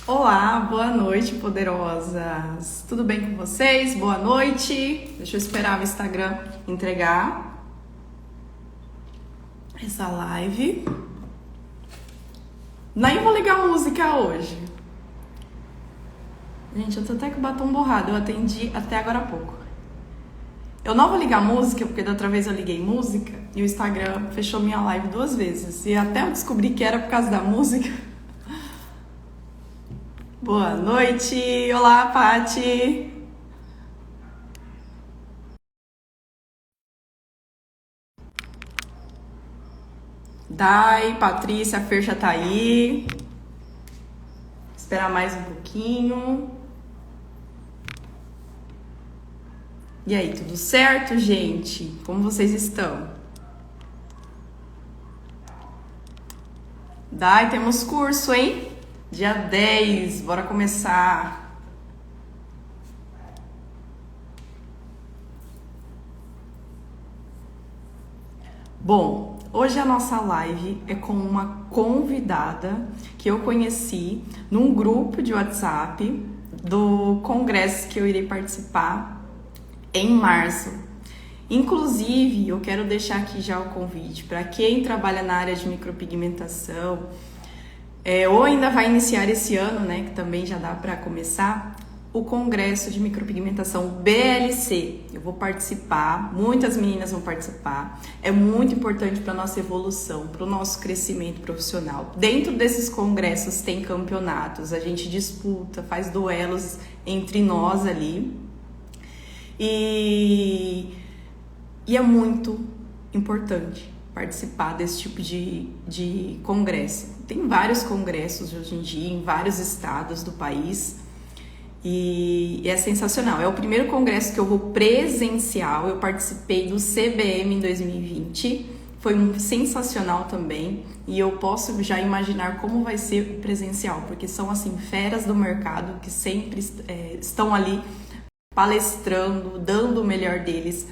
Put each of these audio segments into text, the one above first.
Olá, boa noite, poderosas. Tudo bem com vocês? Boa noite. Deixa eu esperar o Instagram entregar essa live. Nem vou ligar a música hoje. Gente, eu tô até com o batom borrado. Eu atendi até agora há pouco. Eu não vou ligar música, porque da outra vez eu liguei música e o Instagram fechou minha live 2 vezes. E até eu descobri que era por causa da música. Boa noite. Olá, Pati. Dai, Patrícia, a Fer já tá aí. Esperar mais um pouquinho. E aí, tudo certo, gente? Como vocês estão? Dai, temos curso, hein? Dia 10, bora começar. Bom, hoje a nossa live é com uma convidada que eu conheci num grupo de WhatsApp do congresso que eu irei participar em março. Inclusive, eu quero deixar aqui já o convite para quem trabalha na área de micropigmentação, ou ainda vai iniciar esse ano, né, que também já dá para começar, o Congresso de Micropigmentação BLC. Eu vou participar, muitas meninas vão participar. É muito importante para a nossa evolução, para o nosso crescimento profissional. Dentro desses congressos tem campeonatos, a gente disputa, faz duelos entre nós ali. E é muito importante participar desse tipo de congresso. Tem vários congressos hoje em dia, em vários estados do país, e é sensacional. É o primeiro congresso que eu vou presencial. Eu participei do CBM em 2020, foi sensacional também, e eu posso já imaginar como vai ser o presencial, porque são assim feras do mercado que sempre estão ali palestrando, dando o melhor deles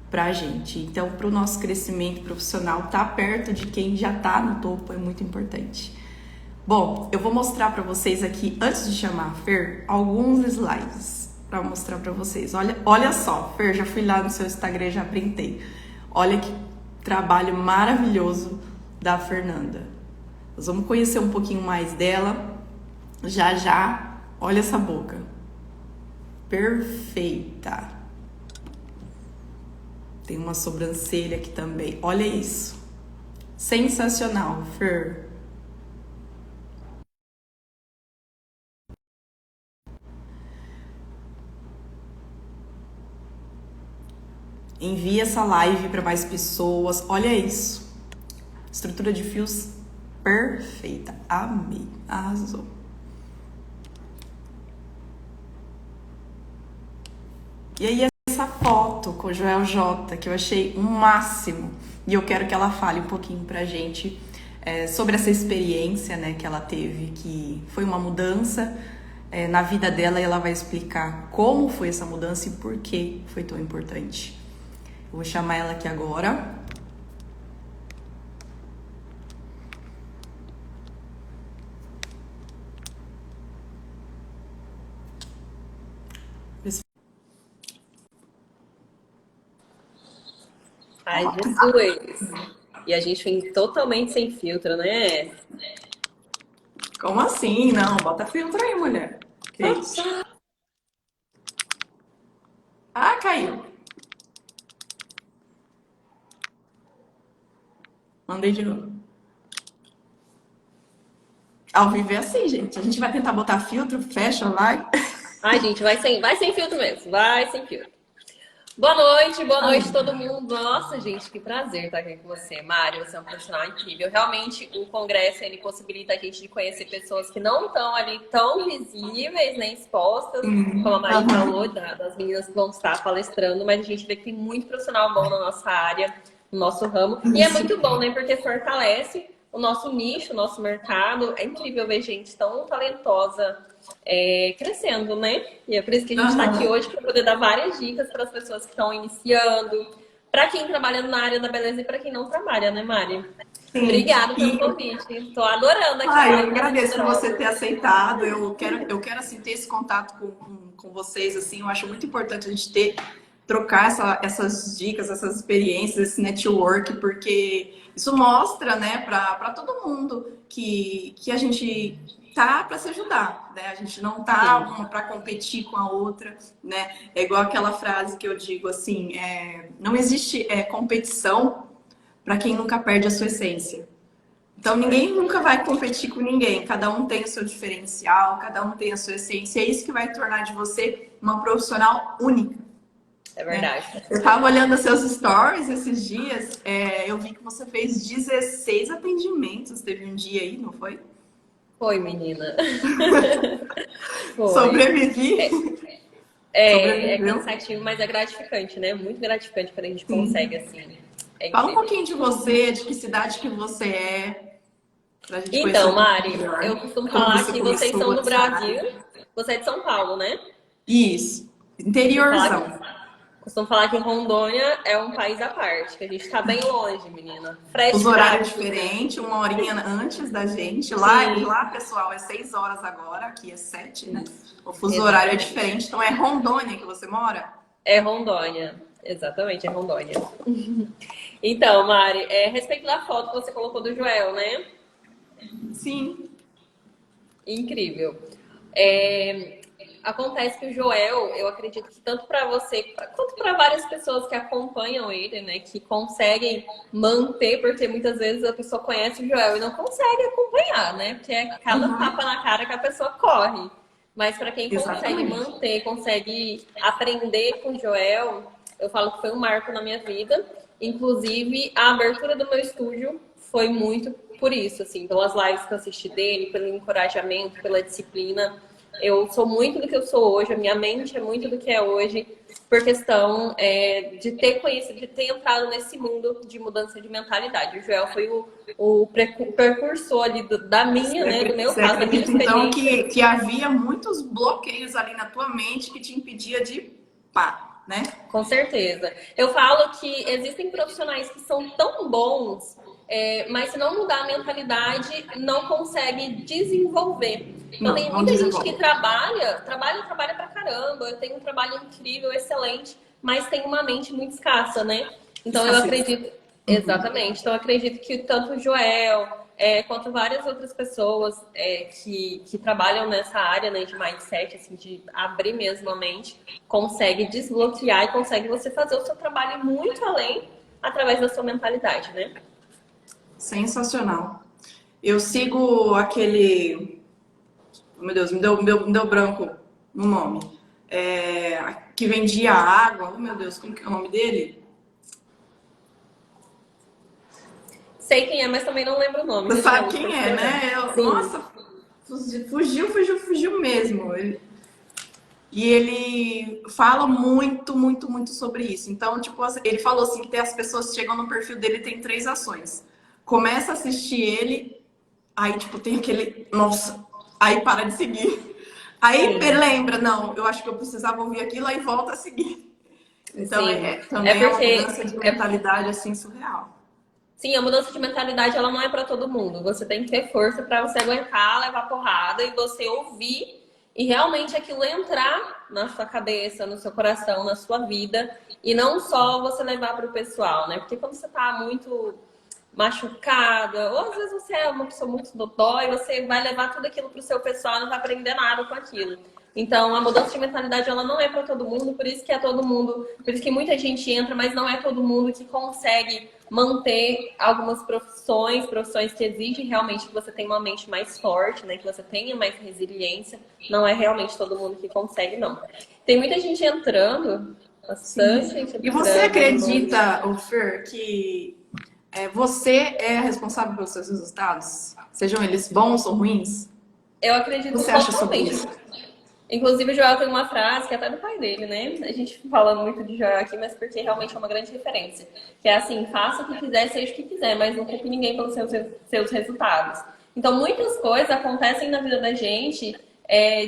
pra gente. Então, para o nosso crescimento profissional, tá perto de quem já tá no topo é muito importante. Bom, eu vou mostrar para vocês aqui, antes de chamar a Fer, alguns slides para mostrar para vocês. Olha só, Fer, já fui lá no seu Instagram, já printei. Olha que trabalho maravilhoso da Fernanda. Nós vamos conhecer um pouquinho mais dela. Já, olha essa boca. Perfeita. Tem uma sobrancelha aqui também. Olha isso. Sensacional, Fer. Envie essa live para mais pessoas. Olha isso. Estrutura de fios perfeita. Amei. Arrasou. E aí essa foto com o Joel J, que eu achei um máximo. E eu quero que ela fale um pouquinho pra gente sobre essa experiência, né, que ela teve, que foi uma mudança na vida dela, e ela vai explicar como foi essa mudança e por que foi tão importante. Eu vou chamar ela aqui agora. Ai, Jesus! E a gente vem totalmente sem filtro, né? Como assim? Não, bota filtro aí, mulher. Que isso? Ah, caiu. Mandei de novo. Ao vivo é assim, gente. A gente vai tentar botar filtro, fecha a live. Ai, gente, vai sem filtro mesmo. Vai sem filtro. Boa noite todo mundo. Nossa, gente, que prazer estar aqui com você, Mário. Você é um profissional incrível. Realmente, o congresso, ele possibilita a gente de conhecer pessoas que não estão ali tão visíveis, né, expostas, como a Mari falou, das meninas que vão estar palestrando, mas a gente vê que tem muito profissional bom na nossa área, no nosso ramo. E é muito bom, né, porque fortalece o nosso nicho, o nosso mercado. É incrível ver gente tão talentosa crescendo, né? E é por isso que a gente está aqui hoje para poder dar várias dicas para as pessoas que estão iniciando, para quem trabalha na área da beleza e para quem não trabalha, né, Mari? Sim. Obrigada pelo convite. Estou adorando aqui. Eu agradeço por você ter aceitado. Eu quero assim, ter esse contato com vocês. Assim, eu acho muito importante a gente trocar essas dicas, essas experiências, esse network, porque isso mostra, né, para todo mundo que a gente tá para se ajudar, né? A gente não tá uma para competir com a outra, né? É igual aquela frase que eu digo assim, não existe competição para quem nunca perde a sua essência. Então ninguém nunca vai competir com ninguém. Cada um tem o seu diferencial, cada um tem a sua essência. É isso que vai tornar de você uma profissional única. É verdade. Eu estava olhando os seus stories esses dias, eu vi que você fez 16 atendimentos. Teve um dia aí, não foi? Foi, menina. Foi. Sobrevivi. É cansativo, mas é gratificante, né? Muito gratificante quando a gente consegue, assim. Fala um pouquinho de você, de que cidade que você é. Pra gente então, Mari, melhor. eu costumo falar que vocês são do Brasil. Você é de São Paulo, né? Isso. Interiorzão. Costumo falar que Rondônia é um país à parte, que a gente tá bem longe, menina. Os horários diferentes, uma horinha antes da gente. Lá, pessoal, é 6 horas agora, aqui é 7, né? O fuso horário é diferente, então é Rondônia que você mora? É Rondônia, exatamente, é Rondônia. Então, Mari, a respeito da foto que você colocou do Joel, né? Sim. Incrível. Acontece que o Joel, eu acredito que tanto para você quanto para várias pessoas que acompanham ele, né, que conseguem manter, porque muitas vezes a pessoa conhece o Joel e não consegue acompanhar, né? Porque é cada tapa na cara que a pessoa corre. Mas para quem consegue manter, consegue aprender com o Joel, eu falo que foi um marco na minha vida. Inclusive, a abertura do meu estúdio foi muito por isso, assim, pelas lives que eu assisti dele, pelo encorajamento, pela disciplina. Eu sou muito do que eu sou hoje, a minha mente é muito do que é hoje, por questão de ter conhecido, de ter entrado nesse mundo de mudança de mentalidade. O Joel foi o precursor ali da minha, né, do meu caso, da minha experiência. Então, que havia muitos bloqueios ali na tua mente que te impedia de pá, né? Com certeza. Eu falo que existem profissionais que são tão bons, mas se não mudar a mentalidade, não consegue desenvolver. Então, tem muita gente que trabalha pra caramba, tem um trabalho incrível, excelente, mas tem uma mente muito escassa, né? Então, eu acredito... Exatamente. Então, eu acredito que tanto o Joel, quanto várias outras pessoas que trabalham nessa área, né, de mindset, assim, de abrir mesmo a mente, consegue desbloquear e consegue você fazer o seu trabalho muito além através da sua mentalidade, né? Sensacional. Eu sigo aquele... Meu Deus, me deu branco no nome. Que vendia água. Oh, meu Deus, como que é o nome dele? Sei quem é, mas também não lembro o nome. Você sabe quem é, né? Nossa, fugiu mesmo. E ele fala muito, muito, muito sobre isso. Então, tipo, ele falou assim que as pessoas que chegam no perfil dele tem 3 ações. Começa a assistir ele, aí, tipo, tem aquele... Nossa... Aí para de seguir. Aí ele lembra, não, eu acho que eu precisava ouvir aquilo, aí volta a seguir. Então, também é uma mudança de mentalidade, assim, surreal. Sim, a mudança de mentalidade, ela não é para todo mundo. Você tem que ter força para você aguentar, levar porrada e você ouvir e realmente aquilo entrar na sua cabeça, no seu coração, na sua vida e não só você levar para o pessoal, né? Porque quando você tá muito machucada, ou às vezes você é uma pessoa muito dodói, você vai levar tudo aquilo pro seu pessoal e não vai aprender nada com aquilo. Então, a mudança de mentalidade, ela não é para todo mundo, por isso que é todo mundo, por isso que muita gente entra, mas não é todo mundo que consegue manter algumas profissões que exigem realmente que você tenha uma mente mais forte, né, que você tenha mais resiliência. Não é realmente todo mundo que consegue, não. Tem muita gente entrando, bastante gente entrando. E você acredita, Fer, que você é responsável pelos seus resultados? Sejam eles bons ou ruins? Eu acredito que você acha sobre isso? Inclusive, o Joel tem uma frase que é até do pai dele, né? A gente fala muito de Joel aqui, mas porque realmente é uma grande referência. Que é assim, faça o que quiser, seja o que quiser, mas não culpe ninguém pelos seus resultados. Então, muitas coisas acontecem na vida da gente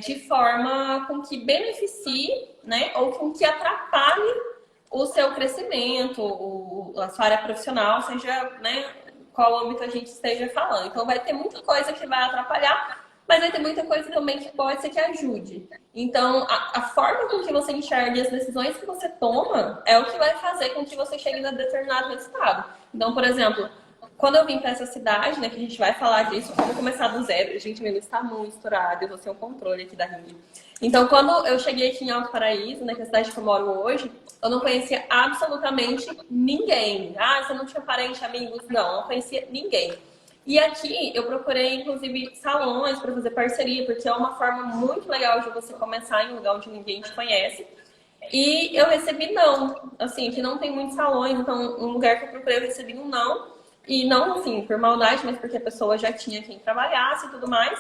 de forma com que beneficie, né? Ou com que atrapalhe o seu crescimento, a sua área profissional, seja, né, qual âmbito a gente esteja falando. Então vai ter muita coisa que vai atrapalhar, mas vai ter muita coisa também que pode ser que ajude. Então, a forma com que você enxerga e as decisões que você toma é o que vai fazer com que você chegue a determinado resultado. Então, por exemplo, quando eu vim para essa cidade, né, que a gente vai falar disso, como começar do zero, gente, meu está muito estourado, eu vou ser o controle aqui da Ring. Então, quando eu cheguei aqui em Alto Paraíso, né, que é a cidade que eu moro hoje, eu não conhecia absolutamente ninguém. Ah, você não tinha parente, amigos? Não conhecia ninguém. E aqui eu procurei, inclusive, salões para fazer parceria, porque é uma forma muito legal de você começar em um lugar onde ninguém te conhece. E eu recebi não, assim, que não tem muitos salões, então um lugar que eu procurei eu recebi um não. E não, assim, por maldade, mas porque a pessoa já tinha quem trabalhasse e tudo mais.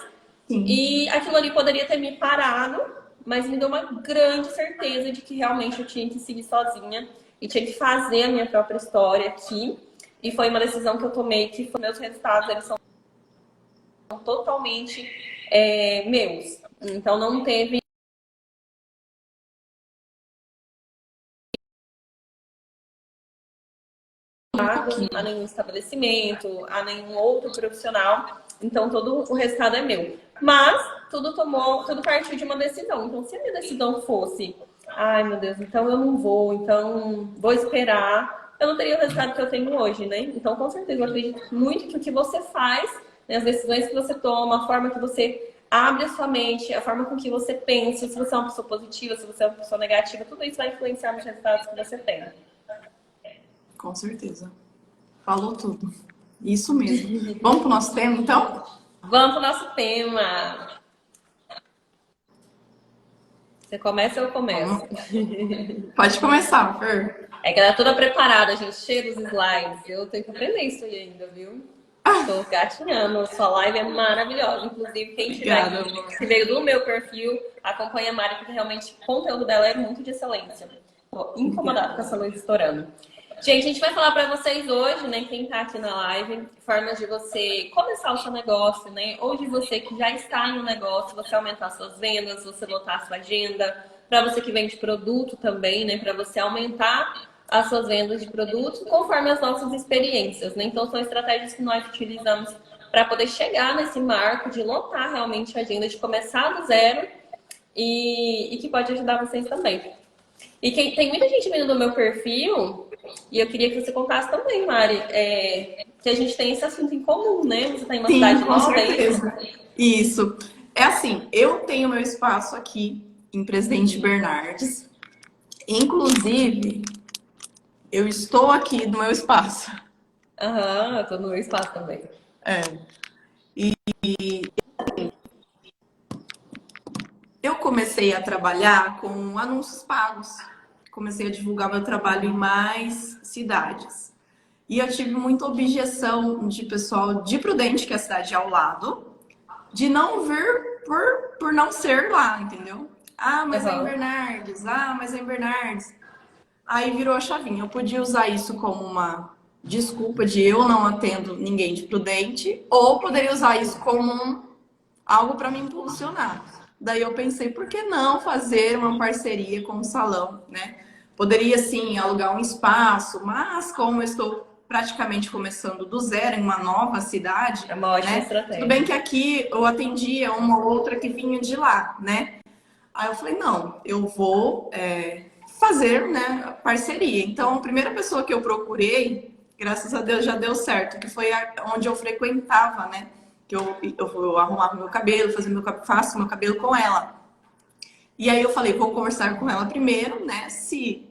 Sim. E aquilo ali poderia ter me parado, mas me deu uma grande certeza de que realmente eu tinha que seguir sozinha e tinha que fazer a minha própria história aqui. E foi uma decisão que eu tomei, que foi, meus resultados, eles são totalmente meus. Então não teve a nenhum estabelecimento, a nenhum outro profissional. Então todo o resultado é meu. Mas tudo partiu de uma decisão. Então se a minha decisão fosse, ai meu Deus, então eu não vou, então vou esperar, eu não teria o resultado que eu tenho hoje, né? Então com certeza eu acredito muito que o que você faz, né, as decisões que você toma, a forma que você abre a sua mente, a forma com que você pensa, se você é uma pessoa positiva, se você é uma pessoa negativa, tudo isso vai influenciar nos resultados que você tem. Com certeza. Falou tudo. Isso mesmo. Vamos para o nosso tema, então? Vamos para o nosso tema. Você começa ou eu começo? Pode começar, Fer. É que ela é toda preparada, a gente, cheia dos slides. Eu tenho que aprender isso aí ainda, viu? Estou gatinhando. Sua live é maravilhosa. Inclusive, quem tiver que veio do meu perfil, acompanha a Mari, porque realmente o conteúdo dela é muito de excelência. Estou incomodada com essa luz estourando. Gente, a gente vai falar para vocês hoje, né, quem tá aqui na live, formas de você começar o seu negócio, né, ou de você que já está em um negócio, você aumentar suas vendas, você lotar a sua agenda, para você que vende produto também, né, para você aumentar as suas vendas de produtos conforme as nossas experiências, né, então são estratégias que nós utilizamos para poder chegar nesse marco de lotar realmente a agenda, de começar do zero e que pode ajudar vocês também. E tem muita gente vindo do meu perfil, e eu queria que você contasse também, Mari, que a gente tem esse assunto em comum, né? Você está em uma cidade nova, é isso? Isso. É assim, eu tenho meu espaço aqui em Presidente Bernardes. Inclusive, eu estou aqui no meu espaço. Aham, eu estou no meu espaço também. E eu comecei a trabalhar com anúncios pagos. Comecei a divulgar meu trabalho em mais cidades. E eu tive muita objeção de pessoal de Prudente, que é a cidade ao lado, de não vir por não ser lá, entendeu? Ah, mas é em Bernardes. Ah, mas é em Bernardes. Aí virou a chavinha. Eu podia usar isso como uma desculpa de eu não atendo ninguém de Prudente, ou poderia usar isso como algo para me impulsionar. Daí eu pensei, por que não fazer uma parceria com o salão, né? Poderia sim alugar um espaço, mas como eu estou praticamente começando do zero em uma nova cidade, é uma ótima estratégia. Tudo bem que aqui eu atendia uma outra que vinha de lá, né? Aí eu falei, não, eu vou fazer, né, parceria. Então, a primeira pessoa que eu procurei, graças a Deus já deu certo, que foi onde eu frequentava, né? Que eu arrumava meu cabelo, faço meu cabelo com ela. E aí eu falei, vou conversar com ela primeiro, né? Se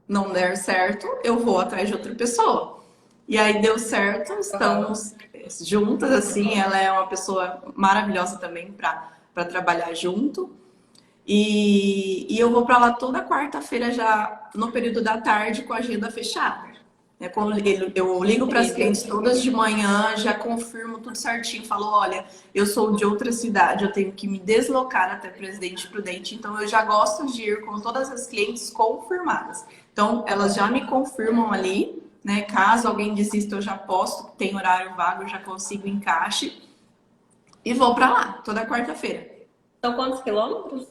não der certo, eu vou atrás de outra pessoa. E aí deu certo, estamos juntas, assim, ela é uma pessoa maravilhosa também para trabalhar junto. E eu vou para lá toda quarta-feira já no período da tarde com a agenda fechada. Quando eu ligo para as clientes todas de manhã, já confirmo tudo certinho, falo, olha, eu sou de outra cidade, eu tenho que me deslocar até Presidente Prudente, então eu já gosto de ir com todas as clientes confirmadas. Então, elas já me confirmam ali, né? Caso alguém desista, eu já posto, tem horário vago, eu já consigo encaixe. E vou para lá, toda quarta-feira. São quantos quilômetros?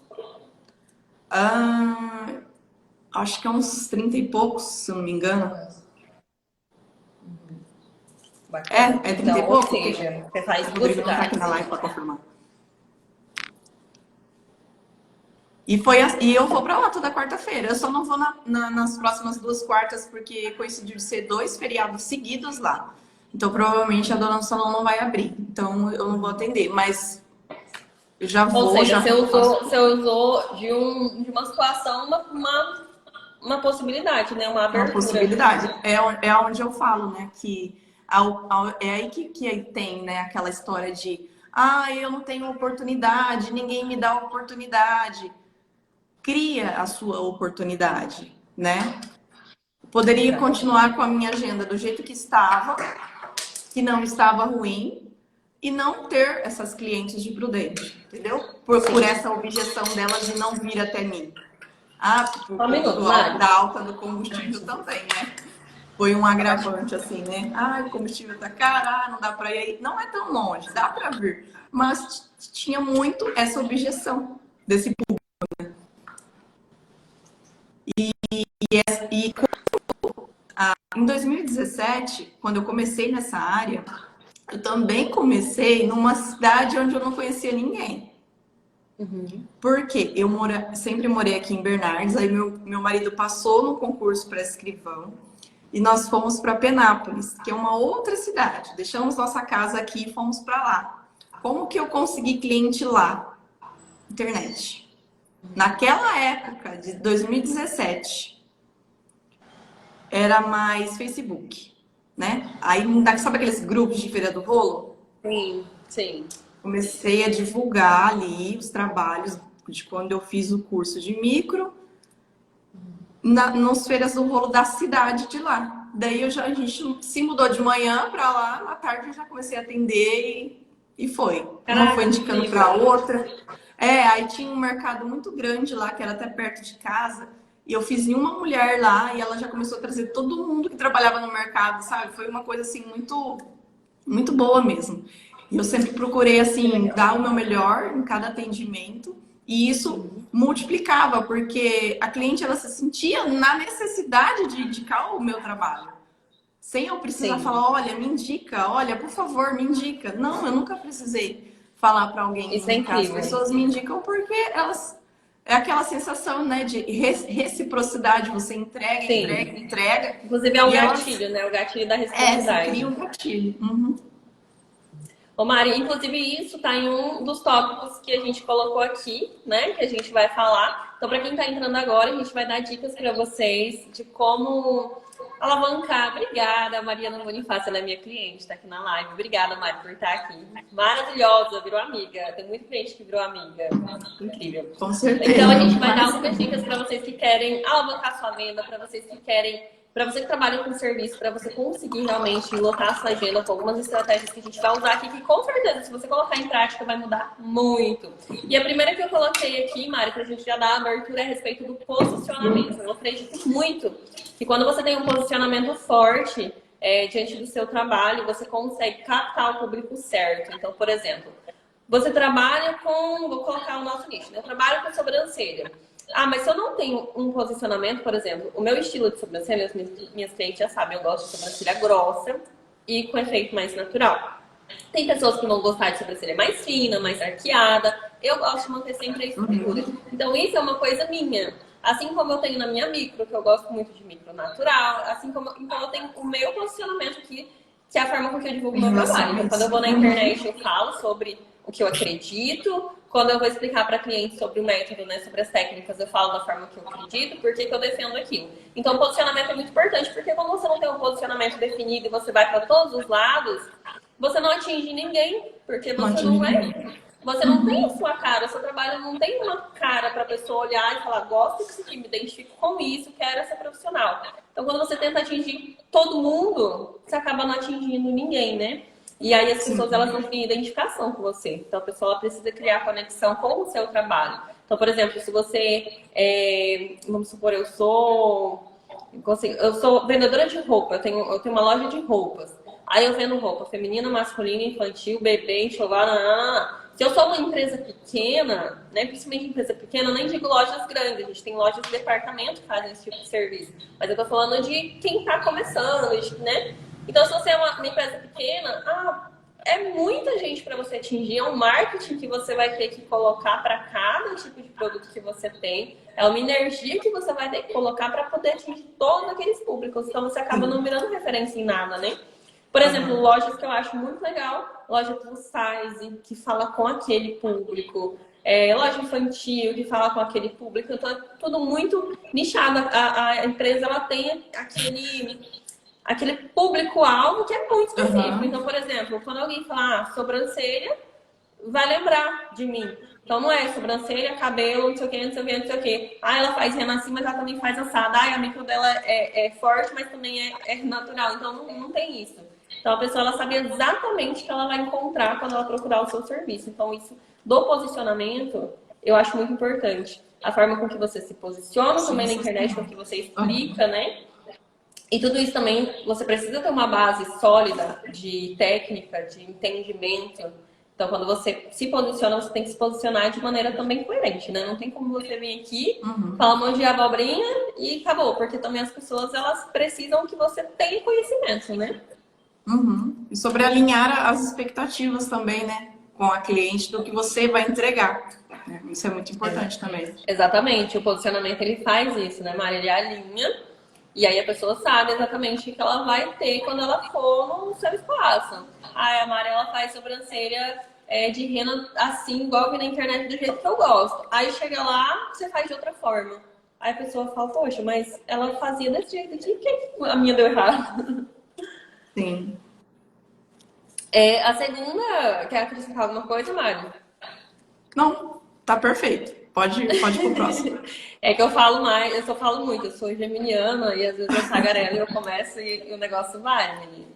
Acho que é uns 30 e poucos, se não me engano. Bacana. É 30 e Então, ou pouco? seja, você faz O duas Rodrigo não tá aqui na cidades. live pra confirmar. E eu vou pra lá toda quarta-feira. Eu só não vou nas próximas 2 quartas, porque coincidiu de ser 2 feriados seguidos lá. Então, provavelmente, a dona do salão não vai abrir. Então, eu não vou atender. Mas eu já Ou vou, seja, já faço você usou de uma situação uma possibilidade, né? Uma uma abertura. possibilidade. É onde eu falo, né? Que é aí que tem, né? Aquela história de eu não tenho oportunidade, ninguém me dá oportunidade. Cria a sua oportunidade, né? Poderia Exatamente. continuar com a minha agenda do jeito que estava, que não estava ruim, e não ter essas clientes de Prudente, entendeu? Por Sim. essa objeção delas de não vir até mim. Por Só um conta minuto, Mari. da alta do combustível também, né? Foi um agravante, assim, né? O combustível tá caro, não dá para ir aí. Não é tão longe, dá para vir. Mas tinha muito essa objeção desse público. E em 2017, quando eu comecei nessa área, eu também comecei numa cidade onde eu não conhecia ninguém. Uhum. Porque sempre morei aqui em Bernardes, aí meu marido passou no concurso para escrivão e nós fomos para Penápolis, que é uma outra cidade. Deixamos nossa casa aqui e fomos para lá. Como que eu consegui cliente lá? Internet. Naquela época, de 2017, era mais Facebook, né? Aí, sabe aqueles grupos de Feira do Rolo? Sim, sim. Comecei a divulgar ali os trabalhos de quando eu fiz o curso de micro nos feiras do rolo da cidade de lá. Daí a gente se mudou de manhã para lá, à tarde eu já comecei a atender e foi. Uma foi Caraca, que indicando para incrível. outra. Aí tinha um mercado muito grande lá, que era até perto de casa. E eu fiz em uma mulher lá e ela já começou a trazer todo mundo que trabalhava no mercado, sabe? Foi uma coisa assim muito, muito boa mesmo. E eu sempre procurei Que assim legal. dar o meu melhor em cada atendimento e isso multiplicava, porque a cliente ela se sentia na necessidade de indicar o meu trabalho. Sem eu precisar Sim, falar, olha, me indica, olha, por favor, me indica. Não, eu nunca precisei falar para alguém me isso é indicar. As incrível. pessoas me indicam porque elas é aquela sensação, né, de reciprocidade, você entrega, Sim. entrega, entrega, Inclusive é um e elas gatilho, né? O gatilho da se criam reciprocidade. um gatilho. Uhum. Ô Mari, inclusive isso tá em um dos tópicos que a gente colocou aqui, né? Que a gente vai falar. Então, para quem tá entrando agora, a gente vai dar dicas para vocês de como alavancar. Obrigada, Mariana Bonifácio, ela é minha cliente, tá aqui na live. Obrigada, Mari, por estar aqui. Maravilhosa, virou amiga. Tem muita gente que virou amiga. Incrível. Com Então, certeza. a gente vai dar Mas, algumas dicas para vocês que querem alavancar sua venda, para vocês que querem, para você que trabalha com serviço, para você conseguir realmente lotar a sua agenda com algumas estratégias que a gente vai usar aqui, que com certeza, se você colocar em prática, vai mudar muito. E a primeira que eu coloquei aqui, Mari, para a gente já dar a abertura, é a respeito do posicionamento. Eu acredito muito que quando você tem um posicionamento forte diante do seu trabalho, você consegue captar o público certo. Então, por exemplo, você trabalha com, vou colocar o nosso nicho, né? Eu trabalho com sobrancelha. Mas se eu não tenho um posicionamento, por exemplo, o meu estilo de sobrancelha, minhas clientes já sabem, eu gosto de sobrancelha grossa e com efeito mais natural. Tem pessoas que vão gostar de sobrancelha mais fina, mais arqueada. Eu gosto de manter sempre a estrutura. Então isso é uma coisa minha. Assim como eu tenho na minha micro, que eu gosto muito de micro natural, assim como então eu tenho o meu posicionamento aqui, que é a forma com que eu divulgo o em meu relação trabalho. a Então, quando eu isso. vou na internet, eu falo sobre o que eu acredito. Quando eu vou explicar para clientes sobre o método, né, sobre as técnicas, eu falo da forma que eu acredito, por que eu defendo aquilo. Então, o posicionamento é muito importante, porque quando você não tem um posicionamento definido e você vai para todos os lados, você não atinge ninguém, porque Não você atinge não é. ninguém. Você não tem a sua cara, o seu trabalho não tem uma cara para a pessoa olhar e falar, gosto disso aqui, me identifico com isso, quero ser profissional. Então, quando você tenta atingir todo mundo, você acaba não atingindo ninguém, né? E aí as pessoas elas não criam identificação com você. Então a pessoa ela precisa criar conexão com o seu trabalho. Então, por exemplo, se você, vamos supor, eu sou vendedora de roupa, eu tenho uma loja de roupas. Aí eu vendo roupa feminina, masculina, infantil, bebê, enxoval, se eu sou uma empresa pequena, né, principalmente empresa pequena, eu nem digo lojas grandes, a gente tem lojas de departamento que fazem esse tipo de serviço. Mas eu tô falando de quem tá começando, né? Então, se você é uma empresa pequena, é muita gente para você atingir, é um marketing que você vai ter que colocar para cada tipo de produto que você tem, é uma energia que você vai ter que colocar para poder atingir todos aqueles públicos. Então, você acaba não virando referência em nada, né? Por exemplo, lojas que eu acho muito legal, loja plus size, que fala com aquele público, loja infantil, que fala com aquele público. Então, é tudo muito nichado. A empresa, ela tem aquele público-alvo que é muito específico. Então, por exemplo, quando alguém falar sobrancelha, vai lembrar de mim. Então, não é sobrancelha, cabelo, não sei o que, não sei o que, não sei o que. Ela faz renascer, mas ela também faz assada. A micro dela é forte, mas também é natural. Então, não tem isso. Então, a pessoa, ela sabe exatamente o que ela vai encontrar quando ela procurar o seu serviço. Então, isso do posicionamento, eu acho muito importante. A forma com que você se posiciona também na internet, com que você explica, né? E tudo isso também, você precisa ter uma base sólida de técnica, de entendimento. Então, quando você se posiciona, você tem que se posicionar de maneira também coerente, né? Não tem como você vir aqui, falar um monte de abobrinha e acabou. Porque também as pessoas, elas precisam que você tenha conhecimento, né? E sobre alinhar as expectativas também, né? Com a cliente do que você vai entregar. Isso é muito importante também. Exatamente. O posicionamento, ele faz isso, né, Mari? Ele alinha. E aí a pessoa sabe exatamente o que ela vai ter quando ela for no seu espaço. A Mari, ela faz sobrancelha de rena assim, igual eu vi na internet, do jeito que eu gosto. Aí chega lá, você faz de outra forma. Aí a pessoa fala, poxa, mas ela fazia desse jeito aqui, por que a minha deu errado? Sim. A segunda, quer acrescentar alguma coisa, Mari? Não, tá perfeito. Pode ir pro próximo. É que eu falo mais, eu só falo muito, eu sou geminiana e às vezes eu tagarelo e eu começo e o negócio vai, menina.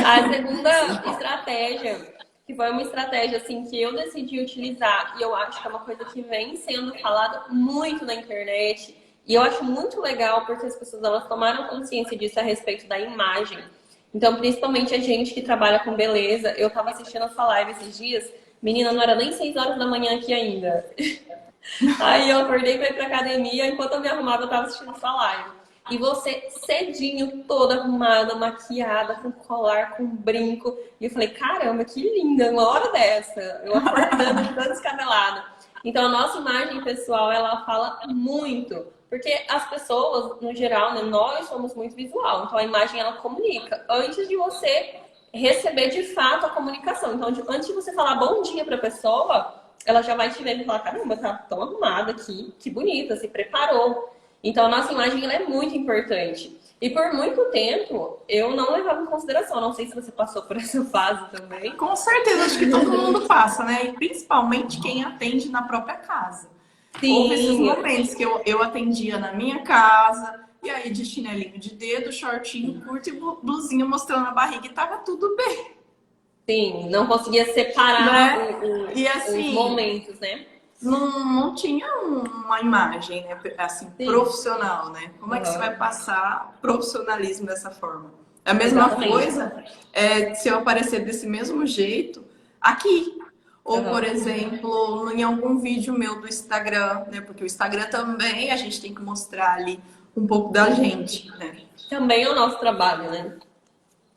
A segunda estratégia, que foi uma estratégia assim que eu decidi utilizar e eu acho que é uma coisa que vem sendo falada muito na internet e eu acho muito legal porque as pessoas, elas tomaram consciência disso a respeito da imagem. Então, principalmente a gente que trabalha com beleza, eu tava assistindo essa live esses dias, menina, não era nem 6 horas da manhã aqui ainda. Aí eu acordei pra ir pra academia, enquanto eu me arrumava, eu tava assistindo essa live. E você cedinho, toda arrumada, maquiada, com colar, com brinco. E eu falei, caramba, que linda, uma hora dessa. Eu acordando, toda descabelada. Então, a nossa imagem pessoal, ela fala muito. Porque as pessoas, no geral, né, nós somos muito visual. Então, a imagem, ela comunica. Antes de você receber, de fato, a comunicação. Então, antes de você falar bom dia pra pessoa, ela já vai te ver e falar, caramba, tá tão arrumada aqui, que bonita, se preparou. Então, a nossa imagem, ela é muito importante. E por muito tempo, eu não levava em consideração. Não sei se você passou por essa fase também. Com certeza, acho que todo mundo passa, né? E principalmente quem atende na própria casa. Sim. Houve esses momentos que eu atendia na minha casa, e aí de chinelinho de dedo, shortinho curto e blusinha mostrando a barriga e tava tudo bem. Sim, não conseguia separar E assim, os momentos, né? Não tinha uma imagem, né? Assim, profissional, né? Como é que você vai passar profissionalismo dessa forma? É a mesma coisa se eu aparecer desse mesmo jeito aqui. Ou, por exemplo, em algum vídeo meu do Instagram, né? Porque o Instagram também a gente tem que mostrar ali um pouco da gente, né? Também é o nosso trabalho, né?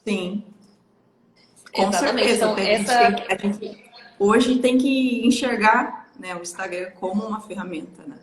Sim. Com Exatamente. certeza. Então, a gente hoje tem que enxergar, né, o Instagram como uma ferramenta, né?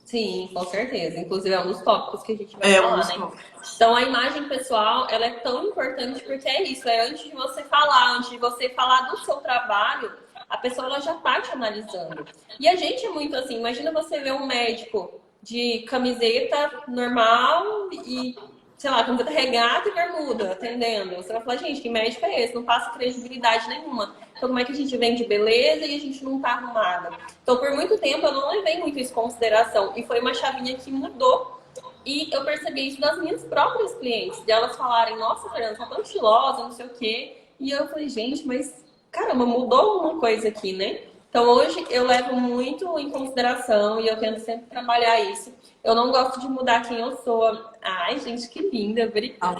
Sim, com certeza. Inclusive é um dos tópicos que a gente vai falar, né? Então a imagem pessoal, ela é tão importante porque é isso, antes de você falar, antes de você falar do seu trabalho, a pessoa, ela já tá te analisando. E a gente é muito assim, imagina você ver um médico de camiseta normal e, sei lá, camiseta regata e bermuda, atendendo. Você vai falar, gente, que médico é esse? Não passa credibilidade nenhuma. Então, como é que a gente vende beleza e a gente não tá arrumada? Então, por muito tempo, eu não levei muito isso em consideração. E foi uma chavinha que mudou. E eu percebi isso das minhas próprias clientes. De elas falarem, nossa, Fernanda, tá tão estilosa, não sei o quê. E eu falei, gente, mas, caramba, mudou alguma coisa aqui, né? Então, hoje, eu levo muito em consideração e eu tento sempre trabalhar isso. Eu não gosto de mudar quem eu sou. Ai, gente, que linda, obrigada.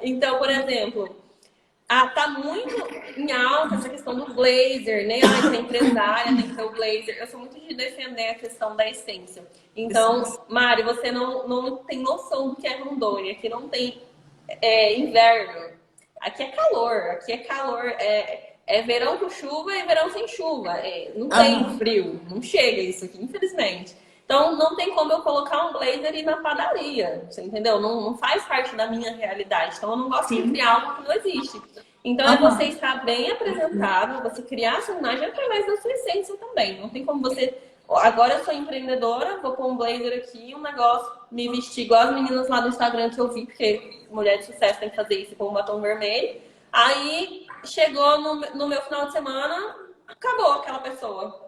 Então, por exemplo... tá muito em alta essa questão do blazer, né? Ai, ser empresária tem que ter o blazer. Eu sou muito de defender a questão da essência. Então, Mari, você não tem noção do que é Rondônia. Aqui não tem inverno. Aqui é calor. É verão com chuva e verão sem chuva. Não tem frio. Não chega isso aqui, infelizmente. Então, não tem como eu colocar um blazer e ir na padaria, você entendeu? Não faz parte da minha realidade. Então, eu não gosto de criar algo que não existe. Então, é você estar bem apresentável, você criar a sua imagem através da sua essência também. Não tem como você... Agora eu sou empreendedora, vou pôr um blazer aqui, um negócio, me vestir igual as meninas lá do Instagram que eu vi, porque mulher de sucesso tem que fazer isso com um batom vermelho. Aí, chegou no meu final de semana, acabou aquela pessoa.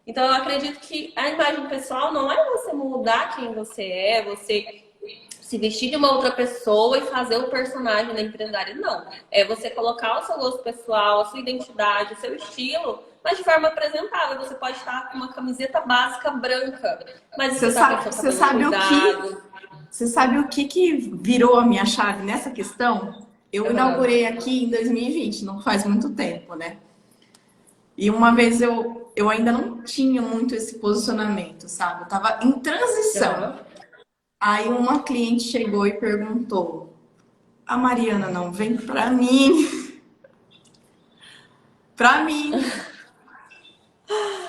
Então, eu acredito que a imagem pessoal não é você mudar quem você é, você se vestir de uma outra pessoa e fazer o personagem da empresária. Não. É você colocar o seu gosto pessoal, a sua identidade, o seu estilo, mas de forma apresentável. Você pode estar com uma camiseta básica branca, mas você sabe o que virou a minha chave nessa questão? Eu inaugurei aqui em 2020, não faz muito tempo, né? E uma vez eu ainda não tinha muito esse posicionamento, sabe? Eu tava em transição. Aí uma cliente chegou e perguntou: a Mariana não vem pra mim? Pra mim.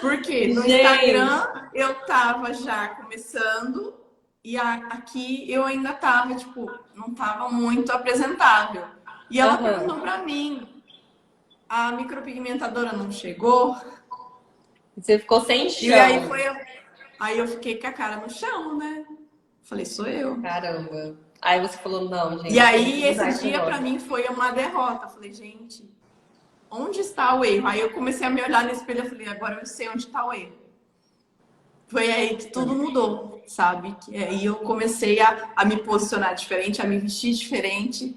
Porque no Instagram eu tava já começando e aqui eu ainda tava, tipo, não tava muito apresentável. E ela perguntou pra mim: a micropigmentadora não chegou? Você ficou sem chão. E aí eu fiquei com a cara no chão, né? Falei, sou eu. Caramba. Aí você falou, não, gente. E aí esse dia pra mim foi uma derrota. Falei, gente, onde está o erro? Aí eu comecei a me olhar no espelho e falei, agora eu sei onde está o erro. Foi aí que tudo mudou, sabe? Que aí eu comecei a me posicionar diferente, a me vestir diferente.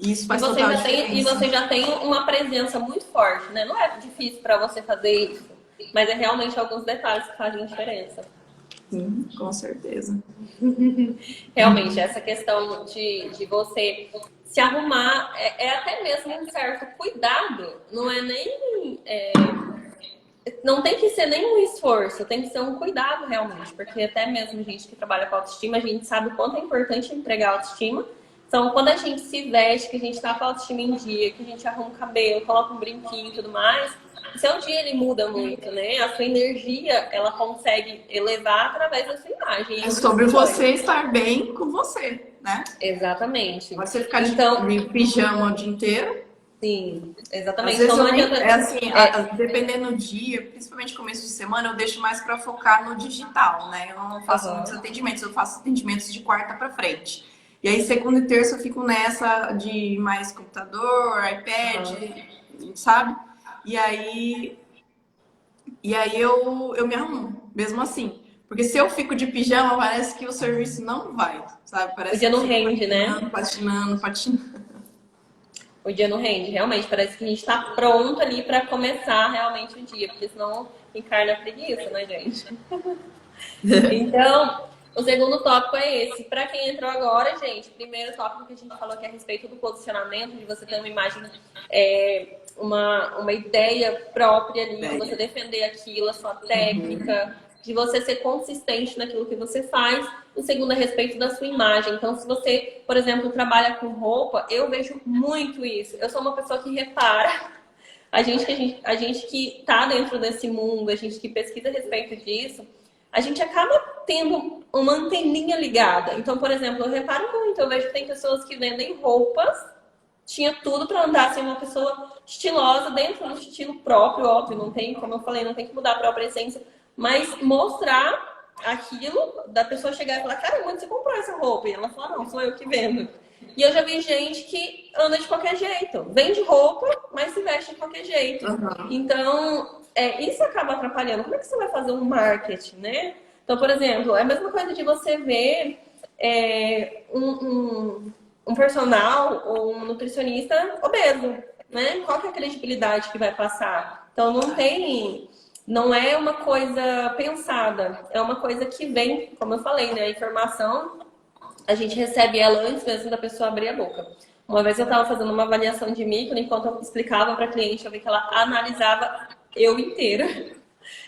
E isso faz total diferença. E você já tem uma presença muito forte, né? Não é difícil para você fazer isso, mas é realmente alguns detalhes que fazem diferença. Sim, com certeza. Realmente, essa questão de você se arrumar é até mesmo um certo cuidado. Não é nem... não tem que ser nem um esforço, tem que ser um cuidado realmente. Porque até mesmo gente que trabalha com autoestima, a gente sabe o quanto é importante entregar autoestima. Então, quando a gente se veste, que a gente tá com a autoestima em dia, que a gente arruma o cabelo, coloca um brinquinho e tudo mais, o seu dia ele muda muito, né? A sua energia, ela consegue elevar através da sua imagem. É sobre você estar bem com você, né? Exatamente. Você ficar de pijama o dia inteiro. Sim, exatamente. Às vezes então, não adianta... dependendo do dia, principalmente começo de semana, eu deixo mais para focar no digital, né? Eu não faço muitos atendimentos, eu faço atendimentos de quarta para frente. E aí, segunda e terça, eu fico nessa de mais computador, iPad, sabe? E aí eu me arrumo, mesmo assim. Porque se eu fico de pijama, parece que o serviço não vai, sabe? Parece o dia que não rende, né? Patinando. O dia não rende, realmente. Parece que a gente está pronto ali para começar realmente o dia, porque senão encarna a preguiça, né, gente? Então, o segundo tópico é esse. Para quem entrou agora, gente, primeiro tópico que a gente falou que é a respeito do posicionamento, de você ter uma imagem, uma ideia própria ali, de você defender aquilo, a sua técnica, de você ser consistente naquilo que você faz. O segundo é a respeito da sua imagem. Então, se você, por exemplo, trabalha com roupa, eu vejo muito isso. Eu sou uma pessoa que repara. A gente que está dentro desse mundo, a gente que pesquisa a respeito disso, a gente acaba tendo uma anteninha ligada. Então, por exemplo, eu reparo muito, eu vejo que tem pessoas que vendem roupas, tinha tudo para andar assim, uma pessoa estilosa, dentro do estilo próprio, óbvio, não tem, como eu falei, não tem que mudar a própria essência, mas mostrar aquilo, da pessoa chegar e falar, cara, onde você comprou essa roupa? E ela fala, não, sou eu que vendo. E eu já vi gente que anda de qualquer jeito, vende roupa, mas se veste de qualquer jeito. Então, isso acaba atrapalhando. Como é que você vai fazer um marketing, né? Então, por exemplo, é a mesma coisa de você ver um personal ou um nutricionista obeso, né? Qual que é a credibilidade que vai passar? Então, não é uma coisa pensada, é uma coisa que vem, como eu falei, né? A informação, a gente recebe ela antes mesmo da pessoa abrir a boca. Uma vez eu estava fazendo uma avaliação de micro, enquanto eu explicava para a cliente, eu vi que ela analisava eu inteira.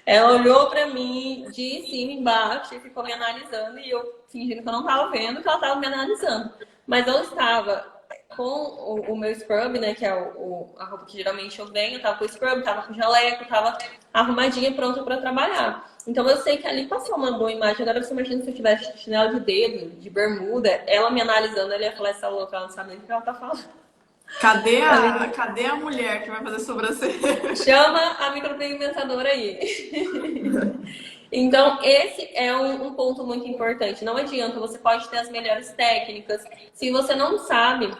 Ela olhou para mim de cima embaixo e ficou me analisando e eu fingindo que eu não estava vendo que ela estava me analisando. Mas eu estava com o meu scrub, né, que é a roupa que geralmente eu venho, eu estava com o scrub, estava com o jaleco, estava arrumadinha, pronta para trabalhar. Então eu sei que ali passou uma boa imagem. Agora você imagina se eu tivesse de chinelo de dedo, de bermuda, ela me analisando, ela ia falar, essa louca, ela não sabe nem o que ela tá falando. Cadê a mulher que vai fazer sobrancelha? Chama a micropigmentadora aí. Então, esse é um ponto muito importante. Não adianta, você pode ter as melhores técnicas. Se você não sabe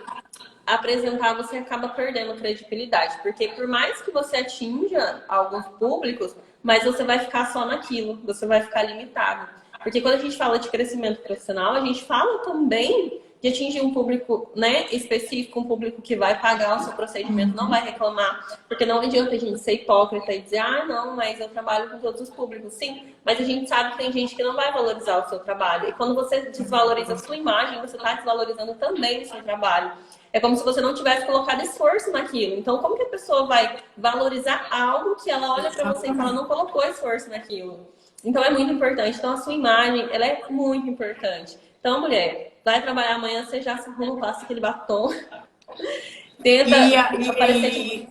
apresentar, você acaba perdendo credibilidade. Porque por mais que você atinja alguns públicos, mas você vai ficar só naquilo, você vai ficar limitado. Porque quando a gente fala de crescimento profissional, a gente fala também de atingir um público, né, específico, um público que vai pagar o seu procedimento, não vai reclamar. Porque não adianta a gente ser hipócrita e dizer, ah, não, mas eu trabalho com todos os públicos. Sim, mas a gente sabe que tem gente que não vai valorizar o seu trabalho. E quando você desvaloriza a sua imagem, você está desvalorizando também o seu trabalho. É como se você não tivesse colocado esforço naquilo. Então, como que a pessoa vai valorizar algo que ela olha para você e fala, não colocou esforço naquilo? Então, é muito importante. Então, a sua imagem, ela é muito importante. Então, mulher, vai trabalhar amanhã, você já se arruma, passa aquele batom. Tenta aparecer...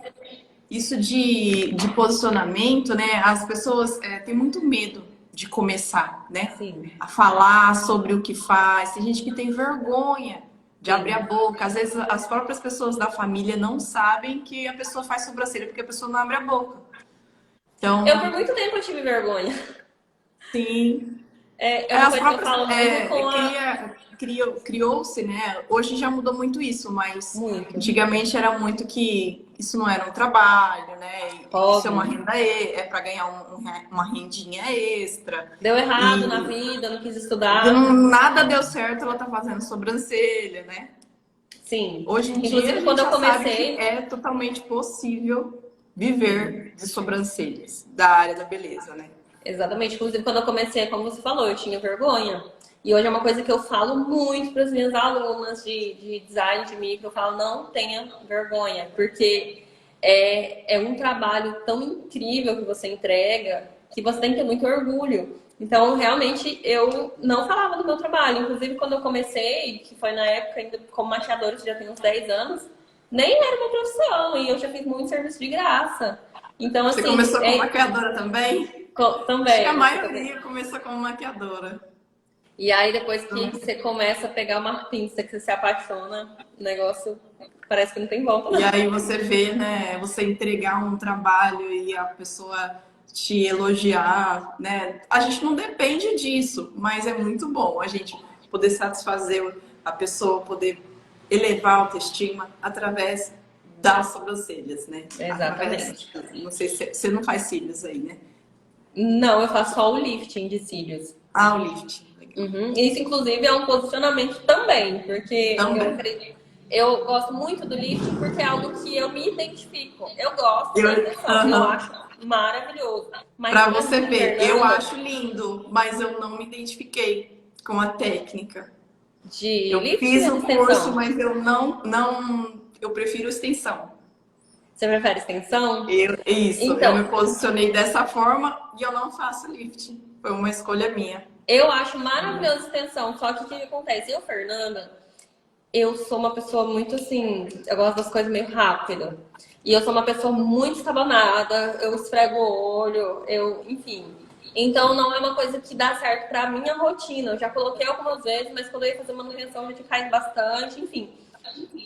Isso de posicionamento, né? As pessoas têm muito medo de começar, né? Sim. A falar sobre o que faz. Tem gente que tem vergonha de abrir a boca. Às vezes as próprias pessoas da família não sabem que a pessoa faz sobrancelha porque a pessoa não abre a boca. Então, eu por muito tempo eu tive vergonha. Sim. É uma coisa que eu falo muito com criou-se, né? Hoje já mudou muito isso, mas muito. Antigamente era muito que isso não era um trabalho, né? Isso é uma renda, é para ganhar uma rendinha extra. Deu errado na vida, não quis estudar. Nada deu certo, ela tá fazendo sobrancelha, né? Sim. Hoje em dia, a gente quando eu comecei, é totalmente possível viver de sobrancelhas, da área da beleza, né? Exatamente. Inclusive, quando eu comecei, como você falou, eu tinha vergonha. E hoje é uma coisa que eu falo muito para as minhas alunas de design de micro. Eu falo, não tenha vergonha, porque é um trabalho tão incrível que você entrega que você tem que ter muito orgulho. Então, realmente, eu não falava do meu trabalho. Inclusive, quando eu comecei, que foi na época ainda como maquiadora, que já tem uns 10 anos, nem era uma profissão. E eu já fiz muito serviço de graça. Então, você assim, começou como maquiadora também? Também. Acho que a maioria começou como maquiadora. E aí, depois que você começa a pegar uma pinça, que você se apaixona, o negócio parece que não tem volta. Não. E aí você vê, né, você entregar um trabalho e a pessoa te elogiar, né? A gente não depende disso, mas é muito bom a gente poder satisfazer a pessoa, poder elevar a autoestima através das sobrancelhas, né? Exatamente. Não sei se você não faz cílios aí, né? Não, eu faço só o lifting de cílios. Ah, o lifting. Uhum. Isso, inclusive, é um posicionamento também, porque eu gosto muito do lifting porque é algo que eu me identifico. Eu gosto da intenção, eu acho maravilhoso. Pra você ver, eu acho lindo, mas eu não me identifiquei com a técnica. Eu fiz o curso, mas eu eu prefiro extensão. Você prefere extensão? Isso, então, eu me posicionei dessa forma e eu não faço lifting. Foi uma escolha minha. Eu acho maravilhosa extensão, só que o que acontece? Eu, Fernanda, eu sou uma pessoa muito assim, eu gosto das coisas meio rápido. E eu sou uma pessoa muito estabanada, eu esfrego o olho, enfim. Então não é uma coisa que dá certo pra minha rotina. Eu já coloquei algumas vezes, mas quando eu ia fazer manutenção eu já tinha caído bastante, enfim.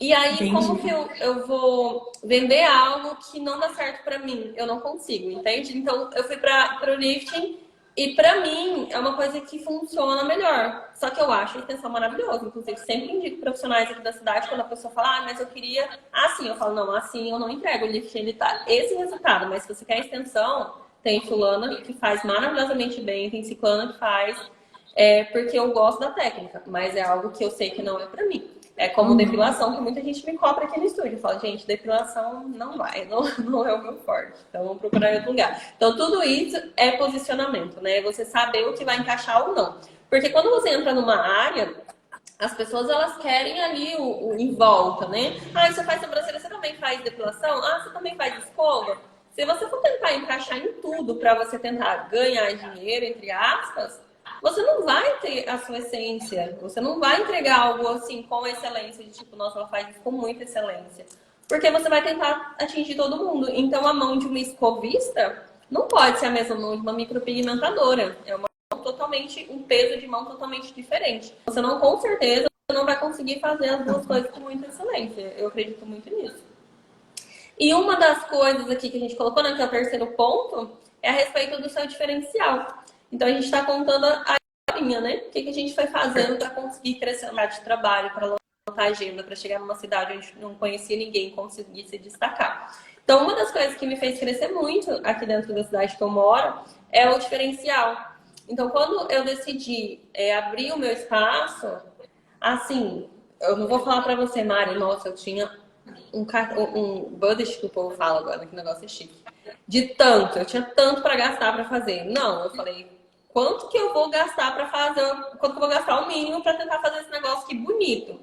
E aí, entendi. Como que eu vou vender algo que não dá certo pra mim? Eu não consigo, entende? Então eu fui pro lifting. E pra mim, é uma coisa que funciona melhor. Só que eu acho a extensão maravilhosa. Inclusive, sempre indico profissionais aqui da cidade, quando a pessoa fala, ah, mas eu queria assim. Eu falo, não, assim eu não entrego. O lift, ele tá esse resultado. Mas se você quer extensão, tem fulana que faz maravilhosamente bem, tem ciclana que faz. Porque eu gosto da técnica, mas é algo que eu sei que não é pra mim. É como depilação, que muita gente me cobra aqui no estúdio. Fala, gente, depilação não vai, não é o meu forte. Então, vamos procurar em outro lugar. Então, tudo isso é posicionamento, né? Você saber o que vai encaixar ou não. Porque quando você entra numa área, as pessoas, elas querem ali o em volta, né? Ah, você faz sobrancelha, você também faz depilação? Ah, você também faz escova? Se você for tentar encaixar em tudo para você tentar ganhar dinheiro, entre aspas, você não vai ter a sua essência. Você não vai entregar algo assim com excelência, de tipo, nossa, ela faz isso com muita excelência. Porque você vai tentar atingir todo mundo. Então, a mão de uma escovista não pode ser a mesma mão de uma micropigmentadora. É uma totalmente, um peso de mão totalmente diferente. Você não, com certeza, não vai conseguir fazer as duas coisas com muita excelência. Eu acredito muito nisso. E uma das coisas aqui que a gente colocou, né, que é o terceiro ponto, é a respeito do seu diferencial. Então, a gente está contando a linha, né? O que a gente foi fazendo para conseguir crescer no mercado de trabalho, para montar agenda, para chegar numa cidade onde não conhecia ninguém e conseguir se destacar. Então, uma das coisas que me fez crescer muito aqui dentro da cidade que eu moro é o diferencial. Então, quando eu decidi abrir o meu espaço, assim, eu não vou falar para você, Mari, nossa, eu tinha um budget que o povo fala agora, que negócio é chique. De tanto, eu tinha tanto para gastar para fazer. Não, eu falei, quanto que eu vou gastar para fazer, quanto que eu vou gastar o mínimo para tentar fazer esse negócio que bonito.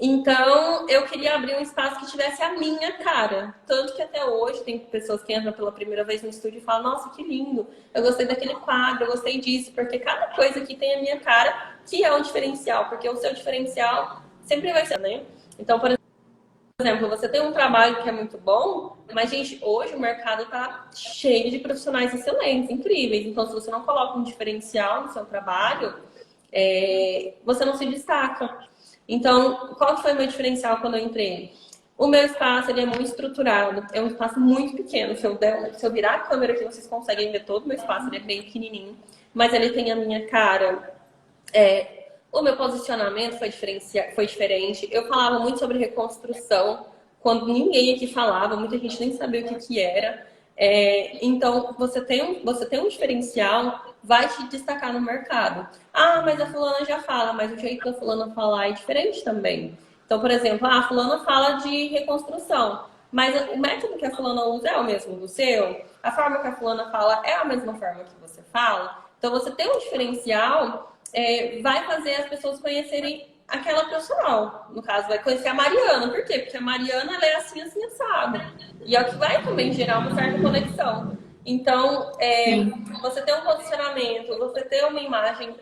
Então, eu queria abrir um espaço que tivesse a minha cara. Tanto que até hoje tem pessoas que entram pela primeira vez no estúdio e falam, nossa, que lindo, eu gostei daquele quadro, eu gostei disso, porque cada coisa aqui tem a minha cara, que é um diferencial, porque o seu diferencial sempre vai ser, né? Então, por exemplo, você tem um trabalho que é muito bom, mas, gente, hoje o mercado está cheio de profissionais excelentes, incríveis. Então, se você não coloca um diferencial no seu trabalho, você não se destaca. Então, qual foi o meu diferencial quando eu entrei? O meu espaço ele é muito estruturado, é um espaço muito pequeno. Se eu virar a câmera aqui, vocês conseguem ver todo o meu espaço, ele é bem pequenininho, mas ele tem a minha cara. O meu posicionamento foi diferente. Eu falava muito sobre reconstrução, quando ninguém aqui falava, muita gente nem sabia o que era. Então, você tem um diferencial, vai te destacar no mercado. Ah, mas a fulana já fala, mas o jeito da fulana falar é diferente também. Então, por exemplo, a fulana fala de reconstrução, mas o método que a fulana usa é o mesmo do seu, a forma que a fulana fala é a mesma forma que você fala. Então, você tem um diferencial, vai fazer as pessoas conhecerem aquela profissional. No caso, vai conhecer a Mariana. Por quê? Porque a Mariana ela é assim, assim, assada. E é o que vai também gerar uma certa conexão. Então, você ter um posicionamento, você ter uma imagem,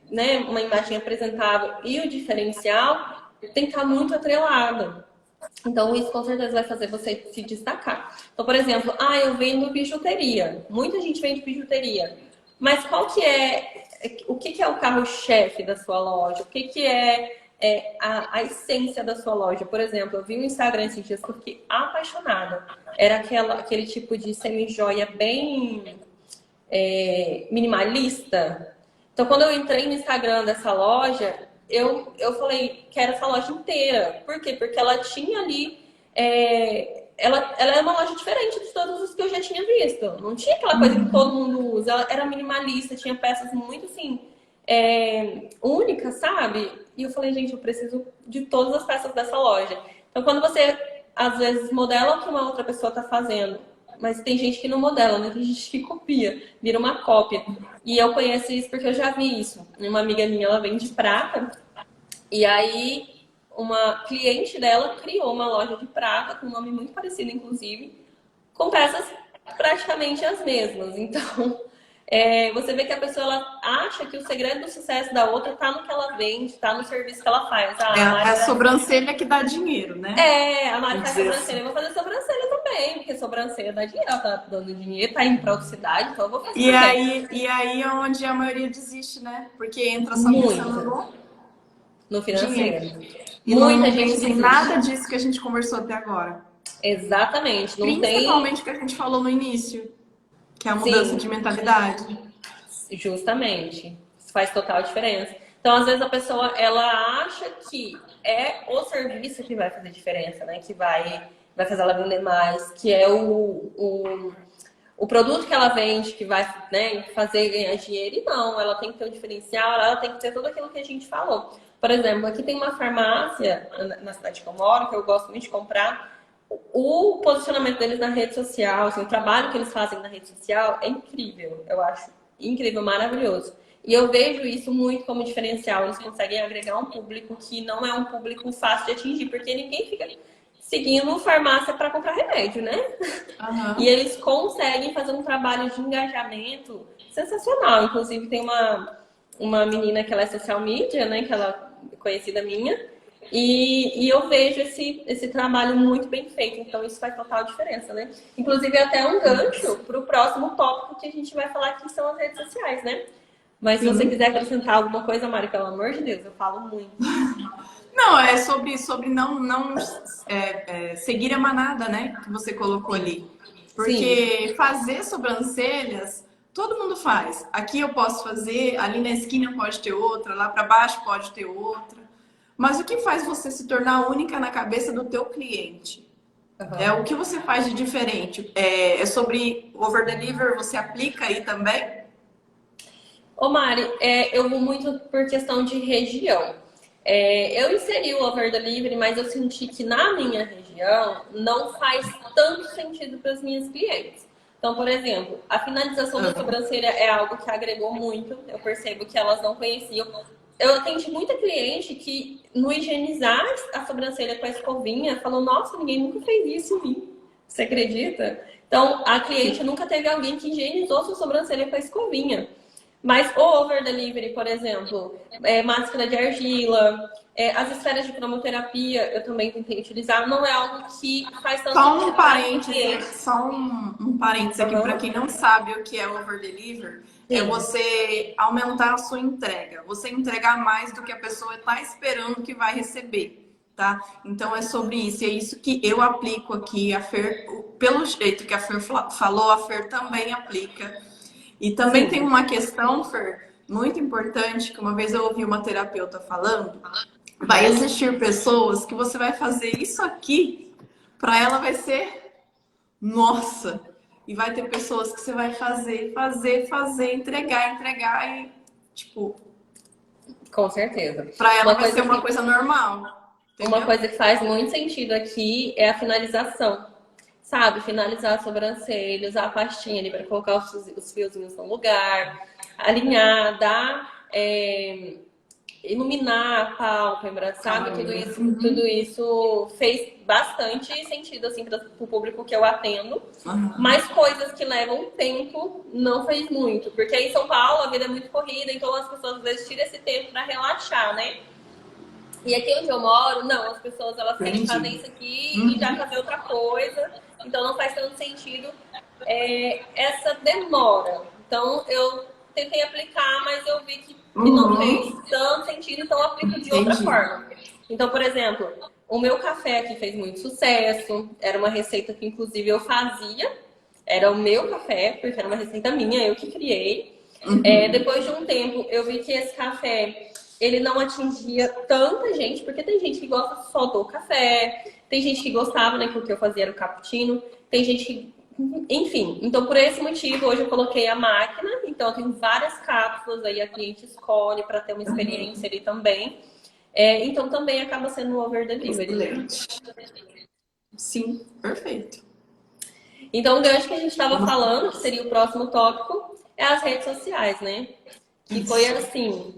né, uma imagem apresentável e o diferencial tem que estar muito atrelado. Então, isso com certeza vai fazer você se destacar. Então, por exemplo, eu vendo bijuteria. Muita gente vende bijuteria. Mas o que é o carro-chefe da sua loja? O que é a essência da sua loja? Por exemplo, eu vi um Instagram esses dias que eu fiquei apaixonada. Era aquele tipo de semi-joia bem minimalista. Então, quando eu entrei no Instagram dessa loja, eu falei, quero essa loja inteira. Por quê? Porque ela tinha ali... ela é uma loja diferente de todos os que eu já tinha visto. Não tinha aquela coisa que todo mundo usa. Ela era minimalista, tinha peças muito, assim, únicas, sabe? E eu falei, gente, eu preciso de todas as peças dessa loja. Então, quando você, às vezes, modela o que uma outra pessoa está fazendo, mas tem gente que não modela, né? Tem gente que copia, vira uma cópia. E eu conheço isso porque eu já vi isso. Uma amiga minha, ela vende prata. E aí, uma cliente dela criou uma loja de prata, com um nome muito parecido, inclusive, com peças praticamente as mesmas. Então, você vê que a pessoa ela acha que o segredo do sucesso da outra está no que ela vende, está no serviço que ela faz. A sobrancelha que dá dinheiro, né? A Mari faz sobrancelha. Eu vou fazer sobrancelha também, porque sobrancelha dá dinheiro. Ela tá dando dinheiro, tá indo pra outra cidade, então eu vou fazer. E aí é onde a maioria desiste, né? Porque entra só pensando no financeiro. E muita gente pensa em nada disso que a gente conversou até agora. Exatamente. Principalmente o que a gente falou no início, que é a mudança de mentalidade. Justamente. Isso faz total diferença. Então, às vezes, a pessoa, ela acha que é o serviço que vai fazer diferença, né? Que vai fazer ela vender mais, que é o produto que ela vende, que vai, né, fazer ganhar dinheiro. E não, ela tem que ter um diferencial, ela tem que ter tudo aquilo que a gente falou. Por exemplo, aqui tem uma farmácia na cidade que eu moro, que eu gosto muito de comprar. O posicionamento deles na rede social, assim, o trabalho que eles fazem na rede social é incrível. Eu acho incrível, maravilhoso. E eu vejo isso muito como diferencial. Eles conseguem agregar um público que não é um público fácil de atingir, porque ninguém fica seguindo farmácia para comprar remédio, né? E Aham. eles conseguem fazer um trabalho de engajamento sensacional. Inclusive, tem uma menina que ela é social media, né? Que ela é conhecida minha. E eu vejo esse trabalho muito bem feito. Então, isso faz total diferença, né? Inclusive, até um gancho para o próximo tópico que a gente vai falar, que são as redes sociais, né? Mas se você Sim. quiser acrescentar alguma coisa, Mari, pelo amor de Deus, eu falo muito. Não, é sobre não seguir a manada, né? Que você colocou ali. Sim, Porque fazer sobrancelhas, todo mundo faz. Aqui eu posso fazer, ali na esquina pode ter outra, lá para baixo pode ter outra. Mas o que faz você se tornar única na cabeça do teu cliente? É uhum. o que você faz de diferente. É sobre over deliver, você aplica aí também? Ô Mari, eu vou muito por questão de região. Eu inseri o Over Delivery, mas eu senti que na minha região não faz tanto sentido para as minhas clientes. Então, por exemplo, a finalização da Ah, sobrancelha é algo que agregou muito. Eu percebo que elas não conheciam. Eu atendi muita cliente que, no higienizar a sobrancelha com a escovinha, falou: Nossa, ninguém nunca fez isso em mim. Você acredita? Então, a cliente sim. nunca teve alguém que higienizou sua sobrancelha com a escovinha. Mas o over delivery, por exemplo, máscara de argila, as esferas de cromoterapia, eu também tentei utilizar, não é algo que faz tanto Só um sentido para as parêntese, clientes. um parêntese aqui para Aham. quem não sabe o que é over deliver, é Sim, você aumentar a sua entrega, você entregar mais do que a pessoa está esperando que vai receber, tá? Então é sobre isso, é isso que eu aplico aqui, a Fer, pelo jeito que a Fer falou, a Fer também aplica. E também tem sim, uma questão, Fer, muito importante, que uma vez eu ouvi uma terapeuta falando, vai existir pessoas que você vai fazer isso aqui, para ela vai ser nossa. E vai ter pessoas que você vai fazer, entregar e, tipo, com certeza. para ela Uma vai ser coisa uma que, coisa normal. uma Entendeu? coisa que faz muito sentido aqui é a finalização. Sabe, finalizar a sobrancelha, usar a pastinha ali para colocar os fiozinhos no lugar, alinhar, dar iluminar a pálpebra, sabe? Cabelo. Tudo isso fez bastante sentido assim para o público que eu atendo. Uhum. Mas coisas que levam tempo não fez muito, porque em São Paulo a vida é muito corrida, então as pessoas às vezes tiram esse tempo para relaxar, né? E aqui onde eu moro, não, as pessoas elas querem fazer Entendi. isso aqui e já Uhum. fazer outra coisa, então não faz tanto sentido essa demora. Então eu tentei aplicar, mas eu vi que não fez Uhum. tanto sentido, então eu aplico de outra Entendi. forma. Então, por exemplo, o meu café aqui fez muito sucesso, era uma receita que inclusive eu fazia, era o meu café, porque era uma receita minha, eu que criei. Uhum. Depois de um tempo, eu vi que esse café ele não atingia tanta gente, porque tem gente que gosta só do café, tem gente que gostava, né, que o que eu fazia era o cappuccino, tem gente que enfim, então por esse motivo hoje eu coloquei a máquina, então eu tenho várias cápsulas aí a cliente escolhe para ter uma experiência ali também. Então também acaba sendo um over delivery. Excelente. Sim, perfeito. Então o gancho que a gente estava falando, que seria o próximo tópico, é as redes sociais, né? Que foi Isso. assim,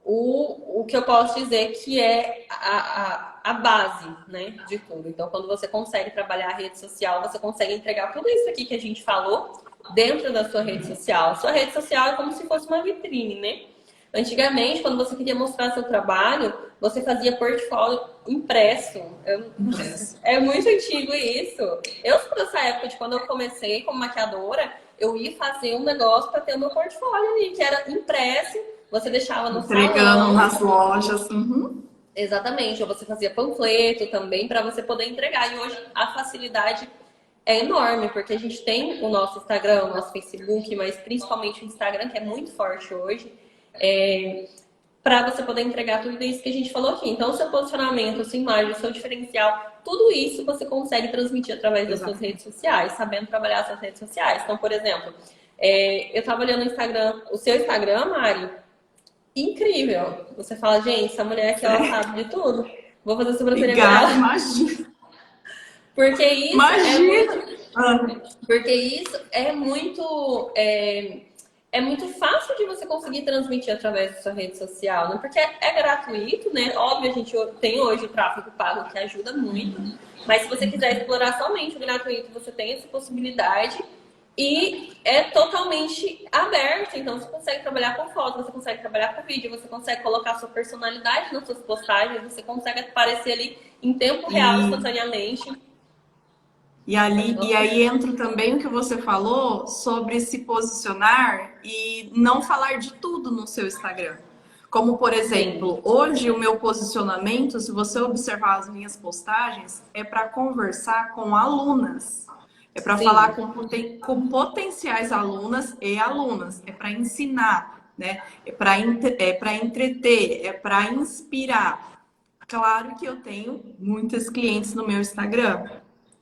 o que eu posso dizer que é a base, né, de tudo. Então, quando você consegue trabalhar a rede social, você consegue entregar tudo isso aqui que a gente falou dentro da sua rede social. Sua rede social é como se fosse uma vitrine, né? Antigamente, quando você queria mostrar seu trabalho, você fazia portfólio impresso. Impresso. É muito antigo isso. Eu sou dessa época de quando eu comecei como maquiadora, eu ia fazer um negócio para ter o meu portfólio ali, que era impresso. Você deixava no Entregando salão, nas lojas. Uhum. exatamente, ou você fazia panfleto também para você poder entregar. E hoje a facilidade é enorme, porque a gente tem o nosso Instagram, o nosso Facebook, mas principalmente o Instagram, que é muito forte hoje, para você poder entregar tudo isso que a gente falou aqui. Então, o seu posicionamento, a sua imagem, o seu diferencial, tudo isso você consegue transmitir através das suas Exato. redes sociais, sabendo trabalhar suas redes sociais. Então, por exemplo, eu estava olhando o Instagram, o seu Instagram, Mari, incrível. Você fala, gente, essa mulher aqui, ela sabe de tudo. Vou fazer sobrancelha com Obrigada, ela. imagina. Porque isso é Imagina. muito Ah, Porque isso é muito. é muito fácil de você conseguir transmitir através da sua rede social, né? Porque é gratuito, né? Óbvio, a gente tem hoje o tráfego pago que ajuda muito, mas se você quiser explorar somente o gratuito, você tem essa possibilidade e é totalmente aberto. Então, você consegue trabalhar com foto, você consegue trabalhar com vídeo, você consegue colocar sua personalidade nas suas postagens, você consegue aparecer ali em tempo real, instantaneamente. E aí entra também o que você falou sobre se posicionar e não falar de tudo no seu Instagram. Como, por exemplo, hoje o meu posicionamento, se você observar as minhas postagens, é para conversar com alunas. É para falar com potenciais alunas e alunas. É para ensinar, né? É para entreter, é para inspirar. Claro que eu tenho muitas clientes no meu Instagram.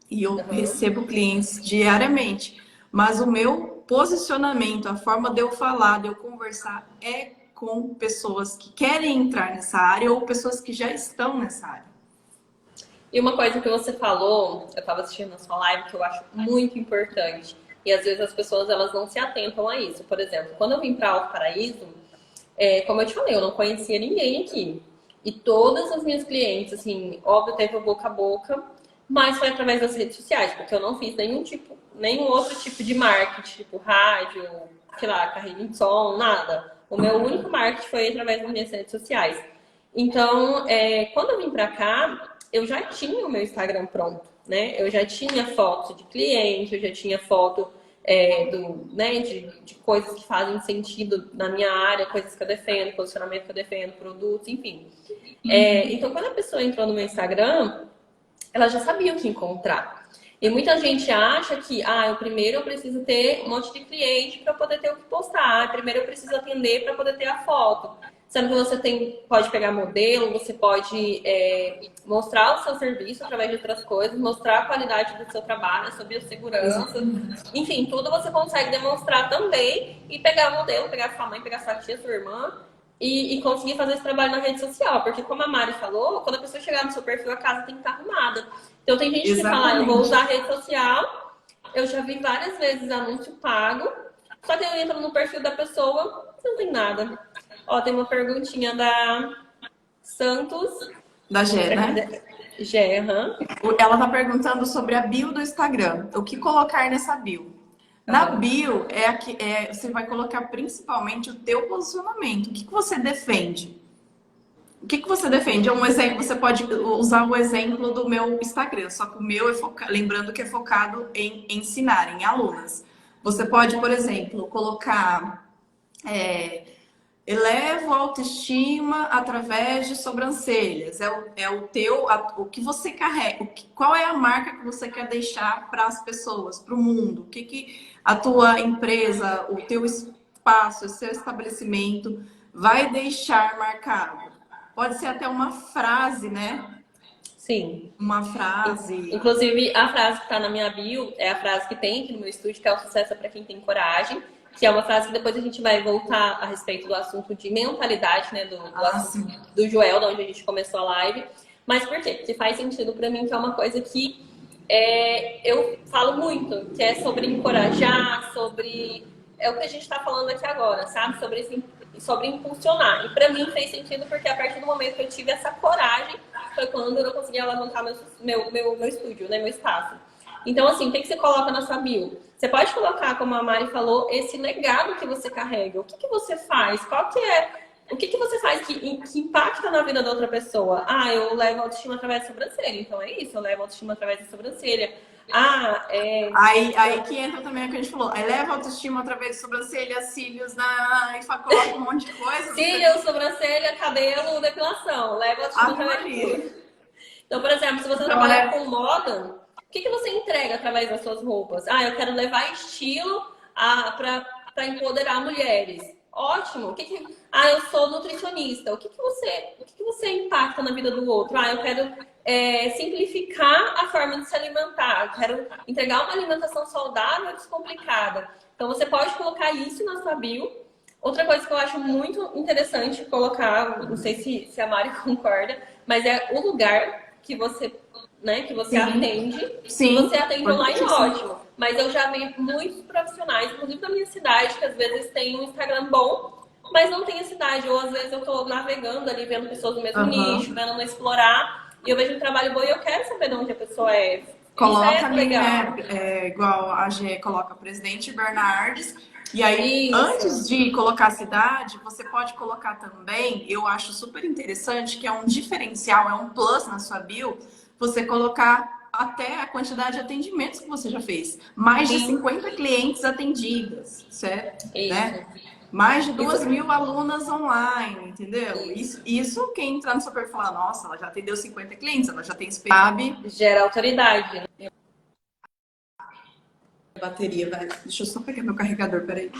E eu recebo clientes diariamente. Mas o meu posicionamento, a forma de eu falar, de eu conversar, é com pessoas que querem entrar nessa área ou pessoas que já estão nessa área. E uma coisa que você falou, eu estava assistindo a sua live, que eu acho muito importante. E às vezes as pessoas elas não se atentam a isso. Por exemplo, quando eu vim para Alto Paraíso, como eu te falei, eu não conhecia ninguém aqui. E todas as minhas clientes, assim, óbvio, teve o boca a boca, mas foi através das redes sociais, porque eu não fiz nenhum outro tipo de marketing, tipo rádio, sei lá, carreira de som, nada. O meu único marketing foi através das minhas redes sociais. Então, quando eu vim pra cá, eu já tinha o meu Instagram pronto, né? Eu já tinha foto de cliente, eu já tinha foto de coisas que fazem sentido na minha área, coisas que eu defendo, posicionamento que eu defendo, produtos, enfim. Então, quando a pessoa entrou no meu Instagram, ela já sabia o que encontrar. E muita gente acha que, primeiro eu preciso ter um monte de cliente para poder ter o que postar. Primeiro eu preciso atender para poder ter a foto. Sendo que você pode pegar modelo, você pode mostrar o seu serviço através de outras coisas, mostrar a qualidade do seu trabalho, a sua biossegurança. Enfim, tudo você consegue demonstrar também e pegar o modelo, pegar sua mãe, pegar sua tia, sua irmã, e conseguir fazer esse trabalho na rede social. Porque como a Mari falou, quando a pessoa chegar no seu perfil, a casa tem que estar arrumada. Então tem gente que fala, eu vou usar a rede social. Eu já vi várias vezes anúncio pago, só que eu entro no perfil da pessoa, não tem nada. Ó, tem uma perguntinha da Santos. Da Gé, né? Gé, Ela tá perguntando sobre a bio do Instagram. O que colocar nessa bio? Na bio, você vai colocar principalmente o teu posicionamento. O que você defende? O que você defende? É um exemplo, você pode usar o exemplo do meu Instagram, só que o meu lembrando que é focado em ensinar, em alunas. Você pode, por exemplo, colocar elevo a autoestima através de sobrancelhas. O que você carrega, qual é a marca que você quer deixar para as pessoas, para o mundo? O que a tua empresa, o teu espaço, o seu estabelecimento vai deixar marcado? Pode ser até uma frase, né? Sim. Uma frase. Inclusive, a frase que está na minha bio é a frase que tem aqui no meu estúdio, que é o sucesso é para quem tem coragem. Que é uma frase que depois a gente vai voltar a respeito do assunto de mentalidade, né? Do Joel, da onde a gente começou a live. Mas por quê? Porque faz sentido para mim, que é uma coisa que eu falo muito, que é sobre encorajar, sobre... É o que a gente está falando aqui agora, sabe? Sobre impulsionar. E para mim fez sentido porque a partir do momento que eu tive essa coragem, foi quando eu consegui alavancar meu estúdio, né? Meu espaço. Então, assim, o que você coloca na sua bio? Você pode colocar, como a Mari falou, esse legado que você carrega. O que você faz? O que você faz que impacta na vida da outra pessoa? Eu levo a autoestima através da sobrancelha. Então é isso, eu levo a autoestima através da sobrancelha. Aí que entra também o que a gente falou. Aí leva a autoestima através de sobrancelha, cílios, e coloca um monte de coisa. Cílios, sobrancelha, cabelo, depilação. Leva a autoestima através de tudo. Então, por exemplo, se você trabalha com moda, o que você entrega através das suas roupas? Eu quero levar estilo para empoderar mulheres. Ótimo. Eu sou nutricionista. O que você impacta na vida do outro? Eu quero simplificar a forma de se alimentar. Eu quero entregar uma alimentação saudável e descomplicada. Então, você pode colocar isso na sua bio. Outra coisa que eu acho muito interessante colocar, não sei se a Mari concorda, mas é o lugar que você atende. Sim. Se você atende online, ótimo. mas eu já vi muitos profissionais, inclusive da minha cidade, que às vezes tem um Instagram bom, mas não tem a cidade. Ou às vezes eu tô navegando ali, vendo pessoas do mesmo nicho, vendo não explorar, e eu vejo um trabalho bom e eu quero saber de onde a pessoa é. Coloca Isso é ali, legal. né? Igual a G coloca Presidente Bernardes. E aí, Isso. antes de colocar a cidade, você pode colocar também, eu acho super interessante, que é um diferencial, é um plus na sua bio, você colocar até a quantidade de atendimentos que você já fez. Mais de 50 clientes atendidas, certo? Isso. Né? Mais de Isso. 2.000 alunas online, entendeu? Isso quem entrar no seu perfil fala, nossa, ela já atendeu 50 clientes, ela já tem sabe. Gera autoridade, né? Bateria, vai. Deixa eu só pegar meu carregador, peraí.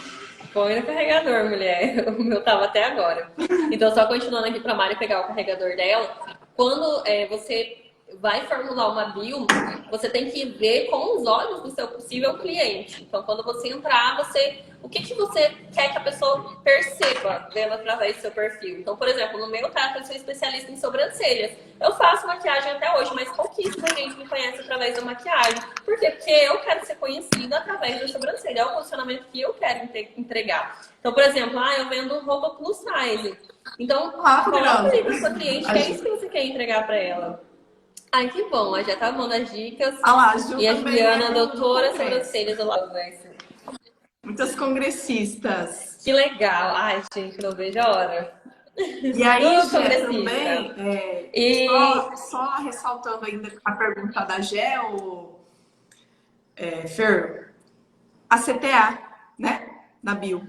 Põe no carregador, mulher. O meu tava até agora. Então, só continuando aqui pra Mari pegar o carregador dela. Quando você vai formular uma bio, você tem que ver com os olhos do seu possível cliente. Então, quando você entrar, o que você quer que a pessoa perceba vendo através do seu perfil? Então, por exemplo, no meu caso, eu sou especialista em sobrancelhas. Eu faço maquiagem até hoje, mas pouquíssima gente me conhece através da maquiagem. Por quê? Porque eu quero ser conhecida através da sobrancelha. É o posicionamento que eu quero entregar. Então, por exemplo, eu vendo roupa plus size. Então, coloca ali para sua cliente que é isso que você quer entregar para ela. Ai, que bom, a já tá dando as dicas. Lá, a Ju e a Juliana, doutora sobrancelhas do lado. Muitas congressistas. Que legal. Ai, gente, não vejo a hora. E aí, Gé, também, só ressaltando ainda a pergunta da Gé, Fer, a CTA, né? Na bio.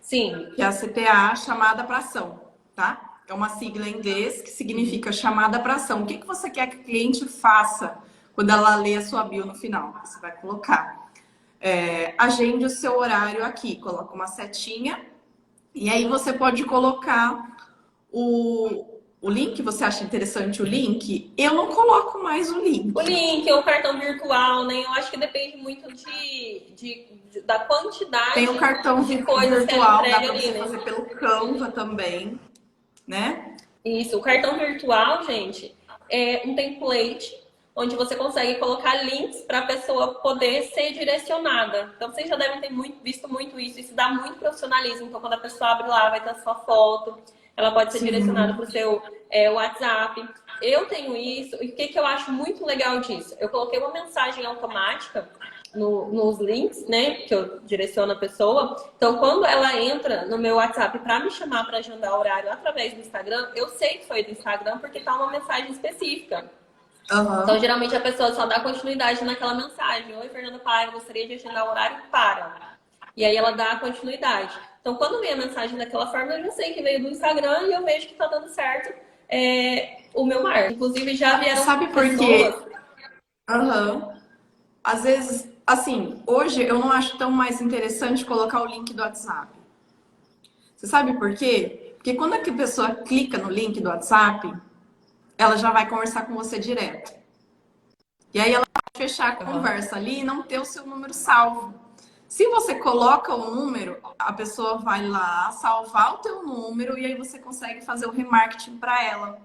Sim. Que é a CTA, chamada para ação, tá? É uma sigla em inglês que significa chamada para ação. O que você quer que o cliente faça quando ela lê a sua bio no final? Você vai colocar. Agende o seu horário aqui. Coloca uma setinha. E aí você pode colocar o link. Você acha interessante o link? Eu não coloco mais o link. O link, ou o cartão virtual, né? Eu acho que depende muito da quantidade. Tem o cartão de coisas virtual, que dá para ali, você né? fazer pelo Canva também, né? Isso, o cartão virtual, gente, é um template onde você consegue colocar links para a pessoa poder ser direcionada. Então, vocês já devem ter visto muito isso. Isso dá muito profissionalismo. Então, quando a pessoa abre lá, vai ter a sua foto. Ela pode ser direcionada para o seu WhatsApp. Eu tenho isso. E o que eu acho muito legal disso? Eu coloquei uma mensagem automática nos links, né, que eu direciono a pessoa. Então, quando ela entra no meu WhatsApp para me chamar para agendar horário através do Instagram, eu sei que foi do Instagram porque tá uma mensagem específica. Então, geralmente, a pessoa só dá continuidade naquela mensagem. Oi, Fernanda Paiva, gostaria de agendar o horário para. E aí ela dá a continuidade. Então, quando vem a mensagem daquela forma, eu já sei que veio do Instagram e eu vejo que tá dando certo o meu marketing. Inclusive, já vieram Sabe por quê? Às vezes, assim, hoje eu não acho tão mais interessante colocar o link do WhatsApp. Você sabe por quê? Porque quando a pessoa clica no link do WhatsApp, ela já vai conversar com você direto. E aí ela vai fechar a conversa ali e não ter o seu número salvo. Se você coloca o número, a pessoa vai lá salvar o teu número e aí você consegue fazer o remarketing para ela.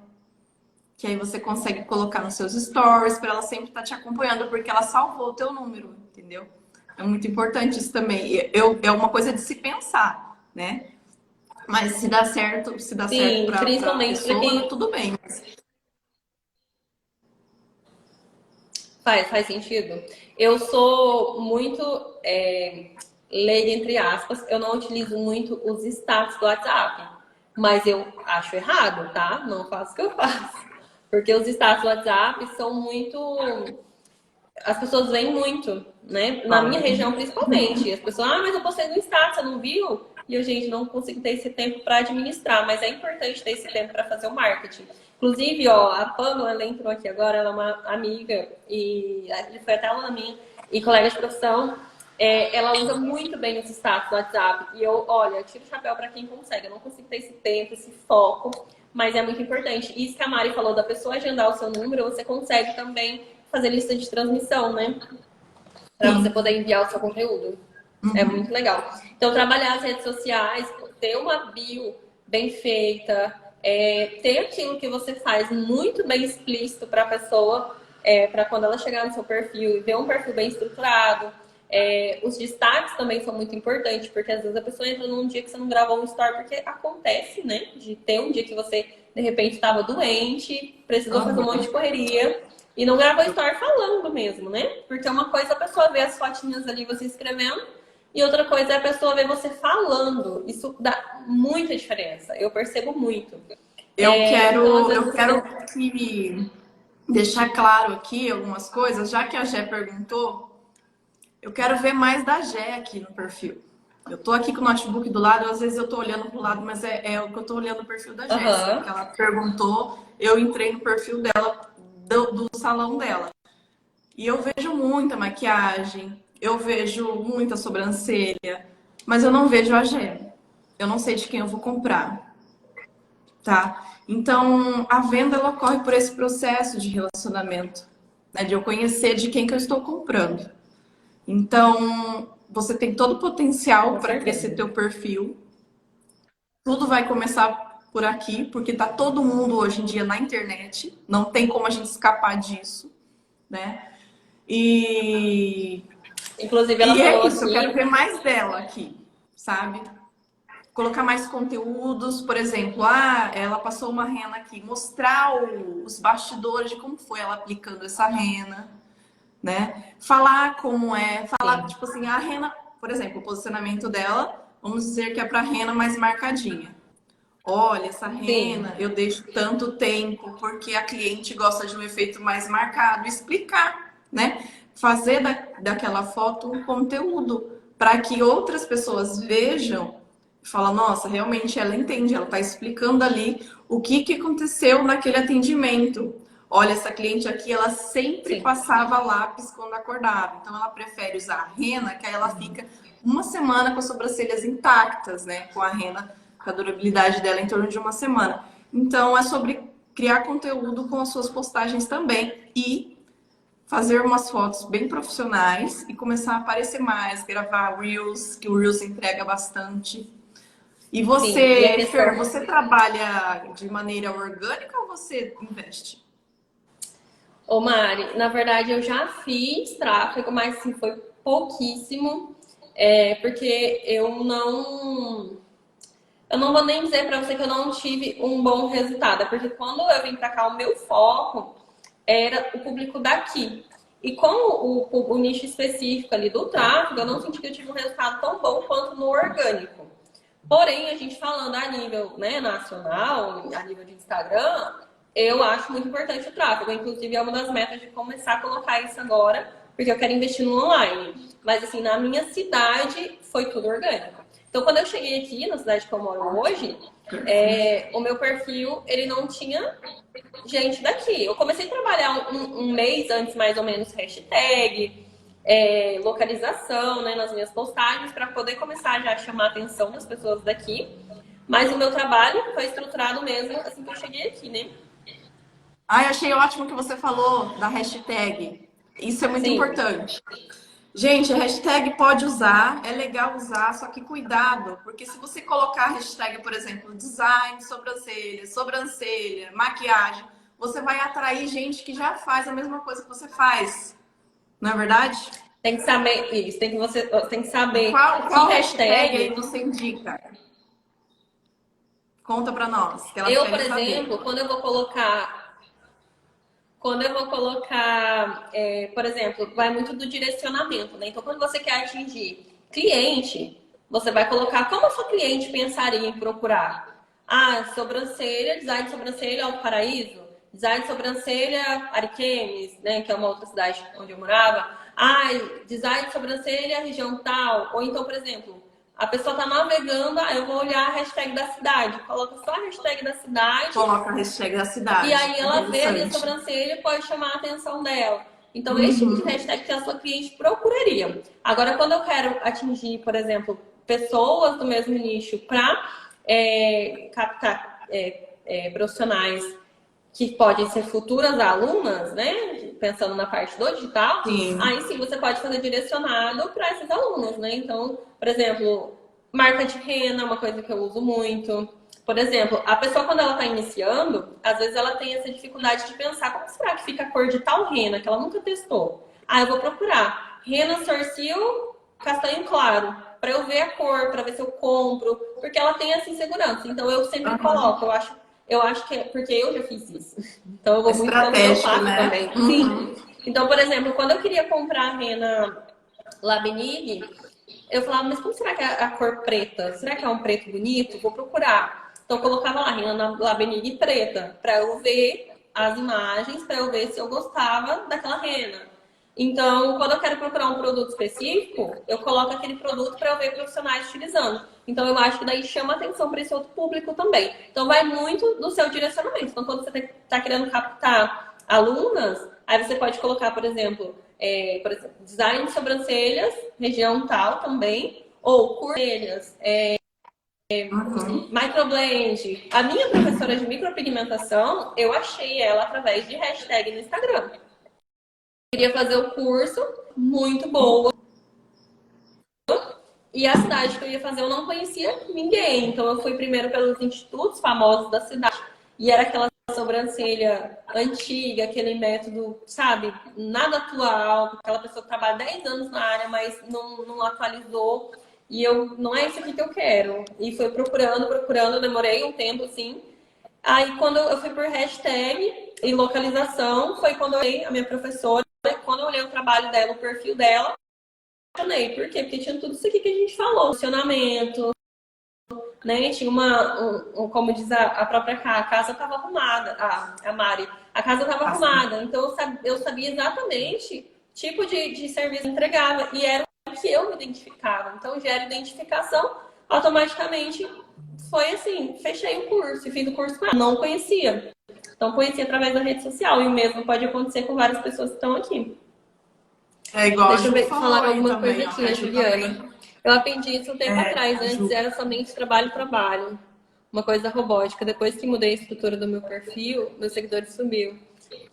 Que aí você consegue colocar nos seus stories para ela sempre estar te acompanhando, porque ela salvou o teu número, entendeu? É muito importante isso também. É uma coisa de se pensar, né? Mas se dá certo, para a pessoa, tudo bem. Faz sentido. Eu sou muito leiga, entre aspas. Eu não utilizo muito os status do WhatsApp. Mas eu acho errado, tá? Não faço o que eu faço. Porque os status do WhatsApp são muito... As pessoas veem muito, né? Na minha região, principalmente. As pessoas, mas eu postei no status, você não viu? E eu, gente, não consigo ter esse tempo para administrar. Mas é importante ter esse tempo para fazer o marketing. Inclusive, a Pamela, ela entrou aqui agora, ela é uma amiga e foi até aluna minha e colega de profissão. Ela usa muito bem os status do WhatsApp. E eu tiro o chapéu para quem consegue. Eu não consigo ter esse tempo, esse foco, mas é muito importante. Isso que a Mari falou da pessoa agendar o seu número, você consegue também fazer lista de transmissão, né? Para você poder enviar o seu conteúdo. É muito legal. Então, trabalhar as redes sociais, ter uma bio bem feita, ter aquilo que você faz muito bem explícito para a pessoa, para quando ela chegar no seu perfil e ver um perfil bem estruturado. Os destaques também são muito importantes, porque às vezes a pessoa entra num dia que você não gravou um story, porque acontece, né? De ter um dia que você, de repente, estava doente, precisou fazer um monte de correria e não gravou story falando mesmo, né? Porque uma coisa é a pessoa ver as fotinhas ali, você escrevendo, e outra coisa é a pessoa ver você falando. Isso dá muita diferença. Eu percebo muito. Então, Eu quero que deixar claro aqui algumas coisas, já que a Gé perguntou, eu quero ver mais da Gé aqui no perfil. Eu tô aqui com o notebook do lado, às vezes eu tô olhando pro lado, mas é o que eu tô olhando o perfil da Jéssica, que ela perguntou, eu entrei no perfil dela, do salão dela. E eu vejo muita maquiagem, eu vejo muita sobrancelha, mas eu não vejo a Gé. Eu não sei de quem eu vou comprar, tá? Então, a venda, ela ocorre por esse processo de relacionamento, né? De eu conhecer de quem que eu estou comprando. Então, você tem todo o potencial para crescer teu perfil. Tudo vai começar por aqui, porque tá todo mundo hoje em dia na internet. Não tem como a gente escapar disso, né? Inclusive, ela falou isso, eu quero ver mais dela aqui, sabe? Colocar mais conteúdos, por exemplo, ela passou uma rena aqui, mostrar os bastidores de como foi ela aplicando essa rena, né? Falar como falar, tipo assim, a rena, por exemplo, o posicionamento dela, vamos dizer que é para rena mais marcadinha. Olha, essa rena eu deixo tanto tempo porque a cliente gosta de um efeito mais marcado. Explicar, né? Fazer daquela foto um conteúdo para que outras pessoas vejam e falam, nossa, realmente ela entende, ela está explicando ali o que aconteceu naquele atendimento. Olha, essa cliente aqui, ela sempre passava lápis quando acordava. Então, ela prefere usar a rena, que aí ela fica uma semana com as sobrancelhas intactas, né? Com a rena, com a durabilidade dela em torno de uma semana. Então, é sobre criar conteúdo com as suas postagens também. E fazer umas fotos bem profissionais e começar a aparecer mais, gravar Reels, que o Reels entrega bastante. E você, Fer, você trabalha de maneira orgânica ou você investe? Ô Mari, na verdade eu já fiz tráfego, mas assim, foi pouquíssimo, porque eu não vou nem dizer para você que eu não tive um bom resultado, porque quando eu vim para cá, o meu foco era o público daqui. E como o nicho específico ali do tráfego, eu não senti que eu tive um resultado tão bom quanto no orgânico. Porém, a gente falando a nível, né, nacional, a nível de Instagram, eu acho muito importante o tráfego. Inclusive, é uma das metas de começar a colocar isso agora, porque eu quero investir no online. Mas, assim, na minha cidade, foi tudo orgânico. Então, quando eu cheguei aqui, na cidade que eu moro hoje, o meu perfil, ele não tinha gente daqui. Eu comecei a trabalhar um mês antes, mais ou menos, hashtag, localização, né, nas minhas postagens, para poder começar já a chamar a atenção das pessoas daqui. Mas o meu trabalho foi estruturado mesmo assim que eu cheguei aqui, né? Achei ótimo que você falou da hashtag. Isso é muito importante. Gente, a hashtag pode usar, é legal usar, só que cuidado, porque se você colocar a hashtag, por exemplo, design, sobrancelha, maquiagem, você vai atrair gente que já faz a mesma coisa que você faz. Não é verdade? Tem que saber isso, tem que saber qual hashtag aí você indica? Conta pra nós. Que eu, por exemplo, quando eu vou colocar, por exemplo, vai muito do direcionamento, né? Então, quando você quer atingir cliente, você vai colocar como a sua cliente pensaria em procurar. Sobrancelha, design de sobrancelha, Alto Paraíso, design de sobrancelha, Ariquemes, né? Que é uma outra cidade onde eu morava. Design de sobrancelha, região tal. Ou então, por exemplo, a pessoa tá navegando, eu vou olhar a hashtag da cidade. Coloca só a hashtag da cidade. Coloca a hashtag da cidade. E aí ela vê ali a sobrancelha e pode chamar a atenção dela. Então, esse tipo de hashtag que a sua cliente procuraria. Agora, quando eu quero atingir, por exemplo, pessoas do mesmo nicho para captar profissionais que podem ser futuras alunas, né? Pensando na parte do digital, aí sim você pode fazer direcionado para esses alunos, né? Então, por exemplo, marca de rena é uma coisa que eu uso muito. Por exemplo, a pessoa quando ela está iniciando, às vezes ela tem essa dificuldade de pensar como será que fica a cor de tal rena que ela nunca testou. Ah, eu vou procurar rena Sorcil castanho claro, para eu ver a cor, para ver se eu compro, porque ela tem essa insegurança. Então eu sempre coloco, eu acho que é porque eu já fiz isso. Então eu vou muito pelo que eu faço, né? Também. Sim. Então, por exemplo, quando eu queria comprar a rena Labinig, eu falava, mas como será que é a cor preta? Será que é um preto bonito? Vou procurar. Então eu colocava lá, rena Labinig preta, para eu ver as imagens, para eu ver se eu gostava daquela rena. Então, quando eu quero procurar um produto específico, eu coloco aquele produto para eu ver profissionais utilizando. Então, eu acho que daí chama atenção para esse outro público também. Então, vai muito do seu direcionamento. Então, quando você está querendo captar alunas, aí você pode colocar, por exemplo, design de sobrancelhas, região tal também, ou cor de orelhas, microblend. A minha professora de micropigmentação, eu achei ela através de hashtag no Instagram. Queria fazer o curso, muito boa. E a cidade que eu ia fazer eu não conhecia ninguém. Então eu fui primeiro pelos institutos famosos da cidade. E era aquela sobrancelha antiga, aquele método, sabe, nada atual. Aquela pessoa que trabalha 10 anos na área, mas não atualizou. E eu, não é isso aqui que eu quero. E fui procurando, demorei um tempo, assim. Aí quando eu fui por hashtag e localização, foi quando eu olhei a minha professora. Quando eu olhei o trabalho dela, o perfil dela, eu apaixonei. Por quê? Porque tinha tudo isso aqui que a gente falou. Funcionamento, né? Tinha como diz a própria a casa estava arrumada, a Mari. A casa estava arrumada. Então eu sabia exatamente tipo de serviço que entregava. E era o que eu me identificava. Então gera identificação, automaticamente foi assim, fechei o curso e fiz o curso com ela. Não conhecia. Então, conheci através da rede social. E o mesmo pode acontecer com várias pessoas que estão aqui. É igual Deixa eu falar alguma coisa aqui, a Juliana. Também. Eu aprendi isso um tempo atrás. Antes era somente trabalho. Uma coisa robótica. Depois que mudei a estrutura do meu perfil, meus seguidores subiu.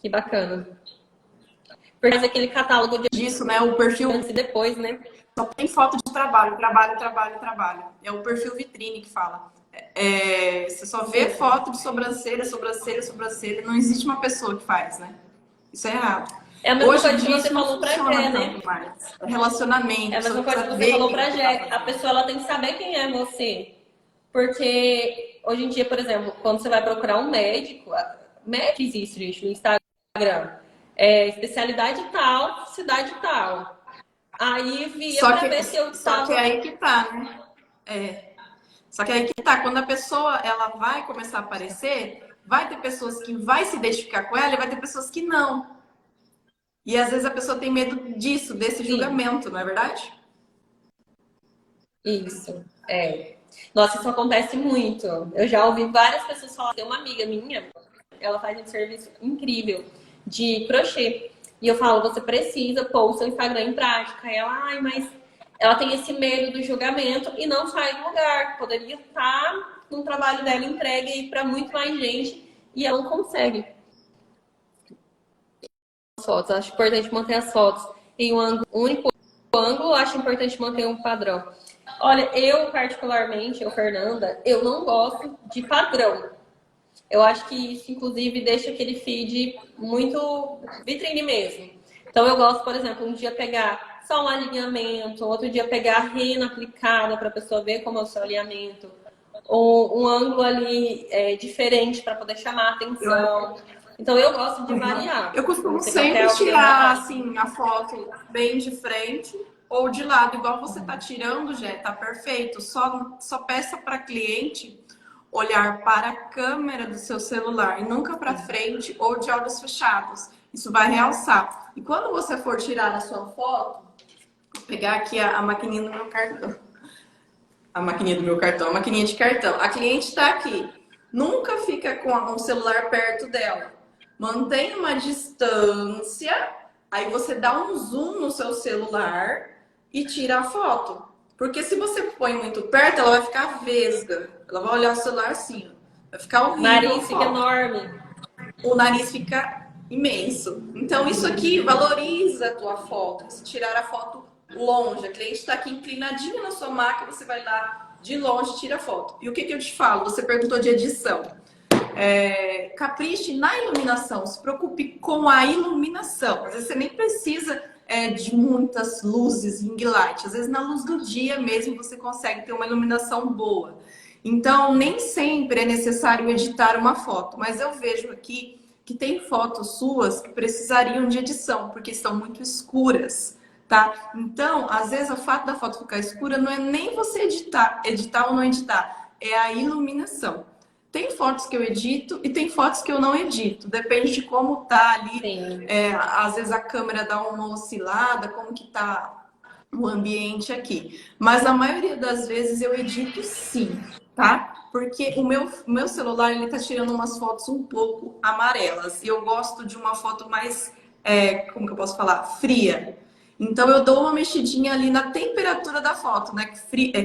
Que bacana. Porque aquele catálogo disso, né? O perfil antes e depois, né? Só tem foto de trabalho. É o perfil vitrine que fala. Você só vê foto de sobrancelha. Não existe uma pessoa que faz, né? Isso é errado. É a mesma coisa que você falou pra Jé, né? Relacionamento. É a mesma coisa que você falou pra Jé. A pessoa ela tem que saber quem é você. Porque hoje em dia, por exemplo, quando você vai procurar um médico existe, gente, no Instagram. Especialidade tal, cidade tal. Aí via pra ver se eu Só que é aí que tá, né? Só que aí que tá, quando a pessoa ela vai começar a aparecer, vai ter pessoas que vai se identificar com ela e vai ter pessoas que não. E às vezes a pessoa tem medo disso, desse julgamento, não é verdade? Isso, Nossa, isso acontece muito. Eu já ouvi várias pessoas falar. Tem uma amiga minha, ela faz um serviço incrível de crochê. E eu falo, você precisa pôr o seu Instagram em prática. E ela, mas ela tem esse medo do julgamento e não sai do lugar. Poderia estar num trabalho dela entregue para muito mais gente e ela não consegue. Fotos, acho importante manter as fotos em um único ângulo, acho importante manter um padrão. Olha, eu particularmente, Fernanda, eu não gosto de padrão. Eu acho que isso, inclusive, deixa aquele feed muito vitrine mesmo. Então, eu gosto, por exemplo, um dia pegar só um alinhamento, outro dia pegar a rena aplicada para a pessoa ver como é o seu alinhamento, ou um ângulo ali diferente para poder chamar a atenção. Então, eu gosto de variar. Eu costumo sempre tirar, assim, a foto bem de frente ou de lado, igual você tá tirando, já tá perfeito. Só peça para cliente olhar para a câmera do seu celular e nunca para frente ou de olhos fechados. Isso vai realçar. E quando você for tirar a sua foto, vou pegar aqui a maquininha do meu cartão. A maquininha de cartão. A cliente está aqui. Nunca fica com o celular perto dela. Mantém uma distância. Aí você dá um zoom no seu celular e tira a foto. Porque se você põe muito perto, ela vai ficar vesga. Ela vai olhar o celular assim, ó. Vai ficar horrível. O nariz fica enorme. O nariz fica imenso. Então, isso aqui valoriza a tua foto. Se tirar a foto longe, a cliente está aqui inclinadinha na sua máquina, você vai lá de longe tira foto. E o que eu te falo? Você perguntou de edição. Capriche na iluminação, se preocupe com a iluminação. Às vezes você nem precisa de muitas luzes, ring light. Às vezes na luz do dia mesmo você consegue ter uma iluminação boa. Então, nem sempre é necessário editar uma foto, mas eu vejo aqui que tem fotos suas que precisariam de edição, porque estão muito escuras, tá? Então, às vezes, o fato da foto ficar escura não é nem você editar ou não editar, é a iluminação. Tem fotos que eu edito e tem fotos que eu não edito, depende de como tá ali. Às vezes a câmera dá uma oscilada, como que tá o ambiente aqui. Mas a maioria das vezes eu edito sim, tá? Porque o meu celular, ele tá tirando umas fotos um pouco amarelas. E eu gosto de uma foto mais, como que eu posso falar? Fria. Então eu dou uma mexidinha ali na temperatura da foto, né?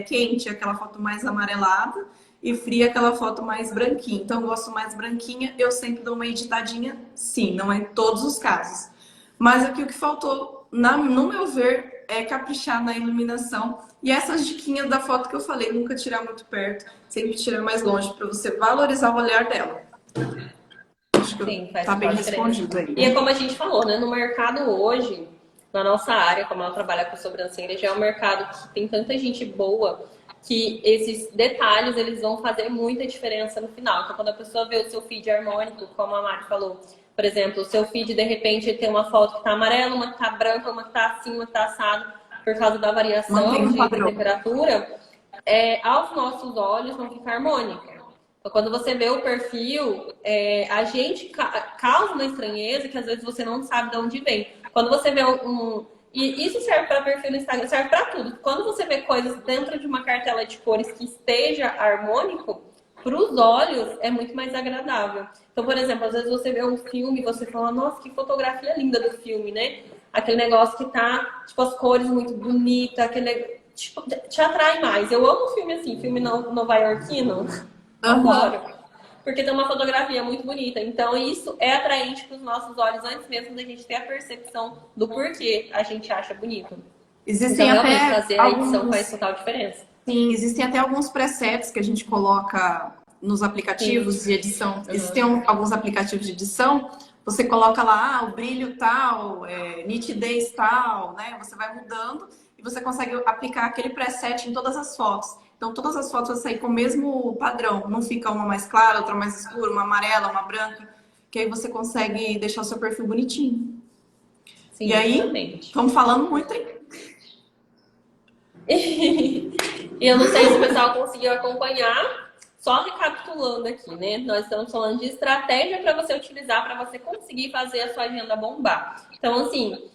Quente, aquela foto mais amarelada, e fria, aquela foto mais branquinha. Então eu gosto mais branquinha, eu sempre dou uma editadinha, sim, não é em todos os casos. Mas aqui o que faltou, no meu ver, é caprichar na iluminação. E essas diquinhas da foto que eu falei, nunca tirar muito perto, sempre tirar mais longe, para você valorizar o olhar dela. Acho que Sim, faz tá bem diferença. respondido aí. E é como a gente falou, né? No mercado hoje, na nossa área, como ela trabalha com sobrancelha, já é um mercado que tem tanta gente boa que esses detalhes, eles vão fazer muita diferença no final. Então, quando a pessoa vê o seu feed harmônico, como a Mari falou, por exemplo, o seu feed, de repente, tem uma foto que tá amarela, uma que tá branca, uma que tá assim, uma que tá assado, por causa da variação de temperatura, aos nossos olhos não fica harmônico. Então, quando você vê o perfil, a gente causa uma estranheza que às vezes você não sabe de onde vem. Quando você vê e isso serve para perfil no Instagram, serve para tudo. Quando você vê coisas dentro de uma cartela de cores que esteja harmônico, para os olhos é muito mais agradável. Então, por exemplo, às vezes você vê um filme e você fala, nossa, que fotografia linda do filme, né? Aquele negócio que tá, tipo, as cores muito bonitas, tipo, te atrai mais. Eu amo filme assim, filme nova-iorquino. Adoro. Porque tem uma fotografia muito bonita. Então, isso é atraente para os nossos olhos antes mesmo da gente ter a percepção do porquê a gente acha bonito. Existem então, até realmente, fazer a edição faz total diferença. Sim, existem até alguns presets que a gente coloca nos aplicativos de edição. Existem alguns aplicativos de edição, você coloca lá o brilho tal, nitidez tal, né? Você vai mudando e você consegue aplicar aquele preset em todas as fotos. Então, todas as fotos vão sair com o mesmo padrão. Não fica uma mais clara, outra mais escura, uma amarela, uma branca. Que aí você consegue deixar o seu perfil bonitinho. Sim, e aí, exatamente. estamos falando muito, hein? E eu não sei se o pessoal conseguiu acompanhar. Só recapitulando aqui, né? Nós estamos falando de estratégia para você utilizar, para você conseguir fazer a sua agenda bombar. Então, assim,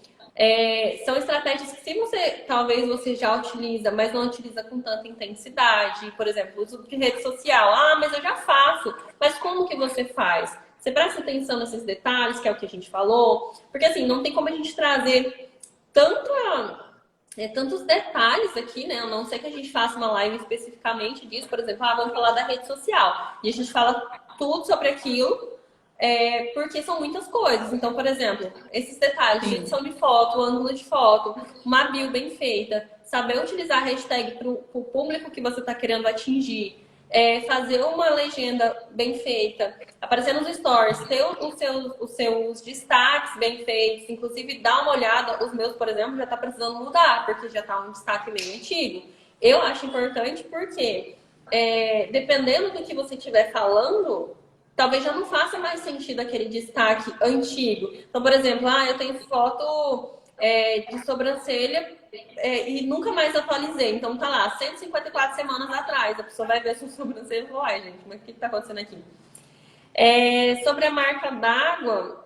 são estratégias que se talvez você já utiliza, mas não utiliza com tanta intensidade. Por exemplo, uso de rede social. Ah, mas eu já faço. Mas como que você faz? Você presta atenção nesses detalhes, que é o que a gente falou? Porque assim, não tem como a gente trazer tantos detalhes aqui, né? A não ser que a gente faça uma live especificamente disso. Por exemplo, vamos falar da rede social. E a gente fala tudo sobre aquilo. Porque são muitas coisas. Então, por exemplo, esses detalhes de edição de foto, ângulo de foto, uma bio bem feita, saber utilizar a hashtag para o público que você está querendo atingir, fazer uma legenda bem feita, aparecer nos stories, ter os seus destaques bem feitos, inclusive dar uma olhada. Os meus, por exemplo, já está precisando mudar, porque já está um destaque meio antigo. Eu acho importante porque, dependendo do que você estiver falando, talvez já não faça mais sentido aquele destaque antigo. Então, por exemplo, eu tenho foto de sobrancelha e nunca mais atualizei. Então, tá lá, 154 semanas atrás. A pessoa vai ver a sua sobrancelha e fala, ai, gente, mas o que tá acontecendo aqui? Sobre a marca d'água,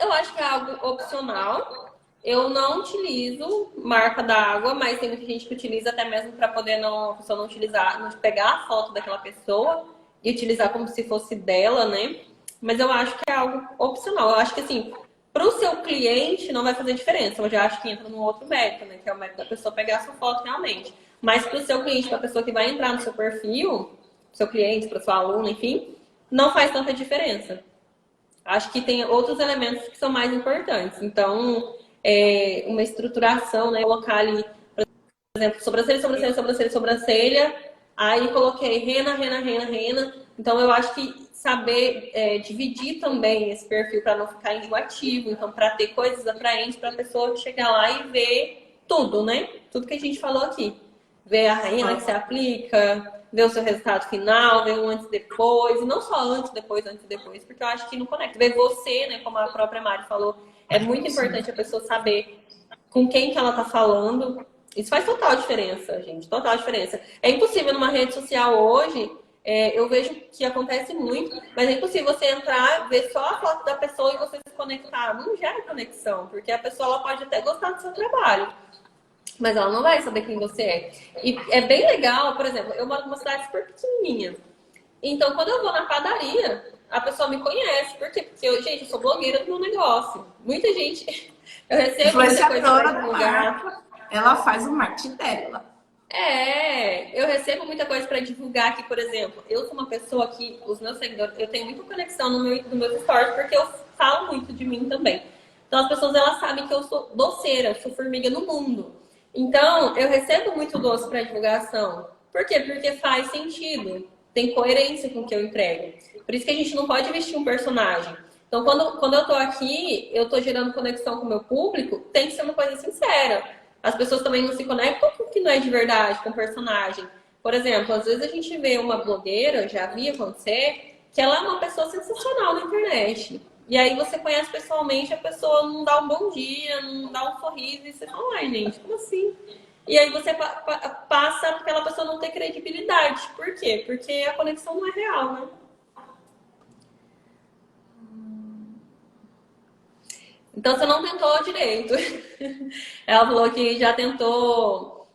eu acho que é algo opcional. Eu não utilizo marca d'água, mas tem muita gente que utiliza até mesmo para poder a pessoa não utilizar, não pegar a foto daquela pessoa e utilizar como se fosse dela, né? Mas eu acho que é algo opcional. Eu acho que, assim, para o seu cliente não vai fazer diferença. Eu já acho que entra num outro mérito, né? Que é o mérito da pessoa pegar a sua foto realmente. Mas para o seu cliente, para a pessoa que vai entrar no seu perfil, seu cliente, para sua aluna, enfim, não faz tanta diferença. Acho que tem outros elementos que são mais importantes. Então, uma estruturação, né? Colocar ali, por exemplo, sobrancelha, sobrancelha, sobrancelha, sobrancelha. Aí coloquei rena, rena, rena, rena. Então eu acho que saber dividir também esse perfil para não ficar enjoativo. Então, para ter coisas atraentes para a pessoa chegar lá e ver tudo, né? Tudo que a gente falou aqui. Ver a rena que você aplica, ver o seu resultado final, ver o antes e depois. E não só antes, antes e depois, porque eu acho que não conecta. Ver você, né? Como a própria Mari falou, é muito importante a pessoa saber com quem que ela tá falando. Isso faz total diferença, gente. Total diferença. É impossível numa rede social hoje, eu vejo que acontece muito, mas é impossível você entrar, ver só a foto da pessoa e você se conectar. Não gera conexão, porque a pessoa ela pode até gostar do seu trabalho, mas ela não vai saber quem você é. E é bem legal, por exemplo, eu moro numa cidade super pequenininha. Então, quando eu vou na padaria, a pessoa me conhece. Por quê? Porque gente, eu sou blogueira do meu negócio. Muita gente... Eu recebo muita coisa para divulgar. Ela faz o marketing dela. Eu recebo muita coisa para divulgar aqui, por exemplo. Eu sou uma pessoa que, os meus seguidores, eu tenho muita conexão no meus stories, porque eu falo muito de mim também. Então, as pessoas, elas sabem que eu sou doceira, eu sou formiga no mundo. Então, eu recebo muito doce para divulgação. Por quê? Porque faz sentido. Tem coerência com o que eu entrego. Por isso que a gente não pode vestir um personagem. Então, quando eu tô aqui, eu tô gerando conexão com o meu público, tem que ser uma coisa sincera. As pessoas também não se conectam com o que não é de verdade, com o personagem. Por exemplo, às vezes a gente vê uma blogueira, já vi acontecer, que ela é uma pessoa sensacional na internet. E aí você conhece pessoalmente, a pessoa não dá um bom dia, não dá um sorriso, e você fala, ai, gente, como assim? E aí você passa aquela pessoa não ter credibilidade. Por quê? Porque a conexão não é real, né? Então você não tentou direito. Ela falou que já tentou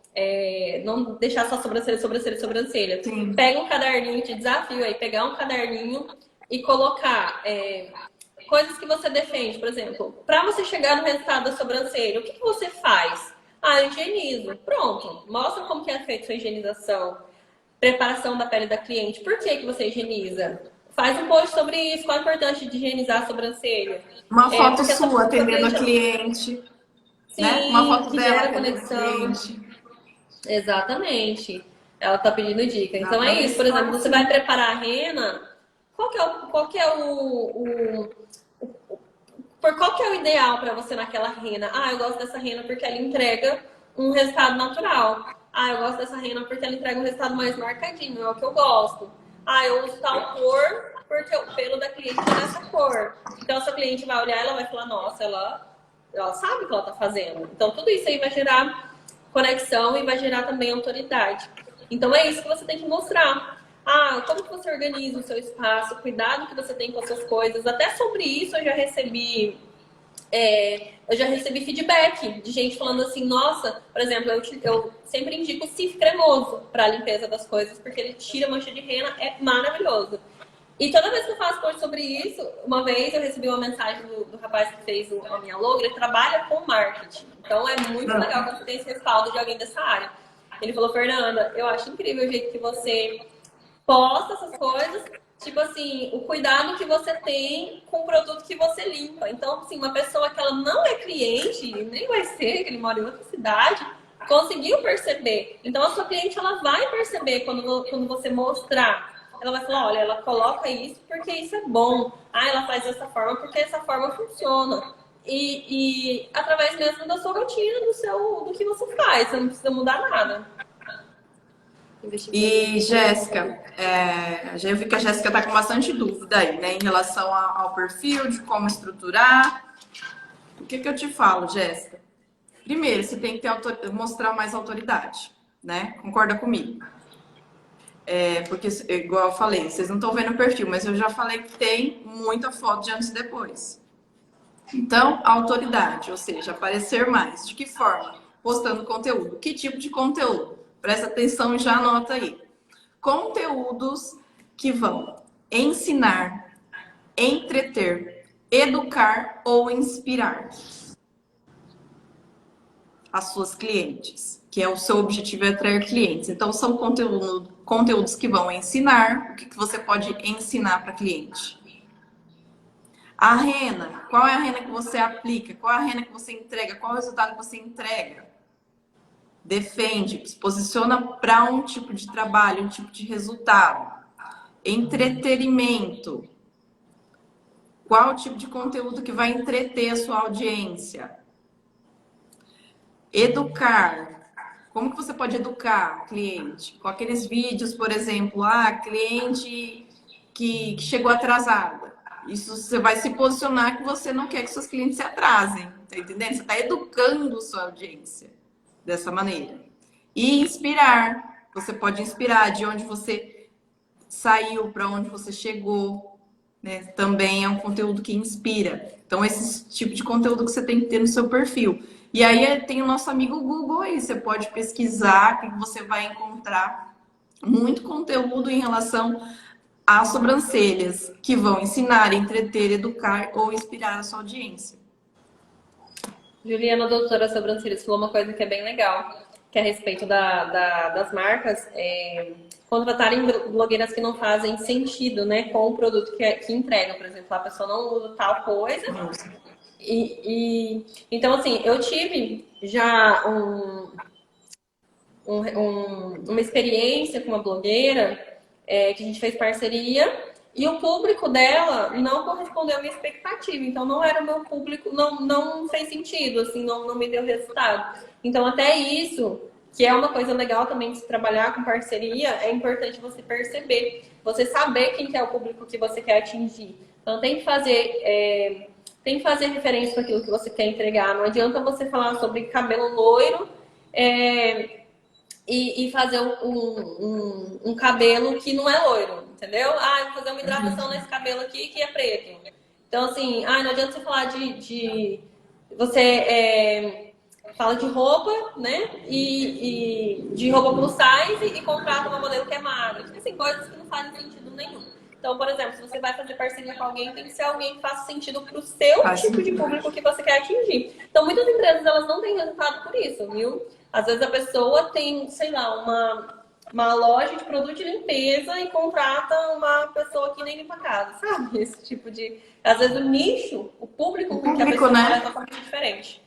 não deixar só sobrancelha, sobrancelha, sobrancelha. Sim. Pega um caderninho, te desafio aí, pegar um caderninho e colocar coisas que você defende. Por exemplo, para você chegar no resultado da sobrancelha, o que você faz? Ah, eu higienizo. Pronto. Mostra como que é feita sua higienização. Preparação da pele da cliente. Por que você higieniza? Faz um post sobre isso. Qual a importância de higienizar a sobrancelha? Uma foto sua atendendo a cliente. Sim, né? Uma foto que dela gera conexão. Exatamente. Ela tá pedindo dica. Então é isso. Por exemplo, você vai preparar a rena. Qual que é qual que é o ideal para você naquela rena? Ah, eu gosto dessa rena porque ela entrega um resultado natural. Ah, eu gosto dessa rena porque ela entrega um resultado mais marcadinho, é o que eu gosto. Ah, eu uso tal cor porque o pelo da cliente é dessa cor. Então, se a cliente vai olhar, ela vai falar, nossa, ela sabe o que ela tá fazendo. Então, tudo isso aí vai gerar conexão e vai gerar também autoridade. Então, é isso que você tem que mostrar. Ah, como que você organiza o seu espaço, o cuidado que você tem com as suas coisas. Até sobre isso eu já recebi feedback de gente falando assim, nossa, por exemplo, eu sempre indico o Cif cremoso para a limpeza das coisas, porque ele tira mancha de rena, é maravilhoso. E toda vez que eu faço post sobre isso, uma vez eu recebi uma mensagem do rapaz que fez a minha logo, ele trabalha com marketing. Então é muito legal quando você tem esse respaldo de alguém dessa área. Ele falou, Fernanda, eu acho incrível o jeito que você posta essas coisas, tipo assim, o cuidado que você tem com o produto que você limpa. Então, assim, uma pessoa que ela não é cliente, nem vai ser, que ele mora em outra cidade, conseguiu perceber. Então, a sua cliente, ela vai perceber quando você mostrar. Ela vai falar, olha, ela coloca isso porque isso é bom. Ah, ela faz dessa forma porque essa forma funciona. E através mesmo da sua rotina, do que você faz. Você não precisa mudar nada. E Jéssica, já vi que a Jéssica está com bastante dúvida aí, né, em relação ao perfil, de como estruturar. O que eu te falo, Jéssica? Primeiro, você tem que mostrar mais autoridade, né? Concorda comigo? Porque, igual eu falei, vocês não estão vendo o perfil, mas eu já falei que tem muita foto de antes e depois. Então, autoridade, ou seja, aparecer mais. De que forma? Postando conteúdo. Que tipo de conteúdo? Presta atenção e já anota aí. Conteúdos que vão ensinar, entreter, educar ou inspirar as suas clientes, que é o seu objetivo, é atrair clientes. Então, são conteúdos que vão ensinar. O que você pode ensinar para cliente? A rena, qual é a rena que você aplica? Qual é a rena que você entrega? Qual é o resultado que você entrega? defende, se posiciona para um tipo de trabalho, um tipo de resultado. Entretenimento. Qual o tipo de conteúdo que vai entreter a sua audiência? Educar. Como que você pode educar o cliente? Com aqueles vídeos, por exemplo, cliente que chegou atrasada. Isso você vai se posicionar que você não quer que seus clientes se atrasem. Tá entendendo? Você está educando sua audiência dessa maneira. E inspirar. Você pode inspirar de onde você saiu para onde você chegou. Né? Também é um conteúdo que inspira. Então, esse tipo de conteúdo que você tem que ter no seu perfil. E aí tem o nosso amigo Google aí. Você pode pesquisar que você vai encontrar muito conteúdo em relação às sobrancelhas, que vão ensinar, entreter, educar ou inspirar a sua audiência. Juliana, doutora Sobrancelhas, falou uma coisa que é bem legal, que é a respeito das marcas contratarem blogueiras que não fazem sentido, né, com o produto que entregam. Por exemplo, a pessoa não usa tal coisa. Então, assim, eu tive já uma experiência com uma blogueira que a gente fez parceria e o público dela não correspondeu à minha expectativa. Então, não era o meu público, não fez sentido, assim, não me deu resultado. Então, até isso, que é uma coisa legal também de se trabalhar com parceria, é importante você perceber, você saber quem que é o público que você quer atingir. Então, tem que fazer referência para aquilo que você quer entregar. Não adianta você falar sobre cabelo loiro e fazer um cabelo que não é loiro, entendeu? Eu vou fazer uma hidratação nesse cabelo aqui que é preto. Então, assim, não adianta você falar você fala de roupa, né? E de roupa plus size e contrata uma modelo que é magra. Tipo assim, coisas que não fazem sentido nenhum. Então, por exemplo, se você vai fazer parceria com alguém, tem que ser alguém que faça sentido para o seu tipo de público que você quer atingir. Então, muitas empresas, elas não têm resultado por isso, viu? Às vezes a pessoa tem, sei lá, uma loja de produto de limpeza e contrata uma pessoa que nem limpa a casa, sabe? Esse tipo de... Às vezes o nicho, o público que a pessoa é totalmente diferente.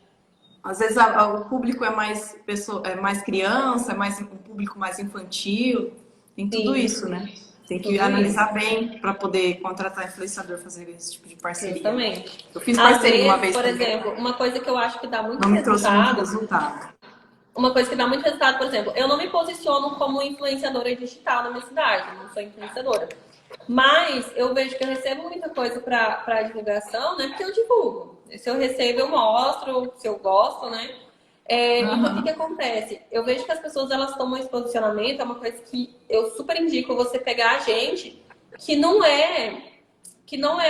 Às vezes o público é mais criança, um público mais infantil. Tem tudo isso, né? Tem que analisar bem para poder contratar influenciador, fazer esse tipo de parceria. Exatamente. Eu fiz parceria uma vez. Por exemplo, uma coisa que eu acho que dá muito resultado. Uma coisa que dá muito resultado, por exemplo, eu não me posiciono como influenciadora digital na minha cidade, não sou influenciadora. Mas eu vejo que eu recebo muita coisa para divulgação, né? Porque eu divulgo. Se eu recebo, eu mostro, se eu gosto, né? Então, o que acontece? Eu vejo que as pessoas, elas tomam esse posicionamento, é uma coisa que eu super indico você pegar a gente que não é,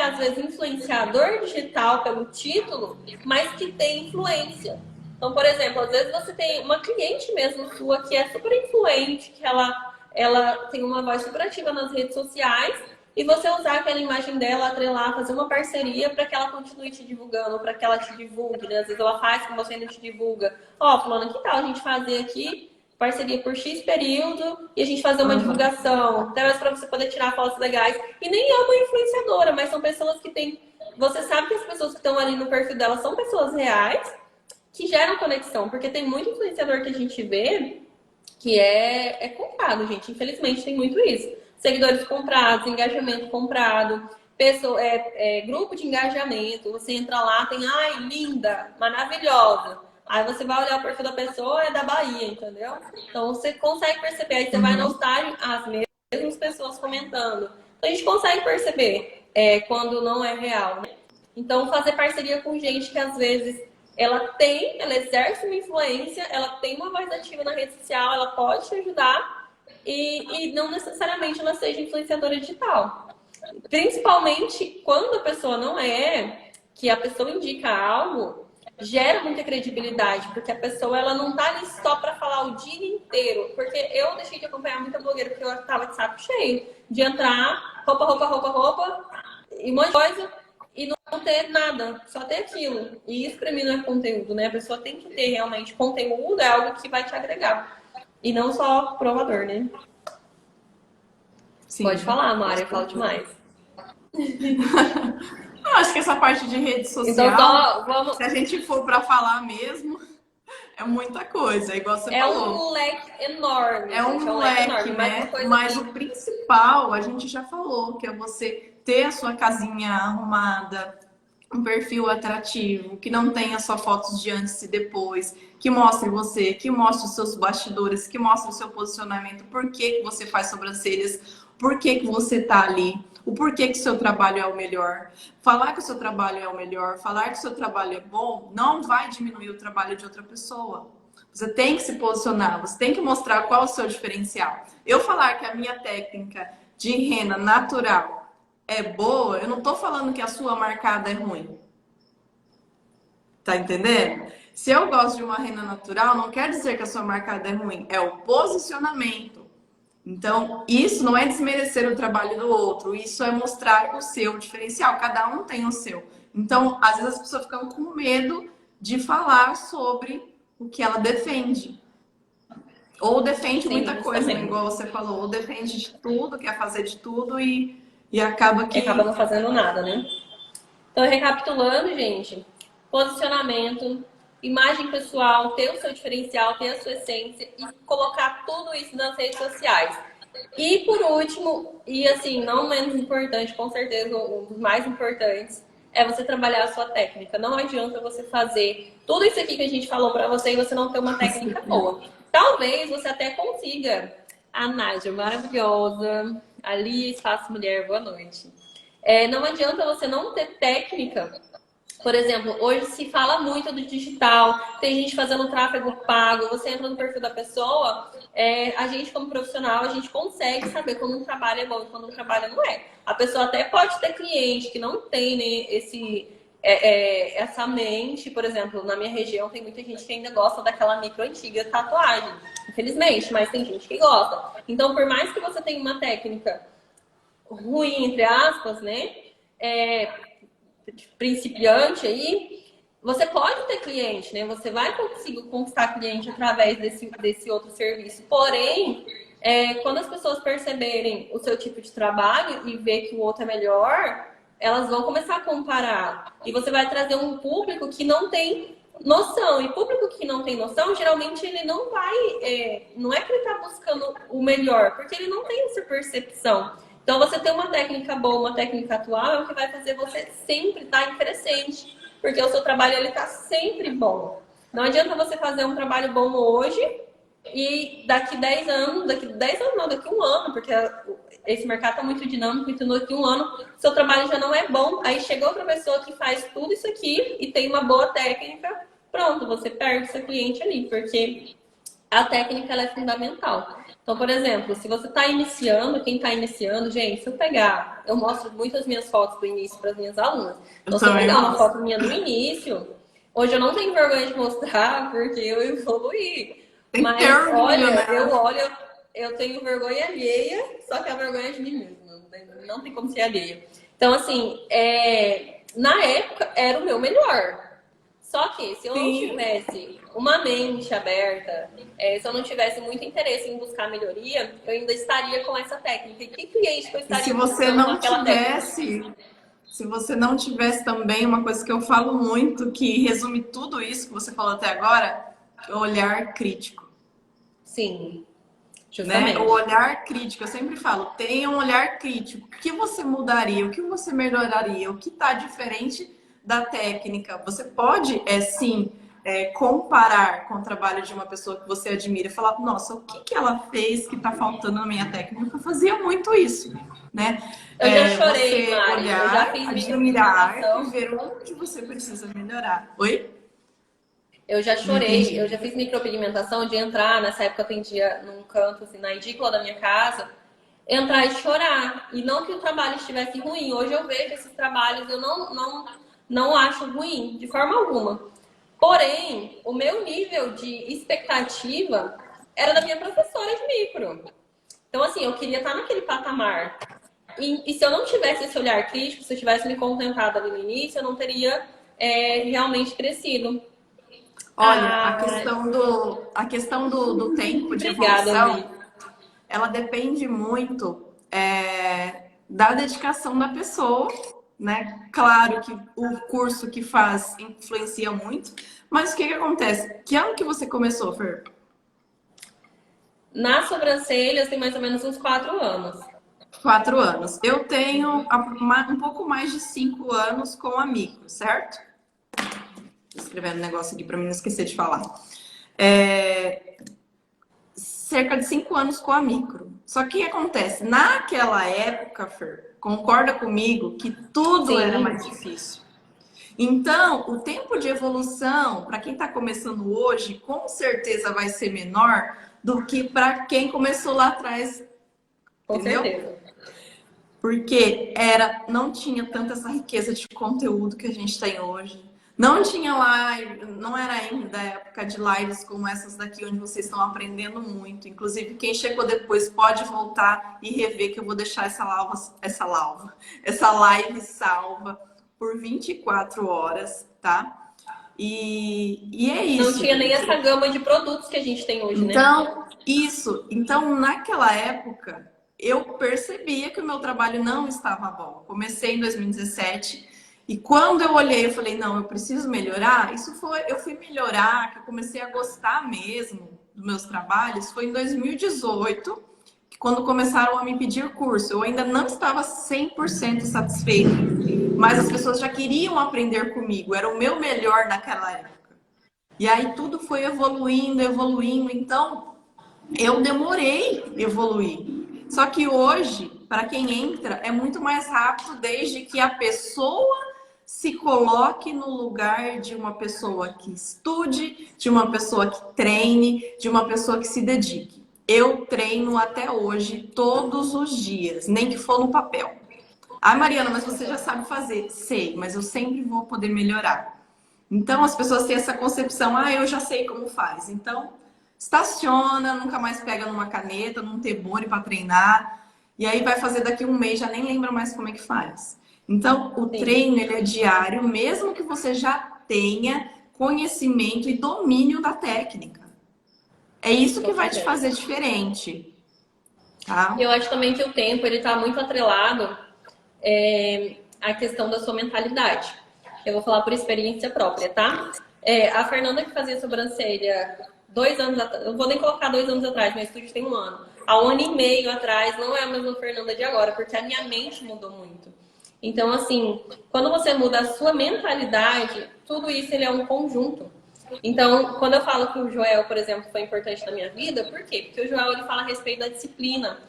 às vezes, influenciador digital pelo título, mas que tem influência. Então, por exemplo, às vezes você tem uma cliente mesmo sua que é super influente, que ela tem uma voz super ativa nas redes sociais, e você usar aquela imagem dela, atrelar, fazer uma parceria para que ela continue te divulgando, para que ela te divulgue, né? Às vezes ela faz com você e ainda te divulga. Fulano, que tal a gente fazer aqui parceria por X período e a gente fazer uma divulgação, até mesmo para você poder tirar fotos legais. E nem é uma influenciadora, mas são pessoas que têm... Você sabe que as pessoas que estão ali no perfil dela são pessoas reais, que geram conexão, porque tem muito influenciador que a gente vê que é comprado, gente. Infelizmente tem muito isso. Seguidores comprados, engajamento comprado, grupo de engajamento. Você entra lá, tem, linda, maravilhosa. Aí você vai olhar o perfil da pessoa, é da Bahia, entendeu? Então você consegue perceber. Aí você vai no estágio, as mesmas pessoas comentando. Então a gente consegue perceber quando não é real, né? Então fazer parceria com gente que às vezes ela exerce uma influência, ela tem uma voz ativa na rede social, ela pode te ajudar e não necessariamente ela seja influenciadora digital. Principalmente quando a pessoa não que a pessoa indica algo, gera muita credibilidade, porque a pessoa ela não tá ali só para falar o dia inteiro. Porque eu deixei de acompanhar muita blogueira porque eu tava de saco cheio de entrar, roupa, e um monte de coisa, e não ter nada, só ter aquilo. E isso pra mim não é conteúdo, né? A pessoa tem que ter realmente conteúdo, é algo que vai te agregar. E não só provador, né? Sim. Pode falar, Mari, eu falo demais. Eu acho que essa parte de rede social, então, se a gente for para falar mesmo, É muita coisa, igual você É falou. um leque enorme, É gente, é um um leque leque, enorme. Mas uma né? coisa Mas o que principal, a gente já falou, que é você ter a sua casinha arrumada, um perfil atrativo, que não tenha só fotos de antes e depois, que mostre você, que mostre os seus bastidores, que mostre o seu posicionamento, por que que você faz sobrancelhas, por que que você tá ali, o porquê que o seu trabalho é o melhor. Falar que o seu trabalho é o melhor, falar que o seu trabalho é bom, não vai diminuir o trabalho de outra pessoa. Você tem que se posicionar, você tem que mostrar qual é o seu diferencial. Eu falar que a minha técnica de rena natural é boa, eu não tô falando que a sua marcada é ruim. Tá entendendo? Se eu gosto de uma rena natural, não quer dizer que a sua marcada é ruim, é o posicionamento. Então, isso não é desmerecer o trabalho do outro, isso é mostrar o seu diferencial. Cada um tem o seu. Então, às vezes as pessoas ficam com medo de falar sobre o que ela defende. Ou defende sim, muita coisa, né? justamente. Igual você falou, ou defende de tudo, quer fazer de tudo e acaba E acaba que. não fazendo nada, né? Então, recapitulando, gente, posicionamento, imagem pessoal, ter o seu diferencial, ter a sua essência e colocar tudo isso nas redes sociais. E por último, e assim, não menos importante, com certeza um dos mais importantes, é você trabalhar a sua técnica. Não adianta você fazer tudo isso aqui que a gente falou para você e você não ter uma técnica boa. Talvez você até consiga. A Nádia, maravilhosa. Ali, Espaço Mulher, boa noite. Não adianta você não ter técnica. Por exemplo, hoje se fala muito do digital, tem gente fazendo tráfego pago, você entra no perfil da pessoa, a gente como profissional, a gente consegue saber quando um trabalho é bom e quando um trabalho não é. A pessoa até pode ter cliente que não tem, né, essa mente, por exemplo, na minha região tem muita gente que ainda gosta daquela micro antiga tatuagem, infelizmente, mas tem gente que gosta. Então, por mais que você tenha uma técnica ruim, entre aspas, né? Principiante aí, você pode ter cliente, né? Você vai conseguir conquistar cliente através desse outro serviço. Porém, quando as pessoas perceberem o seu tipo de trabalho e ver que o outro é melhor, elas vão começar a comparar. E você vai trazer um público que não tem noção. E público que não tem noção, geralmente ele não vai... não é que ele está buscando o melhor, porque ele não tem essa percepção. Então, você ter uma técnica boa, uma técnica atual, é o que vai fazer você sempre estar em crescente. Porque o seu trabalho ele está sempre bom. Não adianta você fazer um trabalho bom hoje e daqui 10 anos, daqui 10 anos não, daqui um ano, porque esse mercado está muito dinâmico, então daqui um ano seu trabalho já não é bom. Aí chega outra pessoa que faz tudo isso aqui e tem uma boa técnica, pronto, você perde seu cliente ali, porque a técnica ela é fundamental. Então, por exemplo, se você está iniciando, quem está iniciando, gente, se eu pegar, eu mostro muitas minhas fotos do início para as minhas alunas. Então, se eu pegar uma foto minha do início, hoje eu não tenho vergonha de mostrar porque eu evoluí. Mas olha, eu olho, eu tenho vergonha alheia, só que a vergonha é de mim mesma, não tem como ser alheia. Então, assim, na época era o meu melhor. Só que se eu não tivesse uma mente aberta, se eu não tivesse muito interesse em buscar melhoria, eu ainda estaria com essa técnica. E que cliente que eu estaria buscando com aquela técnica? Se você não tivesse também uma coisa que eu falo muito, que resume tudo isso que você falou até agora, olhar crítico. Sim, justamente. Né? O olhar crítico, eu sempre falo, tenha um olhar crítico. O que você mudaria? O que você melhoraria? O que está diferente da técnica? Você pode, sim, comparar com o trabalho de uma pessoa que você admira e falar, nossa, o que ela fez que está faltando na minha técnica? Eu fazia muito isso, né? Eu já chorei, você Mari. olhar, Eu já fiz admirar e ver onde você precisa melhorar. Oi? Eu já chorei, eu já fiz micropigmentação de entrar, nessa época eu atendia num canto, assim, na edícula da minha casa, entrar e chorar. E não que o trabalho estivesse ruim, hoje eu vejo esses trabalhos, eu não acho ruim, de forma alguma. Porém, o meu nível de expectativa era da minha professora de micro. Então, assim, eu queria estar naquele patamar. E se eu não tivesse esse olhar crítico, se eu tivesse me contentado ali no início, eu não teria realmente crescido. Olha, a questão do tempo de evolução, ela depende muito da dedicação da pessoa né? Claro que o curso que faz influencia muito, mas o que que acontece? Que ano que você começou, Fer? Nas sobrancelhas tem mais ou menos uns 4 anos. 4 anos. Eu tenho um pouco mais de 5 anos com a micro, certo? Tô escrevendo um negócio aqui para mim não esquecer de falar. Cerca de 5 anos com a micro. Só que o que acontece? Naquela época, Fer, concorda comigo que tudo era Sim, mais difícil. Então, o tempo de evolução, para quem está começando hoje, com certeza vai ser menor do que para quem começou lá atrás, com entendeu? certeza. Porque não tinha tanta essa riqueza de conteúdo que a gente tem hoje. Não tinha live, não era ainda a época de lives como essas daqui, onde vocês estão aprendendo muito. Inclusive, quem chegou depois pode voltar e rever, que eu vou deixar essa live salva por 24 horas, tá? E é Não isso, tinha nem gente. essa gama de produtos que a gente tem hoje, né? Então, isso. Então, naquela época, eu percebia que o meu trabalho não estava bom. Comecei em 2017 e quando eu olhei, eu falei, não, eu preciso melhorar. Eu fui melhorar, que eu comecei a gostar mesmo dos meus trabalhos, foi em 2018, que quando começaram a me pedir curso. Eu ainda não estava 100% satisfeita, mas as pessoas já queriam aprender comigo. Era o meu melhor naquela época. E aí tudo foi evoluindo, evoluindo. Então, eu demorei a evoluir. Só que hoje, para quem entra, é muito mais rápido desde que a pessoa se coloque no lugar de uma pessoa que estude, de uma pessoa que treine, de uma pessoa que se dedique. Eu treino até hoje, todos os dias, nem que for no papel. Ah, Mariana, mas você já sabe fazer. Sei, mas eu sempre vou poder melhorar. Então as pessoas têm essa concepção, eu já sei como faz. Então, estaciona, nunca mais pega numa caneta, num tebone para treinar, e aí vai fazer daqui um mês, já nem lembra mais como é que faz. Então, o Sim, treino ele é diário, mesmo que você já tenha conhecimento e domínio da técnica. É isso que com vai te certeza. fazer diferente, tá? Eu acho também que o tempo ele está muito atrelado à questão da sua mentalidade. Eu vou falar por experiência própria, tá? A Fernanda que fazia sobrancelha 2 anos atrás, eu vou nem colocar 2 anos atrás, meu estúdio tem um ano. Há um ano e meio atrás não é a mesma Fernanda de agora, porque a minha mente mudou muito. Então, assim, quando você muda a sua mentalidade, tudo isso ele é um conjunto. Então, quando eu falo que o Joel, por exemplo, foi importante na minha vida, por quê? Porque o Joel ele fala a respeito da disciplina.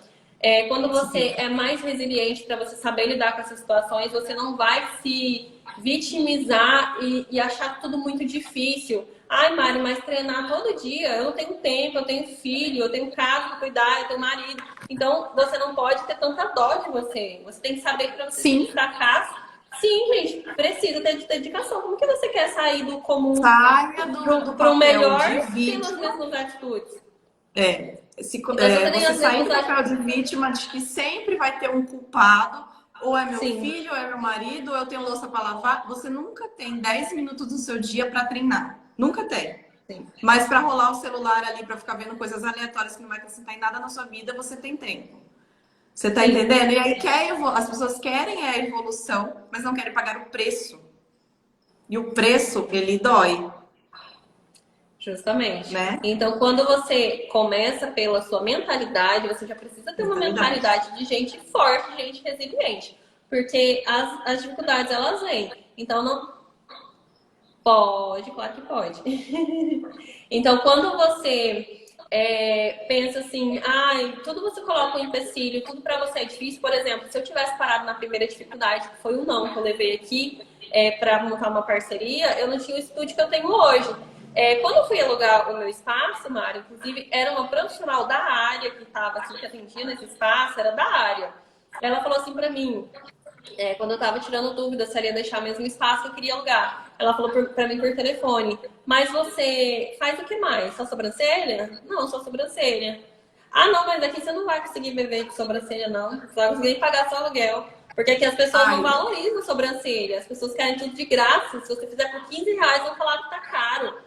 Quando você é mais resiliente para você saber lidar com essas situações, você não vai se vitimizar e achar tudo muito difícil. Ai, Mari, mas treinar todo dia, eu não tenho tempo, eu tenho filho, eu tenho casa para cuidar, eu tenho marido. Então, você não pode ter tanta dó de você. Você tem que saber que para você se Sim, destacar, sim, gente, precisa ter dedicação. Como que você quer sair do comum saia do para o papel melhor de pelas vítima. mesmas atitudes? É, Então, se você tem você as sair mesmas do papel de atitudes, vítima de que sempre vai ter um culpado, ou é meu sim, filho, ou é meu marido, ou eu tenho louça para lavar. Você nunca tem 10 minutos do seu dia para treinar. Nunca tem. sim. Mas para rolar o celular ali, para ficar vendo coisas aleatórias que não vai acrescentar em nada na sua vida, você tem tempo. Você tá Sim, entendendo? E aí as pessoas querem a evolução, mas não querem pagar o preço. E o preço, ele dói, justamente. né? Então, quando você começa pela sua mentalidade, você já precisa ter uma Mentalidade. mentalidade de gente forte, gente resiliente. Porque as dificuldades, elas vêm. Então, não pode, claro que pode. Então, quando você pensa assim, ai, tudo você coloca um empecilho, tudo para você é difícil. Por exemplo, se eu tivesse parado na primeira dificuldade, que foi o não que eu levei aqui para montar uma parceria, eu não tinha o estúdio que eu tenho hoje. Quando eu fui alugar o meu espaço, Mário, inclusive, era uma profissional da área que estava aqui, que atendia nesse espaço, era da área. Ela falou assim para mim, quando eu tava tirando dúvida se ela ia deixar mesmo espaço que eu queria alugar. Ela falou pra mim por telefone, mas você faz o que mais? Só sobrancelha? Não, só sobrancelha. Ah, não, mas aqui você não vai conseguir beber de sobrancelha, não. Você vai conseguir pagar seu aluguel. Porque aqui as pessoas não Ai, valorizam sobrancelha. As pessoas querem tudo de graça. Se você fizer por R$ 15, vão falar que tá caro.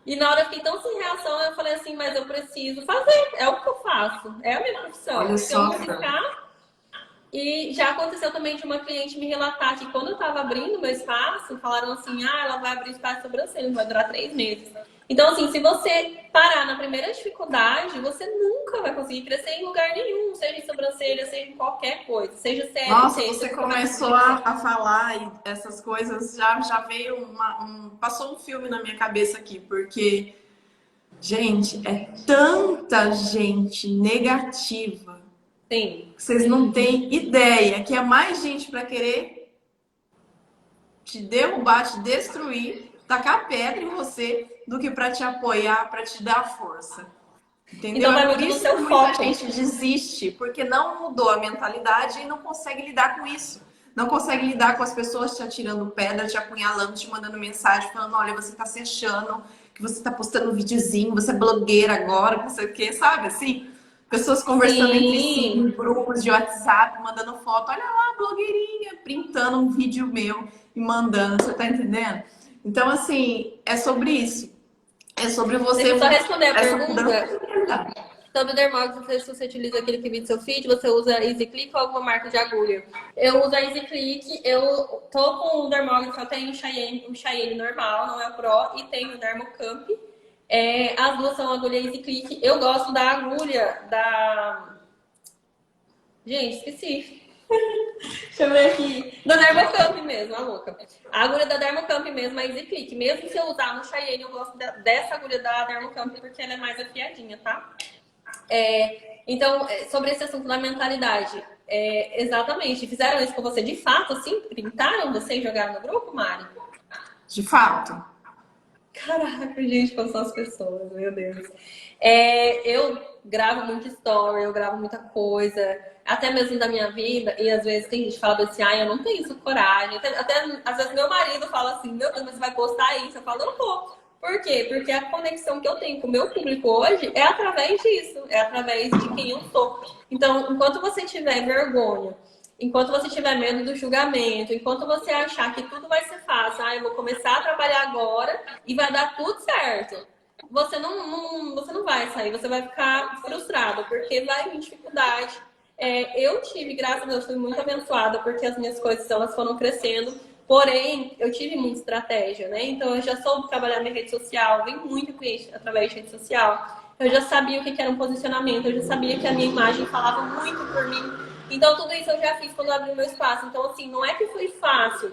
E na hora eu fiquei tão sem reação, eu falei assim, mas eu preciso fazer. É o que eu faço. É a minha profissão. olha Se eu só, não Fran. arriscar, E já aconteceu também de uma cliente me relatar que quando eu estava abrindo meu espaço, falaram assim, ela vai abrir espaço de sobrancelha, vai durar 3 meses. Então, assim, se você parar na primeira dificuldade, você nunca vai conseguir crescer em lugar nenhum, seja em sobrancelha, seja em qualquer coisa, seja CLT. Nossa, você começou a falar e essas coisas, já veio passou um filme na minha cabeça aqui, porque, gente, é tanta gente negativa. Sim. Vocês não têm ideia que é mais gente para querer te derrubar, te destruir, tacar pedra em você do que para te apoiar, para te dar força. Entendeu? Então vai É por muito no isso seu que foco. muita gente desiste, porque não mudou a mentalidade e não consegue lidar com isso. Não consegue lidar com as pessoas te atirando pedra, te apunhalando, te mandando mensagem, falando, olha, você tá se achando, que você tá postando um videozinho, você é blogueira agora, não sei o que, sabe assim? Pessoas conversando entre si em grupos de WhatsApp, mandando foto, olha lá, blogueirinha, printando um vídeo meu e mandando, você tá entendendo? Então, assim, é sobre isso. É sobre você. Deixa eu só responder a essa pergunta. Sobre o dermógrafo, se você utiliza aquele que vem do seu feed, você usa EasyClick ou alguma marca de agulha? Eu uso a EasyClick, eu tô com o dermógrafo, eu tenho um Cheyenne normal, não é o Pro, e tenho o Dermocamp. As duas são agulha EasyClick. Eu gosto da agulha da... Gente, esqueci. Deixa eu ver aqui. Da Dermocamp mesmo, a louca. A agulha da Dermocamp mesmo, a EasyClick. Mesmo se eu usar no Cheyenne, eu gosto dessa agulha da Dermocamp porque ela é mais afiadinha, tá? Então, sobre esse assunto da mentalidade, exatamente. Fizeram isso com você de fato, assim? Printaram você e jogaram no grupo, Mari? De fato. Caraca, gente, como são as pessoas, meu Deus. Eu gravo muito story, eu gravo muita coisa, até mesmo da minha vida, e às vezes tem gente que fala assim, eu não tenho isso, coragem. Até às vezes meu marido fala assim, meu Deus, mas você vai postar isso? Eu falo, eu não vou. Por quê? Porque a conexão que eu tenho com o meu público hoje é através disso, é através de quem eu sou. Então, enquanto você tiver vergonha, enquanto você tiver medo do julgamento, enquanto você achar que tudo vai ser fácil, eu vou começar a trabalhar agora e vai dar tudo certo, você não vai sair, você vai ficar frustrado, porque vai vir dificuldade. Eu tive, graças a Deus, fui muito abençoada, porque as minhas coisas elas foram crescendo. Porém, eu tive muita estratégia, né? Então, eu já soube trabalhar minha rede social, vem muito cliente através de rede social. Eu já sabia o que era um posicionamento, eu já sabia que a minha imagem falava muito por mim. Então, tudo isso eu já fiz quando eu abri o meu espaço. Então, assim, não é que foi fácil.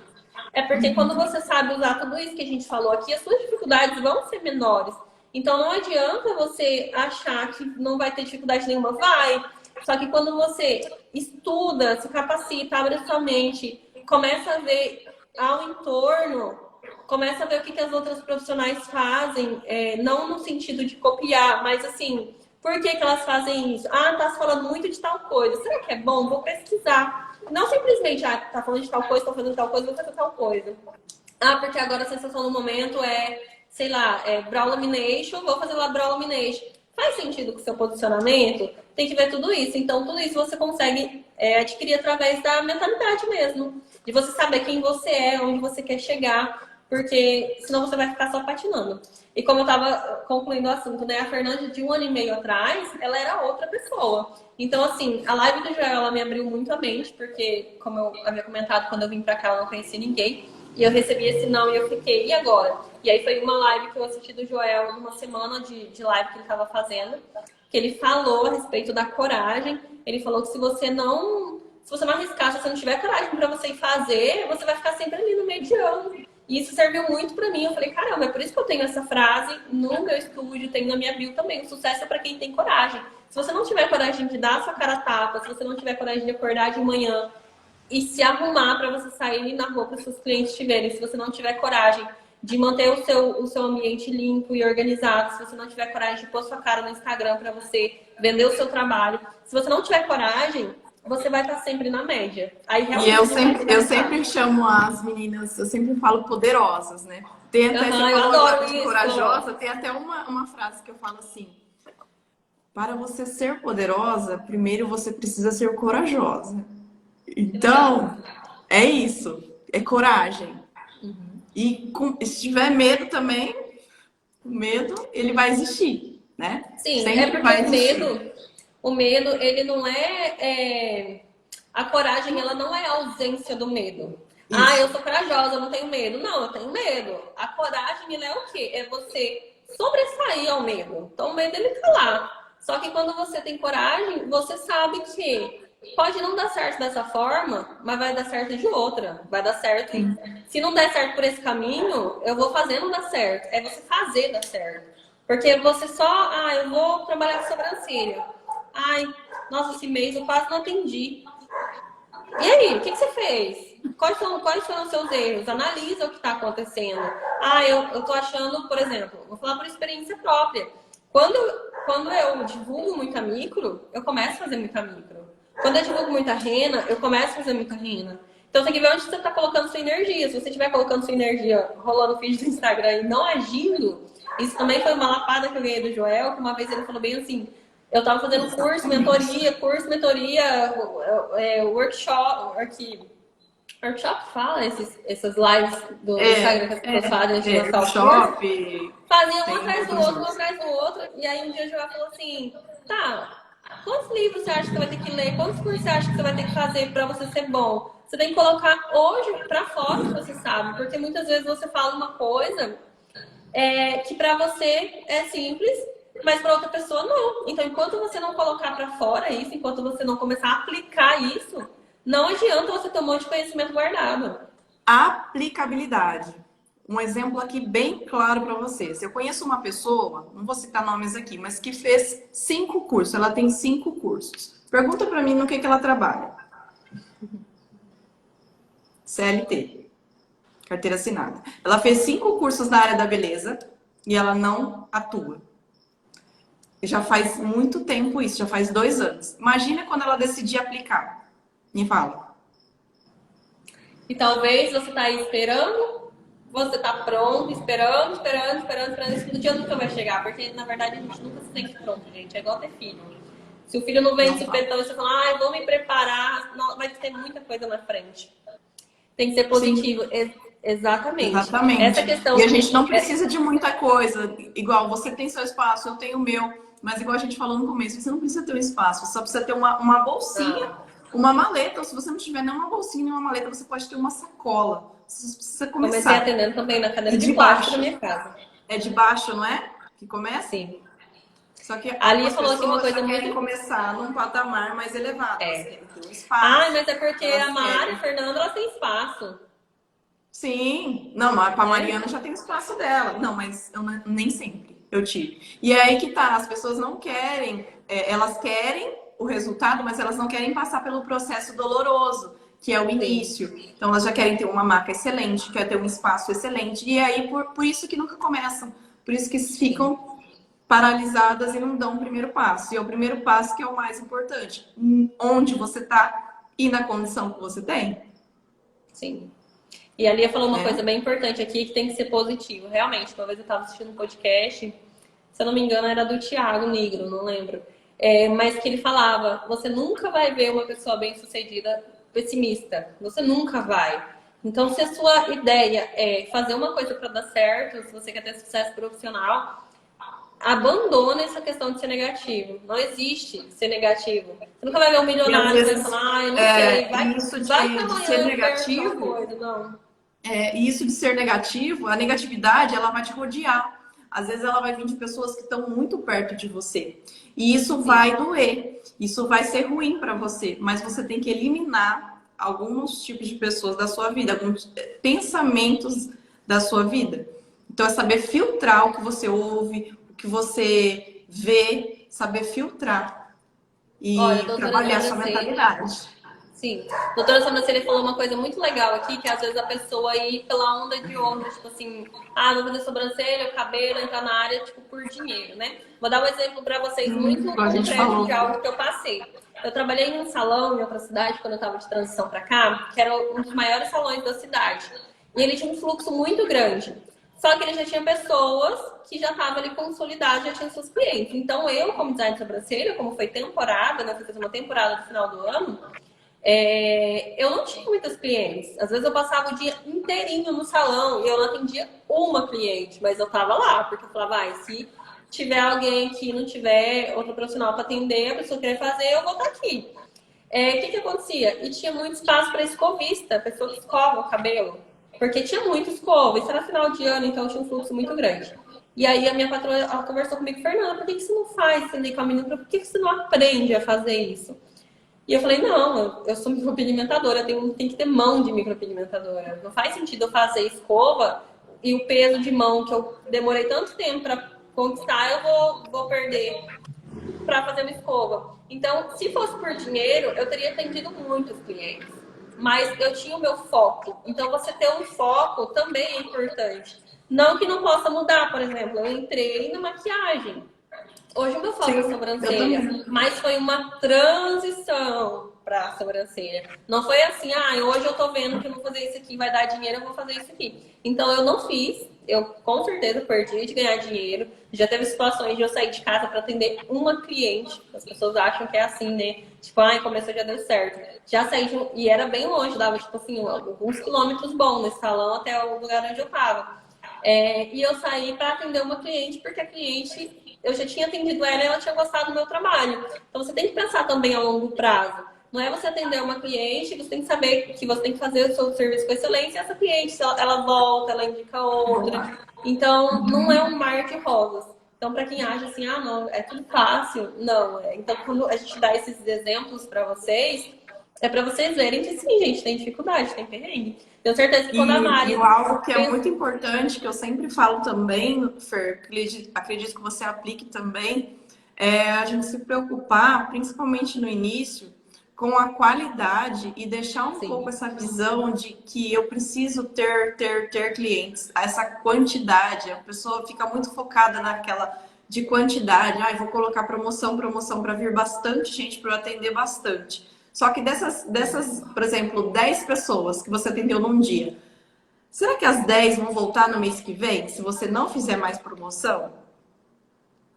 É porque quando você sabe usar tudo isso que a gente falou aqui, as suas dificuldades vão ser menores. Então, não adianta você achar que não vai ter dificuldade nenhuma. Vai! Só que quando você estuda, se capacita, abre a sua mente, começa a ver ao entorno, começa a ver o que as outras profissionais fazem, não no sentido de copiar, mas assim, por que elas fazem isso? Tá se falando muito de tal coisa, será que é bom? Vou pesquisar. Não simplesmente, tá falando de tal coisa, tô fazendo tal coisa, vou fazer tal coisa. Porque agora a sensação no momento sei lá, brow lamination, vou fazer lá brow lamination. Faz sentido com o seu posicionamento? Tem que ver tudo isso. Então, tudo isso você consegue adquirir através da mentalidade mesmo. De você saber quem você é, onde você quer chegar. Porque senão você vai ficar só patinando. E como eu estava concluindo o assunto, né? A Fernanda, de 1 ano e meio atrás, ela era outra pessoa. Então, assim, a live do Joel, ela me abriu muito a mente. Porque, como eu havia comentado, quando eu vim pra cá, eu não conhecia ninguém. E eu recebi esse não e eu fiquei, e agora? E aí foi uma live que eu assisti do Joel, uma semana de live que ele estava fazendo, que ele falou a respeito da coragem. Ele falou que se você não arriscar, se você não tiver coragem para você ir fazer, você vai ficar sempre ali no mediano. E isso serviu muito para mim. Eu falei, caramba, é por isso que eu tenho essa frase no meu estúdio, tenho na minha bio também. O sucesso é para quem tem coragem. Se você não tiver coragem de dar a sua cara a tapa, se você não tiver coragem de acordar de manhã e se arrumar para você sair na rua para os seus clientes te verem, se você não tiver coragem de manter o seu ambiente limpo e organizado, se você não tiver coragem de pôr sua cara no Instagram para você vender o seu trabalho, se você não tiver coragem, você vai estar sempre na média. Aí, e eu sempre chamo as meninas, eu sempre falo poderosas, né? Tem até corajosa, tem até uma frase que eu falo assim: para você ser poderosa, primeiro você precisa ser corajosa. Então, é isso, é coragem. E se tiver medo também, o medo, ele vai existir, né? Sim, sempre porque o medo, ele não A coragem, ela não é a ausência do medo. Isso. Ah, eu sou corajosa, eu não tenho medo. Não, eu tenho medo. A coragem, ela é o quê? É você sobressair ao medo. Então, o medo, ele tá lá. Só que quando você tem coragem, você sabe que pode não dar certo dessa forma, mas vai dar certo de outra. Vai dar certo. Se não der certo por esse caminho, eu vou fazendo dar certo. É você fazer dar certo. Porque você só, eu vou trabalhar com sobrancelha. Ai, nossa, esse mês eu quase não atendi. E aí, o que você fez? Quais foram os seus erros? Analisa o que está acontecendo. Eu tô achando, por exemplo, vou falar por experiência própria. Quando eu divulgo muita micro, eu começo a fazer muita micro. Quando eu divulgo muita rena, eu começo a fazer muita rena. Então, você tem que ver onde você está colocando sua energia. Se você estiver colocando sua energia rolando o feed do Instagram e não agindo, isso também foi uma lapada que eu ganhei do Joel, que uma vez ele falou bem assim, eu estava fazendo curso, mentoria, workshop, workshop fala essas lives do Instagram que as pessoas fazem antes de lançar o curso. Fazia um atrás do outro, e aí um dia o Joel falou assim, tá, quantos livros você acha que você vai ter que ler? Quantos cursos você acha que você vai ter que fazer para você ser bom? Você tem que colocar hoje para fora o que você sabe, porque muitas vezes você fala uma coisa que para você é simples, mas para outra pessoa não. Então, enquanto você não colocar para fora isso, enquanto você não começar a aplicar isso, não adianta você ter um monte de conhecimento guardado. Aplicabilidade. Um exemplo aqui bem claro para vocês. Eu conheço uma pessoa, não vou citar nomes aqui, mas que fez 5 cursos. Ela tem 5 cursos. Pergunta para mim no que ela trabalha. CLT. Carteira assinada. Ela fez 5 cursos na área da beleza e ela não atua. Já faz muito tempo isso, já faz 2 anos. Imagina quando ela decidir aplicar. Me fala. E talvez você está aí esperando, você está pronto, esperando. Esse dia nunca vai chegar, porque na verdade a gente nunca se sente pronto, gente. É igual ter filho. Se o filho não vem se espetando, você fala, vou me preparar, não, vai ter muita coisa na frente. Tem que ser positivo. Exatamente. Essa questão e a gente não precisa de muita coisa. Igual, você tem seu espaço, eu tenho o meu. Mas igual a gente falou no começo, você não precisa ter um espaço, você só precisa ter uma bolsinha, uma maleta. Ou se você não tiver nem uma bolsinha, nem uma maleta, você pode ter uma sacola. Você precisa começar. Comecei atendendo também na cadeira de plástico da minha casa. É de baixo, não é? Que começa? Sim. Só que ali falou aqui uma coisa muito... querem começar num patamar mais elevado. Elas querem ter um espaço. Mas é porque a Mari e a Fernanda, elas têm espaço. Sim. Não, mas a Mariana já tem o espaço dela. Não, mas eu nem sempre eu tive. E é aí que tá, as pessoas não querem, elas querem o resultado, mas elas não querem passar pelo processo doloroso, que é o início. Então elas já querem ter uma marca excelente, querem ter um espaço excelente. E aí, por isso que nunca começam. Por isso que ficam paralisadas e não dão o primeiro passo. E é o primeiro passo que é o mais importante. Onde você tá e na condição que você tem. Sim. E a Lia falou uma coisa bem importante aqui, que tem que ser positivo. Realmente, uma vez eu estava assistindo um podcast, se eu não me engano era do Thiago Nigro, não lembro. Mas que ele falava, você nunca vai ver uma pessoa bem-sucedida pessimista. Você nunca vai. Então, se a sua ideia é fazer uma coisa para dar certo, se você quer ter sucesso profissional, abandone essa questão de ser negativo. Não existe ser negativo. Você nunca vai ver um milionário que vai falar, eu não sei, vai de ser negativo. Coisa, não. E isso de ser negativo, a negatividade, ela vai te rodear. Às vezes ela vai vir de pessoas que estão muito perto de você. E isso vai doer. Isso vai ser ruim para você. Mas você tem que eliminar alguns tipos de pessoas da sua vida, alguns pensamentos da sua vida. Então é saber filtrar o que você ouve, o que você vê, saber filtrar e trabalhar essa mentalidade. Sim. Doutora Sobrancelha falou uma coisa muito legal aqui, que às vezes a pessoa ir pela onda de ouro, tipo assim, vou fazer sobrancelha, o cabelo, entrar na área, tipo, por dinheiro, né? Vou dar um exemplo para vocês muito concreto de algo que eu passei. Eu trabalhei em um salão em outra cidade, quando eu estava de transição para cá, que era um dos maiores salões da cidade. E ele tinha um fluxo muito grande. Só que ele já tinha pessoas que já estavam ali consolidadas, já tinham seus clientes. Então eu, como designer de sobrancelha, como foi temporada, né? Foi uma temporada no final do ano, eu não tinha muitos clientes. Às vezes eu passava o dia inteirinho no salão e eu não atendia uma cliente, mas eu tava lá, porque eu falava, se tiver alguém aqui, não tiver outro profissional para atender, a pessoa querer fazer, eu vou estar aqui. Que acontecia? E tinha muito espaço para escovista, pessoa que escova o cabelo. Porque tinha muito escova, isso era final de ano, então tinha um fluxo muito grande. E aí a minha patroa, ela conversou comigo, Fernanda, por que você não faz com a menina? Por que você não aprende a fazer isso? E eu falei, não, eu sou micropigmentadora, tem que ter mão de micropigmentadora. Não faz sentido eu fazer escova e o peso de mão que eu demorei tanto tempo para conquistar, eu vou perder para fazer uma escova. Então, se fosse por dinheiro, eu teria atendido muitos clientes. Mas eu tinha o meu foco. Então, você ter um foco também é importante. Não que não possa mudar, por exemplo, eu entrei na maquiagem. Hoje o meu foco é sobrancelha, mas foi uma transição para sobrancelha. Não foi assim, hoje eu tô vendo que eu vou fazer isso aqui, vai dar dinheiro, eu vou fazer isso aqui. Então eu não fiz, eu com certeza perdi de ganhar dinheiro. Já teve situações de eu sair de casa para atender uma cliente. As pessoas acham que é assim, né? Tipo, começou, já deu certo. Já saí e era bem longe, dava tipo assim, alguns quilômetros bons nesse salão até o lugar onde eu tava. E eu saí para atender uma cliente, porque a cliente, eu já tinha atendido ela e ela tinha gostado do meu trabalho. Então você tem que pensar também a longo prazo. Não é você atender uma cliente, você tem que saber que você tem que fazer o seu serviço com excelência. E essa cliente, ela volta, ela indica outra. Então, não é um mar de rosas. Então, para quem acha assim, não, é tudo fácil. Não, Então, quando a gente dá esses exemplos para vocês, é para vocês verem que sim, gente, tem dificuldade, tem perrengue. Tenho certeza que quando a Mari... E algo que é muito importante, que eu sempre falo também, Fer, acredito que você aplique também, é a gente se preocupar, principalmente no início, com a qualidade e deixar um pouco essa visão de que eu preciso ter clientes, essa quantidade. A pessoa fica muito focada naquela de quantidade. Vou colocar promoção para vir bastante gente, para eu atender bastante. Só que dessas, por exemplo, 10 pessoas que você atendeu num dia, será que as 10 vão voltar no mês que vem, se você não fizer mais promoção?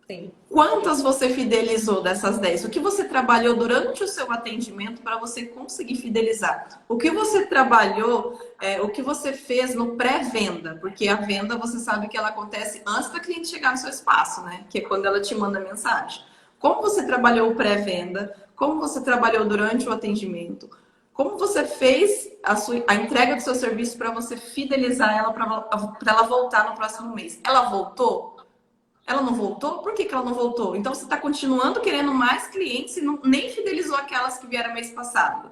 Sim. Quantas você fidelizou dessas 10? O que você trabalhou durante o seu atendimento para você conseguir fidelizar? O que você trabalhou, o que você fez no pré-venda? Porque a venda, você sabe que ela acontece antes da cliente chegar no seu espaço, né? Que é quando ela te manda mensagem. Como você trabalhou o pré-venda? Como você trabalhou durante o atendimento? Como você fez a entrega do seu serviço para você fidelizar ela, para ela voltar no próximo mês? Ela voltou? Ela não voltou? Por que ela não voltou? Então você está continuando querendo mais clientes e nem fidelizou aquelas que vieram mês passado.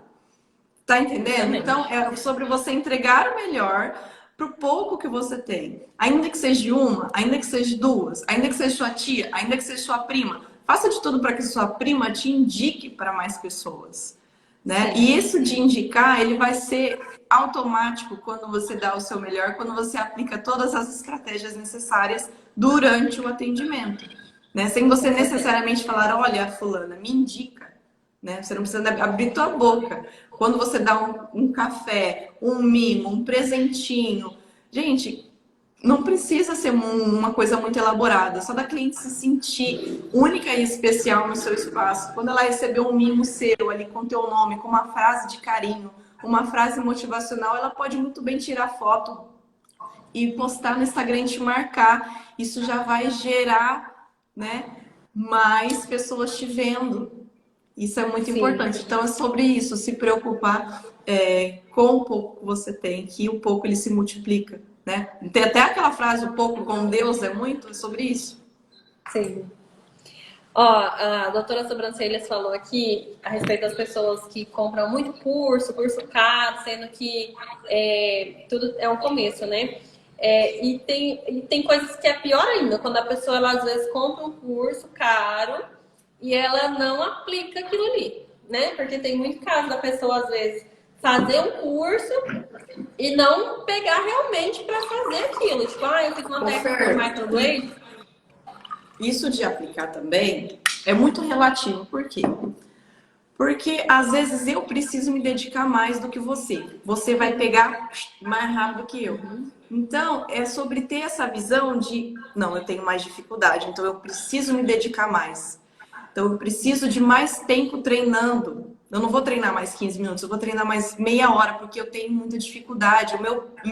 Tá entendendo? Então é sobre você entregar o melhor pro pouco que você tem. Ainda que seja uma, ainda que seja duas, ainda que seja sua tia, ainda que seja sua prima. Faça de tudo para que sua prima te indique para mais pessoas. Né? E isso de indicar, ele vai ser automático quando você dá o seu melhor, quando você aplica todas as estratégias necessárias durante o atendimento. Né? Sem você necessariamente falar, olha, fulana, me indica. Né? Você não precisa abrir tua boca. Quando você dá um café, um mimo, um presentinho. Gente, não precisa ser uma coisa muito elaborada. Só da cliente se sentir única e especial no seu espaço. Quando ela recebeu um mimo seu ali com teu nome, com uma frase de carinho, uma frase motivacional, ela pode muito bem tirar foto e postar no Instagram e te marcar. Isso já vai gerar, né, mais pessoas te vendo. Isso é muito importante. Então é sobre isso, se preocupar com o pouco que você tem, que o pouco ele se multiplica. Né? Tem até aquela frase, o pouco com Deus é muito, é sobre isso. Sim. A doutora Sobrancelhas falou aqui a respeito das pessoas que compram muito curso caro, sendo que tudo é um começo, né? E tem coisas que é pior ainda, quando a pessoa ela, às vezes compra um curso caro e ela não aplica aquilo ali, né? Porque tem muito caso da pessoa, às vezes, fazer um curso e não pegar realmente para fazer aquilo. Tipo, eu fiz uma técnica de microblade. Isso de aplicar também é muito relativo. Por quê? Porque às vezes eu preciso me dedicar mais do que você. Você vai pegar mais rápido que eu. Então, é sobre ter essa visão de, não, eu tenho mais dificuldade, então eu preciso me dedicar mais. Então, eu preciso de mais tempo treinando. Eu não vou treinar mais 15 minutos, eu vou treinar mais meia hora, porque eu tenho muita dificuldade. O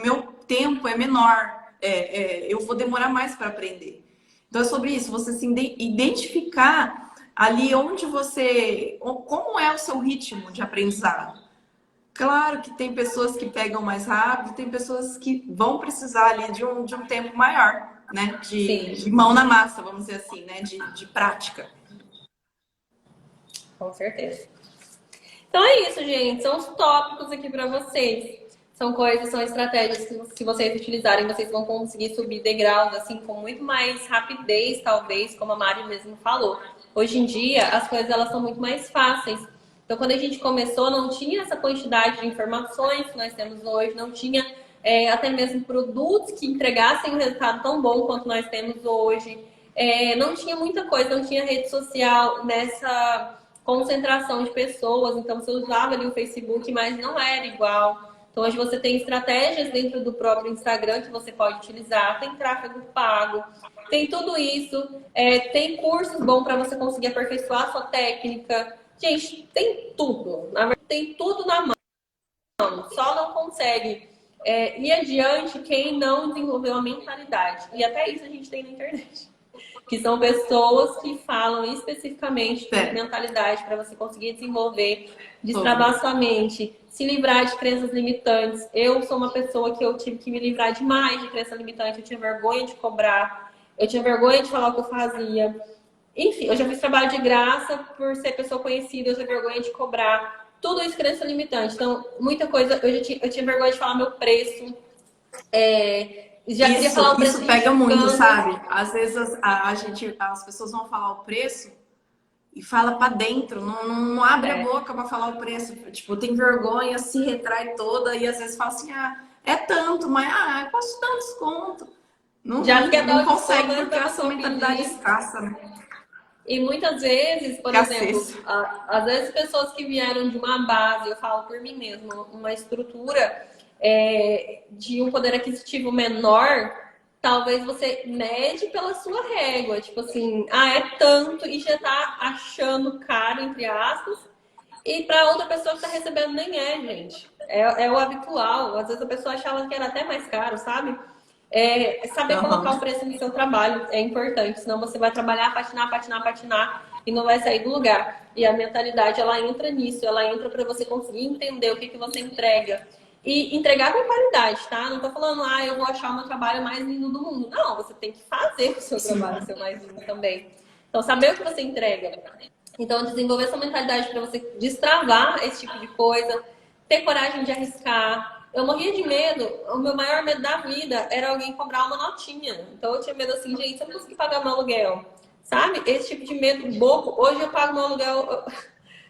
meu tempo é menor. Eu vou demorar mais para aprender. Então, é sobre isso, você se identificar ali onde você, como é o seu ritmo de aprendizado. Claro que tem pessoas que pegam mais rápido, tem pessoas que vão precisar ali de um tempo maior, né? Sim, De mão na massa, vamos dizer assim, né? De prática. com certeza. Então é isso, gente. São os tópicos aqui para vocês. São coisas, são estratégias que se vocês utilizarem, vocês vão conseguir subir degraus assim com muito mais rapidez, talvez, como a Mari mesmo falou. Hoje em dia, as coisas elas são muito mais fáceis. Então, quando a gente começou, não tinha essa quantidade de informações que nós temos hoje, não tinha até mesmo produtos que entregassem um resultado tão bom quanto nós temos hoje. Não tinha muita coisa, não tinha rede social nessa concentração de pessoas, então você usava ali o Facebook, mas não era igual. Então hoje você tem estratégias dentro do próprio Instagram que você pode utilizar, tem tráfego pago, tem tudo isso, tem cursos bons para você conseguir aperfeiçoar a sua técnica. Gente, tem tudo, na verdade tem tudo na mão, só não consegue ir adiante quem não desenvolveu a mentalidade. E até isso a gente tem na internet. Que são pessoas que falam especificamente de mentalidade para você conseguir desenvolver, destravar sua mente, se livrar de crenças limitantes. Eu sou uma pessoa que eu tive que me livrar demais de crença limitante, eu tinha vergonha de cobrar, eu tinha vergonha de falar o que eu fazia. Enfim, eu já fiz trabalho de graça por ser pessoa conhecida, eu tinha vergonha de cobrar. Tudo isso crença limitante. Então, muita coisa, eu tinha vergonha de falar meu preço. Já queria falar o preço isso pega muito, sabe? Às vezes as pessoas vão falar o preço e fala para dentro, não abre a boca para falar o preço. Tipo, tem vergonha, se retrai toda e às vezes fala assim, é tanto, mas eu posso dar um desconto. Não consegue porque a sua mentalidade escassa, né? E muitas vezes, por exemplo, às vezes pessoas que vieram de uma base, eu falo por mim mesmo, uma estrutura de um poder aquisitivo menor, talvez você mede pela sua régua, tipo assim, é tanto e já tá achando caro, entre aspas, e para outra pessoa que tá recebendo nem gente. É o habitual. Às vezes a pessoa achava que era até mais caro, sabe? Saber colocar o preço no seu trabalho é importante, senão você vai trabalhar, patinar e não vai sair do lugar. E a mentalidade, ela entra nisso, ela entra para você conseguir entender o que você entrega. E entregar com qualidade, tá? Não tô falando, eu vou achar o meu trabalho mais lindo do mundo. Não, você tem que fazer o seu trabalho ser mais lindo também. Então, saber o que você entrega. Então, desenvolver essa mentalidade para você destravar esse tipo de coisa, ter coragem de arriscar. Eu morria de medo, o meu maior medo da vida era alguém cobrar uma notinha. Então eu tinha medo assim, gente, se eu não conseguir pagar meu aluguel, sabe? Esse tipo de medo bobo. Hoje eu pago meu aluguel,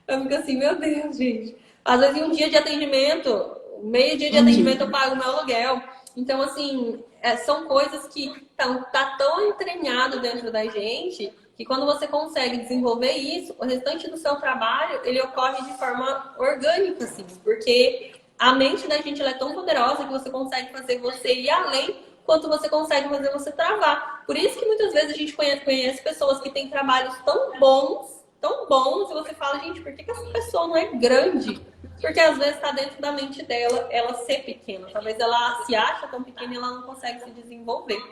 eu fico assim, meu Deus, gente. Às vezes em um dia de atendimento, meio dia de atendimento eu pago meu aluguel. Então, assim, são coisas que tá tão entranhado dentro da gente que quando você consegue desenvolver isso, o restante do seu trabalho, ele ocorre de forma orgânica, assim, porque a mente da gente ela é tão poderosa que você consegue fazer você ir além quanto você consegue fazer você travar. Por isso que muitas vezes a gente conhece pessoas que têm trabalhos tão bons, e você fala, gente, por que essa pessoa não é grande? Porque às vezes está dentro da mente dela ela ser pequena. Talvez ela se acha tão pequena e ela não consegue se desenvolver.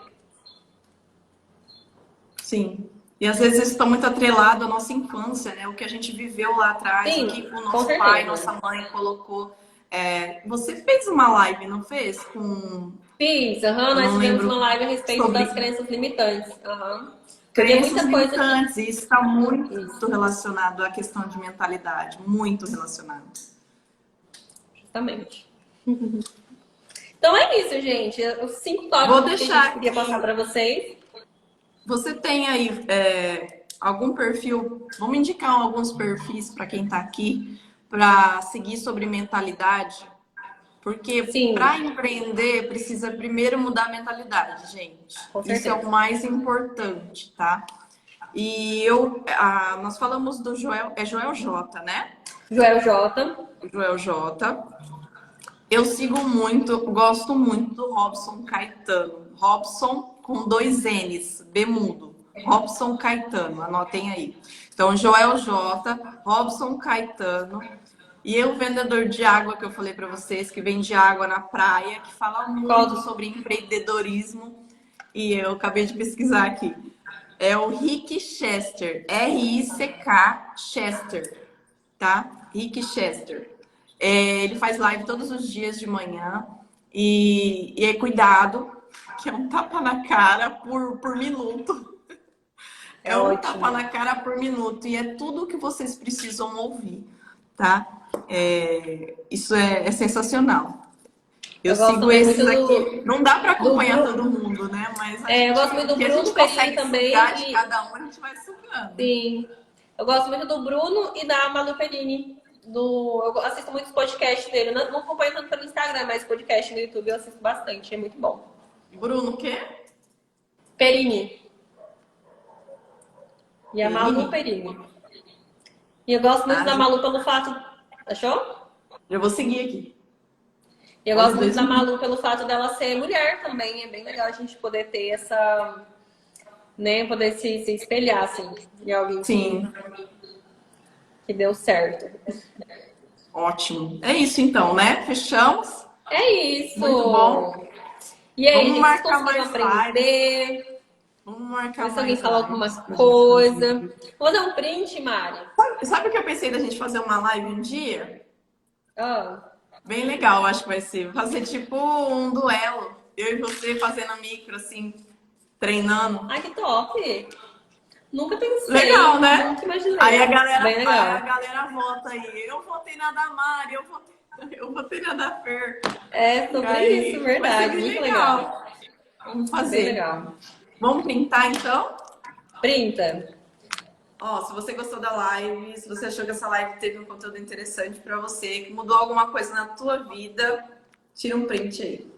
Sim. E às vezes isso está muito atrelado à nossa infância, né? O que a gente viveu lá atrás, Sim, o que o nosso pai, nossa mãe colocou. Você fez uma live, não fez? Fiz, nós fizemos uma live a respeito das crenças limitantes. Crenças limitantes, e isso está muito relacionado à questão de mentalidade, muito relacionado. Justamente. Então é isso, gente. Os 5 tópicos que a gente queria passar para vocês. Você tem aí algum perfil? Vamos indicar alguns perfis para quem está aqui para seguir sobre mentalidade? Porque para empreender precisa primeiro mudar a mentalidade, gente. Isso é o mais importante, tá? E nós falamos do Joel, Joel J, né? Joel J. Joel J. Eu sigo muito, gosto muito do Robson Caetano. Robson com 2 N's, B mudo. Robson Caetano, anotem aí. Então, Joel J, Robson Caetano. E o vendedor de água que eu falei para vocês, que vende água na praia, que fala muito sobre empreendedorismo. E eu acabei de pesquisar aqui. É o Rick Chester, R-I-C-K Chester, tá? Rick Chester. Ele faz live todos os dias de manhã e é cuidado, que é um tapa na cara por minuto. É um tapa na cara por minuto e é tudo o que vocês precisam ouvir, tá? Isso é sensacional. Eu sigo esses aqui. Não dá para acompanhar todo mundo, né? Mas eu gosto muito do Bruno Perini também. De cada um a gente vai sugando. Sim. Eu gosto muito do Bruno e da Malu Perini. Eu assisto muitos podcasts dele. Não acompanho tanto pelo Instagram, mas podcast no YouTube eu assisto bastante. É muito bom. Bruno o quê? Perini. E a Malu Perini. E eu gosto muito da Malu pelo fato... Achou? Eu vou seguir aqui. Eu gosto muito da Malu pelo fato dela ser mulher também. É bem legal a gente poder ter essa... Né? Poder se espelhar, assim, em alguém que deu certo. Ótimo. É isso então, né? Fechamos? É isso. Muito bom. E aí, vamos marcar mais aprender? Vamos marcar mais. Se alguém falar alguma coisa. Vou dar um print, Mari. Sabe o que eu pensei da gente fazer uma live um dia? Bem legal, acho que vai ser. Fazer tipo um duelo. Eu e você fazendo a micro, assim, treinando. Ai, que top! Nunca pensei. Legal, né? Nunca imaginei. Aí a galera vota aí. Eu votei na Damari, eu votei na da Fer. É sobre aí, isso, verdade. Muito legal. Vamos fazer. Bem legal. Vamos printar então? Printa. Ó, se você gostou da live, se você achou que essa live teve um conteúdo interessante pra você, que mudou alguma coisa na tua vida, tira um print aí.